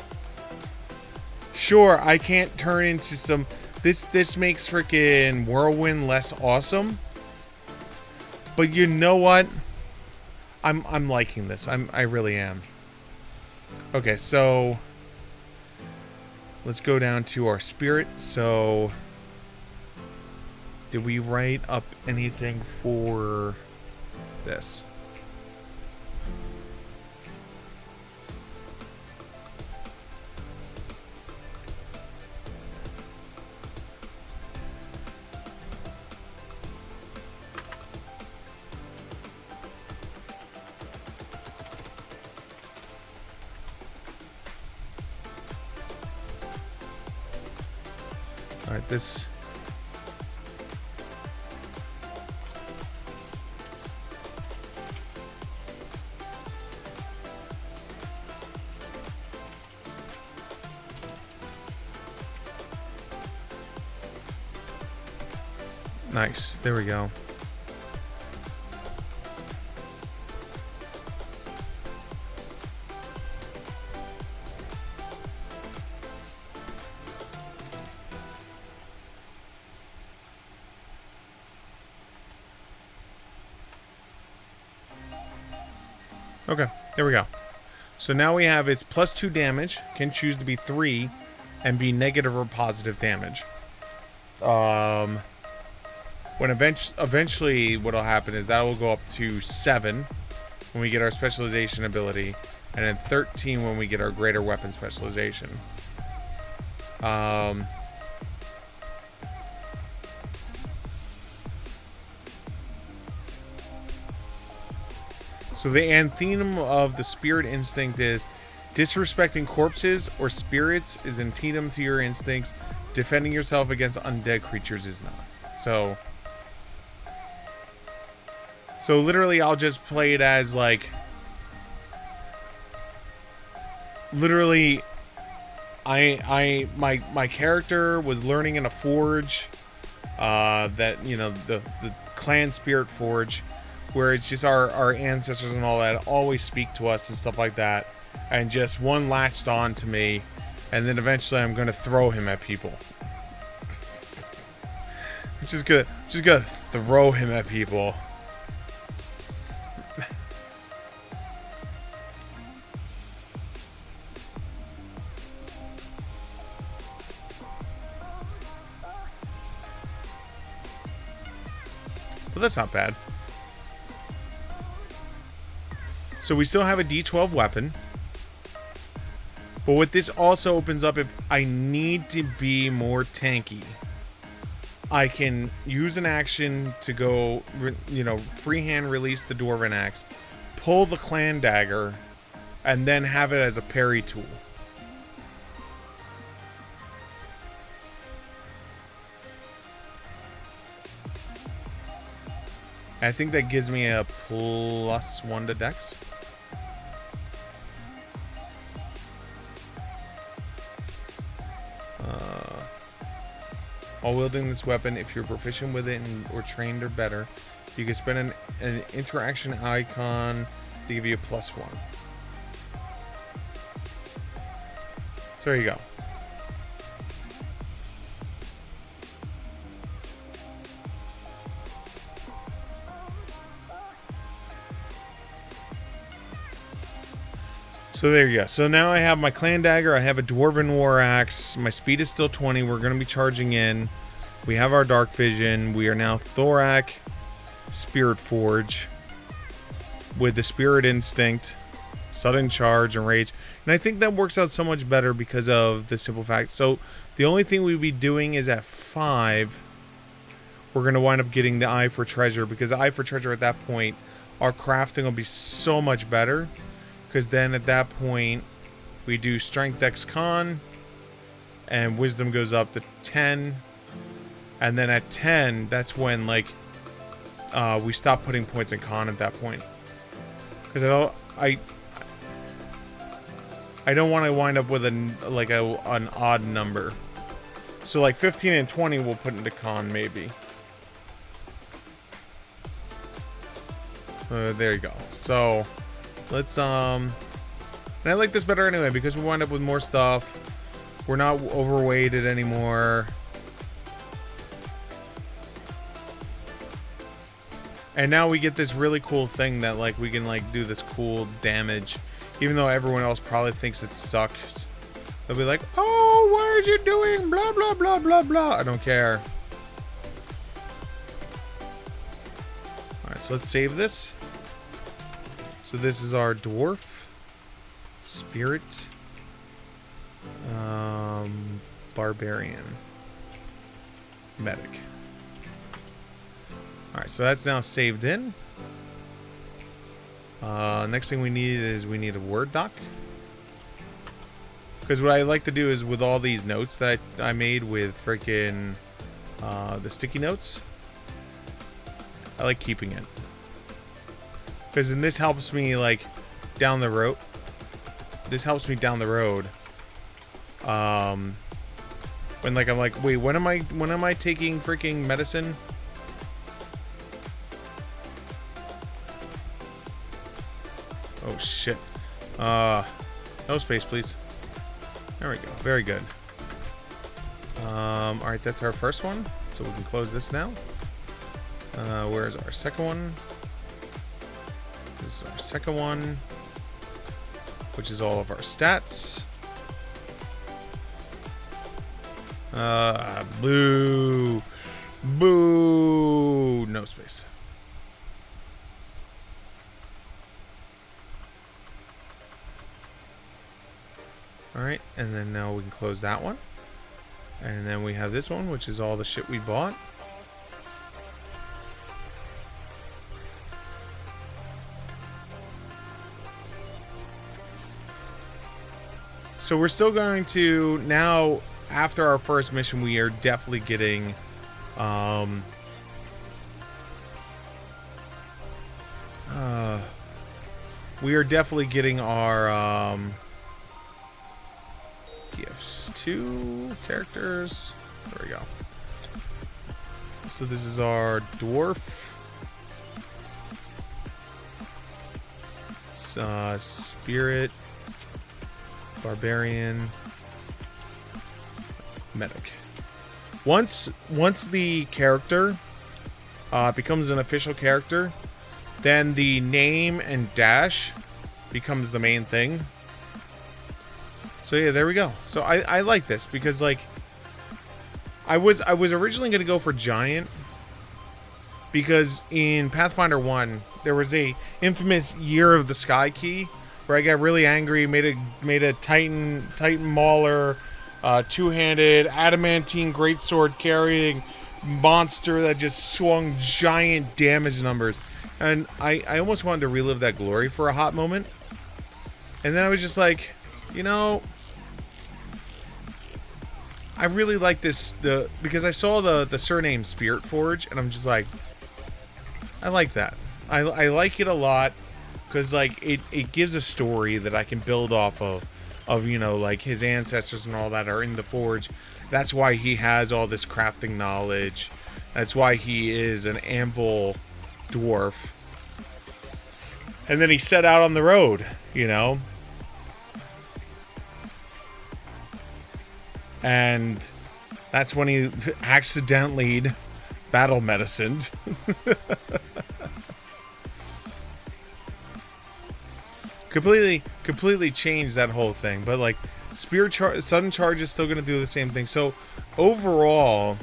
Sure, I can't turn into some... This makes freaking Whirlwind less awesome. But you know what? I'm liking this. I really am. Okay, so let's go down to our spirit. So did we write up anything for this? All right, this... Nice, there we go. Okay, there we go. So now we have its plus 2 damage, can choose to be 3, and be negative or positive damage. When eventually what'll happen is that will go up to 7 when we get our specialization ability, and then 13 when we get our greater weapon specialization. So the anthem of the spirit instinct is disrespecting corpses or spirits is anthem to your instincts. Defending yourself against undead creatures is not. So literally I'll just play it as like literally my character was learning in a forge that, you know, the clan spirit forge, where it's just our ancestors and all that always speak to us and stuff like that, and just one latched on to me, and then eventually I'm gonna throw him at people. I'm just gonna throw him at people. But that's not bad. So we still have a D12 weapon. But what this also opens up, if I need to be more tanky, I can use an action to go, you know, freehand release the Dwarven Axe, pull the clan dagger, and then have it as a parry tool. I think that gives me a +1 to Dex. While wielding this weapon, if you're proficient with it or trained or better, you can spend an interaction icon to give you a +1. So there you go. So there you go. So now I have my clan dagger. I have a dwarven war axe. My speed is still 20. We're going to be charging in. We have our dark vision. We are now Thorak. Spirit Forge with the Spirit Instinct, Sudden Charge, and Rage. And I think that works out so much better because of the simple fact. So the only thing we'd be doing is at 5, we're going to wind up getting the Eye for Treasure, because the Eye for Treasure at that point, our crafting will be so much better, because then at that point we do Strength, Dex, Con, and Wisdom goes up to 10, and then at 10, that's when like we stop putting points in Con at that point, because I don't want to wind up with an odd number. So like 15 and 20 we'll put into Con maybe. There you go. So let's and I like this better anyway because we wind up with more stuff. We're not overweighted anymore. And now we get this really cool thing that like we can like do this cool damage, even though everyone else probably thinks it sucks. They'll be like, "Oh, why are you doing blah blah blah blah blah?" I don't care. All right, so let's save this. So this is our dwarf, spirit, barbarian, medic. All right, so that's now saved in. Next thing we need is we need a Word doc. Because what I like to do is with all these notes that I made with freaking the sticky notes, I like keeping it. Because then this helps me like down the road. This helps me down the road. When like I'm like, wait, when am I taking freaking medicine? Oh shit. No space, please. There we go. Very good. Alright, that's our first one. So we can close this now. Where's our second one? This is our second one, which is all of our stats. Boo. Boo. No space. Alright, and then now we can close that one. And then we have this one, which is all the shit we bought. So we're still going to, now, after our first mission, we are definitely getting, we are definitely getting our, gifts. 2 characters. There we go. So this is our dwarf. Spirit. Barbarian. Medic. Once the character becomes an official character, then the name and dash becomes the main thing. So yeah, there we go. So I like this because like I was originally going to go for giant because in Pathfinder 1 there was a infamous Year of the Sky key where I got really angry, made a Titan Mauler, two-handed adamantine greatsword carrying monster that just swung giant damage numbers, and I almost wanted to relive that glory for a hot moment, and then I was just like, you know, I really like this because I saw the surname Spirit Forge, and I'm just like, I like that. I like it a lot because like it gives a story that I can build off of, you know, like his ancestors and all that are in the forge. That's why he has all this crafting knowledge. That's why he is an anvil dwarf. And then he set out on the road, you know. And that's when he accidentally battle medicined. completely changed that whole thing. But like sudden charge is still going to do the same thing. So overall,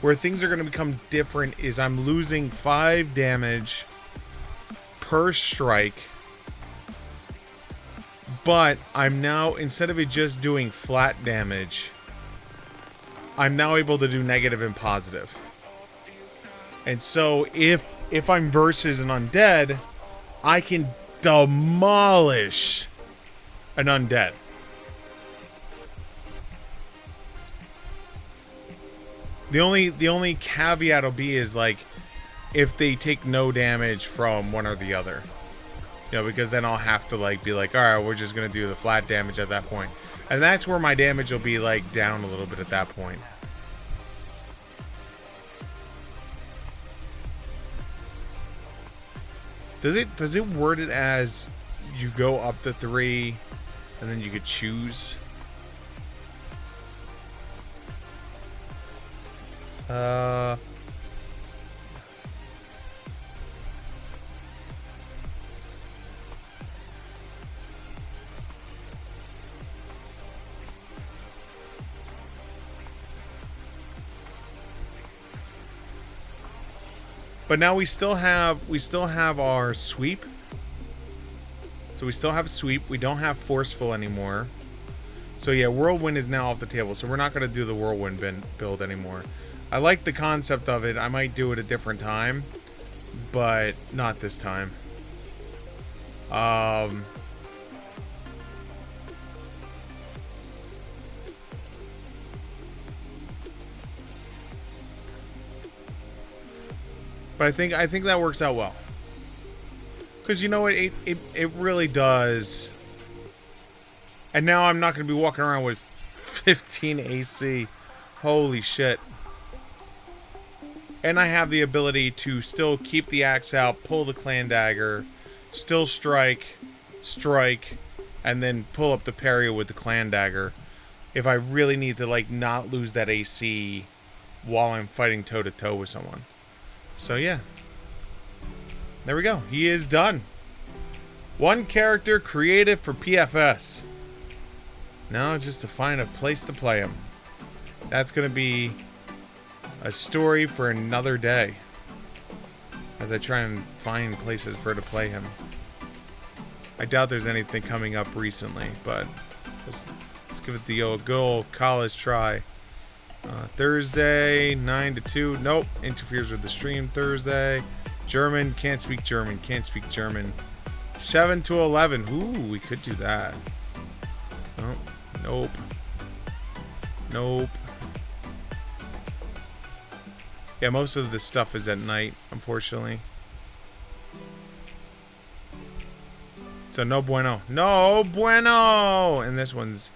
Where things are going to become different is I'm losing 5 damage per strike. But I'm now, instead of it just doing flat damage, I'm now able to do negative and positive. And so if I'm versus an undead, I can demolish an undead. The only caveat will be is like if they take no damage from one or the other. You know, because then I'll have to like be like, all right, we're just gonna do the flat damage at that point. And that's where my damage will be like down a little bit at that point. Does it word it as you go up to 3 and then you could choose? But now we still have our sweep. So we still have sweep. We don't have forceful anymore. So yeah, whirlwind is now off the table. So we're not going to do the whirlwind build anymore. I like the concept of it. I might do it a different time, but not this time. But I think that works out well. Because you know what, it really does. And now I'm not going to be walking around with 15 AC. Holy shit. And I have the ability to still keep the axe out, pull the clan dagger, still strike, and then pull up the parry with the clan dagger. If I really need to like not lose that AC while I'm fighting toe to toe with someone. So yeah. There we go. He is done. One character created for PFS. Now just to find a place to play him. That's going to be a story for another day. As I try and find places for to play him. I doubt there's anything coming up recently, but let's give it the good old college try. Thursday, 9 to 2. Nope. Interferes with the stream. Thursday. German. Can't speak German. Can't speak German. 7 to 11. Ooh, we could do that. Oh, nope. Nope. Yeah, most of this stuff is at night, unfortunately. So no bueno. No bueno! And this one's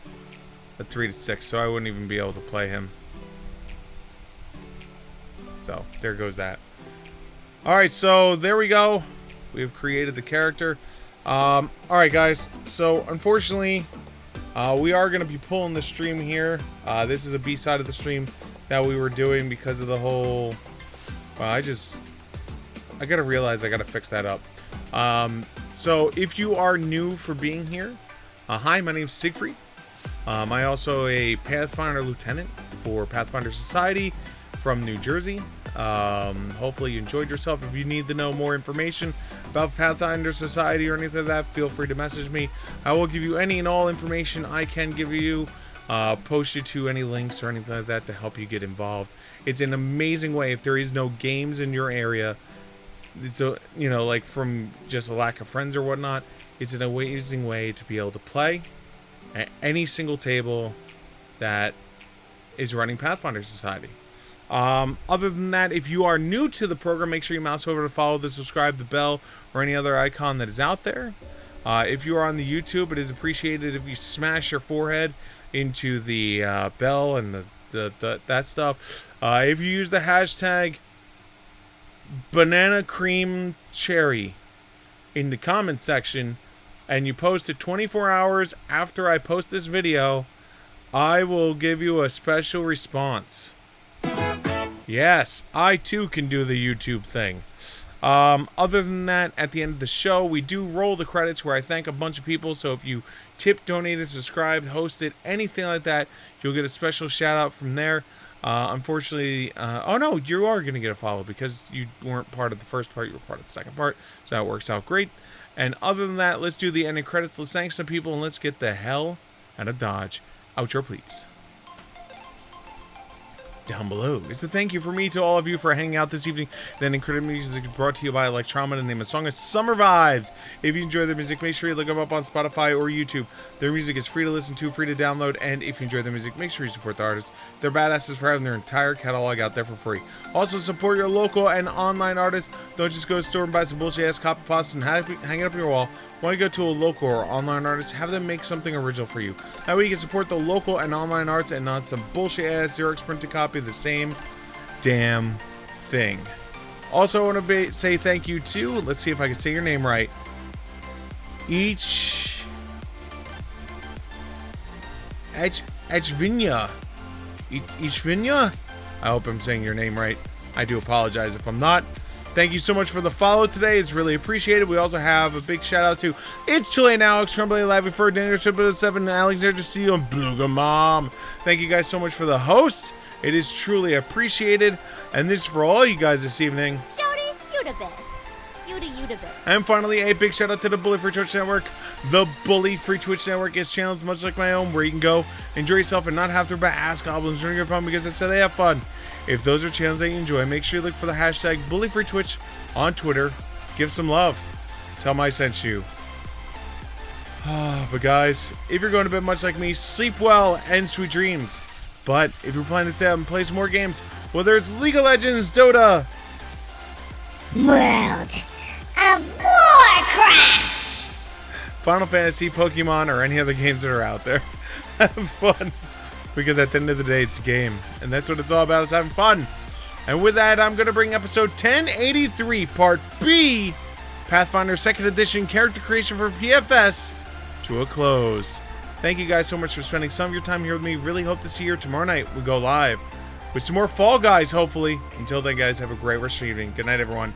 a 3 to 6, so I wouldn't even be able to play him. So, there goes that. Alright, so there we go. We have created the character. Alright, guys. So, unfortunately, we are going to be pulling the stream here. This is a B-side of the stream that we were doing because of the whole... Well, I gotta realize I gotta fix that up. So, if you are new for being here, hi, my name's Siegfried. I'm also a Pathfinder Lieutenant for Pathfinder Society from New Jersey. Hopefully you enjoyed yourself. If you need to know more information about Pathfinder Society or anything like that, feel free to message me. I will give you any and all information I can give you. Post you to any links or anything like that to help you get involved. It's an amazing way. If there is no games in your area, it's a, you know, like from just a lack of friends or whatnot, it's an amazing way to be able to play at any single table that is running Pathfinder Society. Other than that, if you are new to the program, make sure you mouse over to follow the subscribe, the bell, or any other icon that is out there. If you are on the YouTube, it is appreciated if you smash your forehead into the bell and that stuff. If you use the hashtag banana cream cherry in the comment section and you post it 24 hours after I post this video, I will give you a special response. Yes, I too can do the YouTube thing. Other than that, at the end of the show, we do roll the credits where I thank a bunch of people. So if you tip, donated, subscribed, hosted, anything like that, you'll get a special shout out from there. Unfortunately, oh no, you are going to get a follow because you weren't part of the first part, you were part of the second part, so that works out great. And other than that, let's do the ending credits, let's thank some people, and let's get the hell out of Dodge. Outro, please. Down below is a thank you for me to all of you for hanging out this evening. Then incredible music is brought to you by Electroma. The name of the song is Summer Vibes. If you enjoy their music, make sure you look them up on Spotify or YouTube. Their music is free to listen to, free to download, and if you enjoy their music, make sure you support the artists. They're badasses for having their entire catalog out there for free. Also support your local and online artists. Don't just go to the store and buy some bullshit ass copy pasta and hang it up on your wall. Want to go to a local or online artist, have them make something original for you. That way you can support the local and online arts and not some bullshit ass Xerox printed copy of the same damn thing. Also, I want to say thank you to, let's see if I can say your name right, Echvinya. I hope I'm saying your name right. I do apologize if I'm not. Thank you so much for the follow today. It's really appreciated. We also have a big shout out to It's Chile and Alex, Tremblay Live for Daniel 7, Alexander Steele, and Bluga Mom. Thank you guys so much for the host. It is truly appreciated. And this is for all you guys this evening. Shouty, you the best. You the best. And finally, a big shout out to the Bully Free Twitch Network. The Bully Free Twitch Network is channels much like my own where you can go enjoy yourself and not have to ask goblins during your fun because I said they have fun. If those are channels that you enjoy, make sure you look for the hashtag BullyFreeTwitch on Twitter. Give some love. Tell them I sent you. But guys, if you're going to bed much like me, sleep well and sweet dreams. But if you're planning to stay up and play some more games, whether it's League of Legends, Dota, World of Warcraft, Final Fantasy, Pokemon, or any other games that are out there, have fun. Because at the end of the day, it's a game. And that's what it's all about, is having fun. And with that, I'm going to bring episode 1083, Part B, Pathfinder 2nd Edition Character Creation for PFS, to a close. Thank you guys so much for spending some of your time here with me. Really hope to see you tomorrow night. We go live with some more Fall Guys, hopefully. Until then, guys, have a great rest of your evening. Good night, everyone.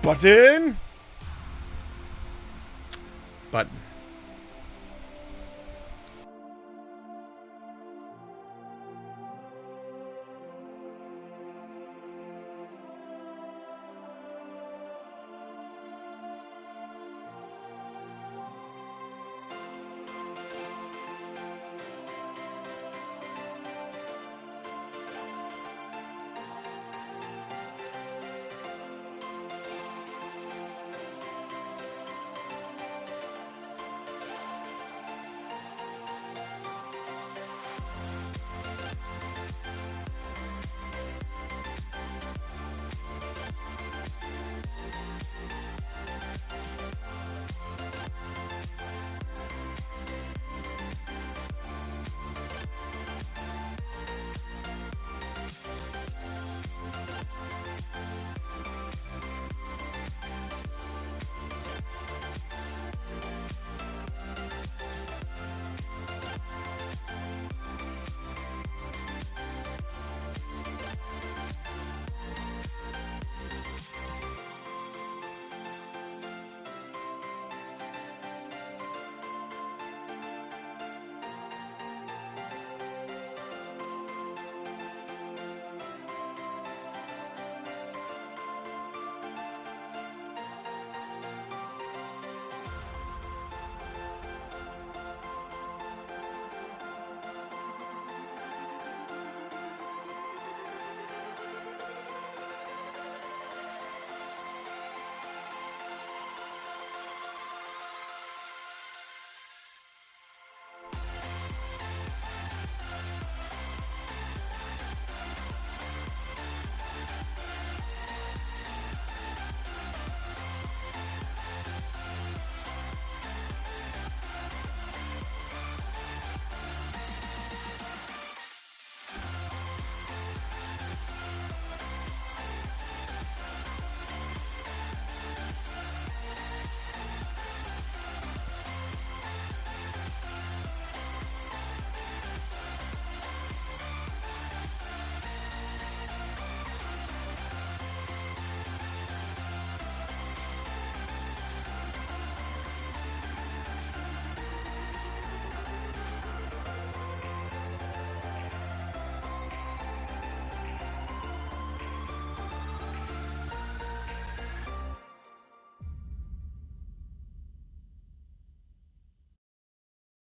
Button.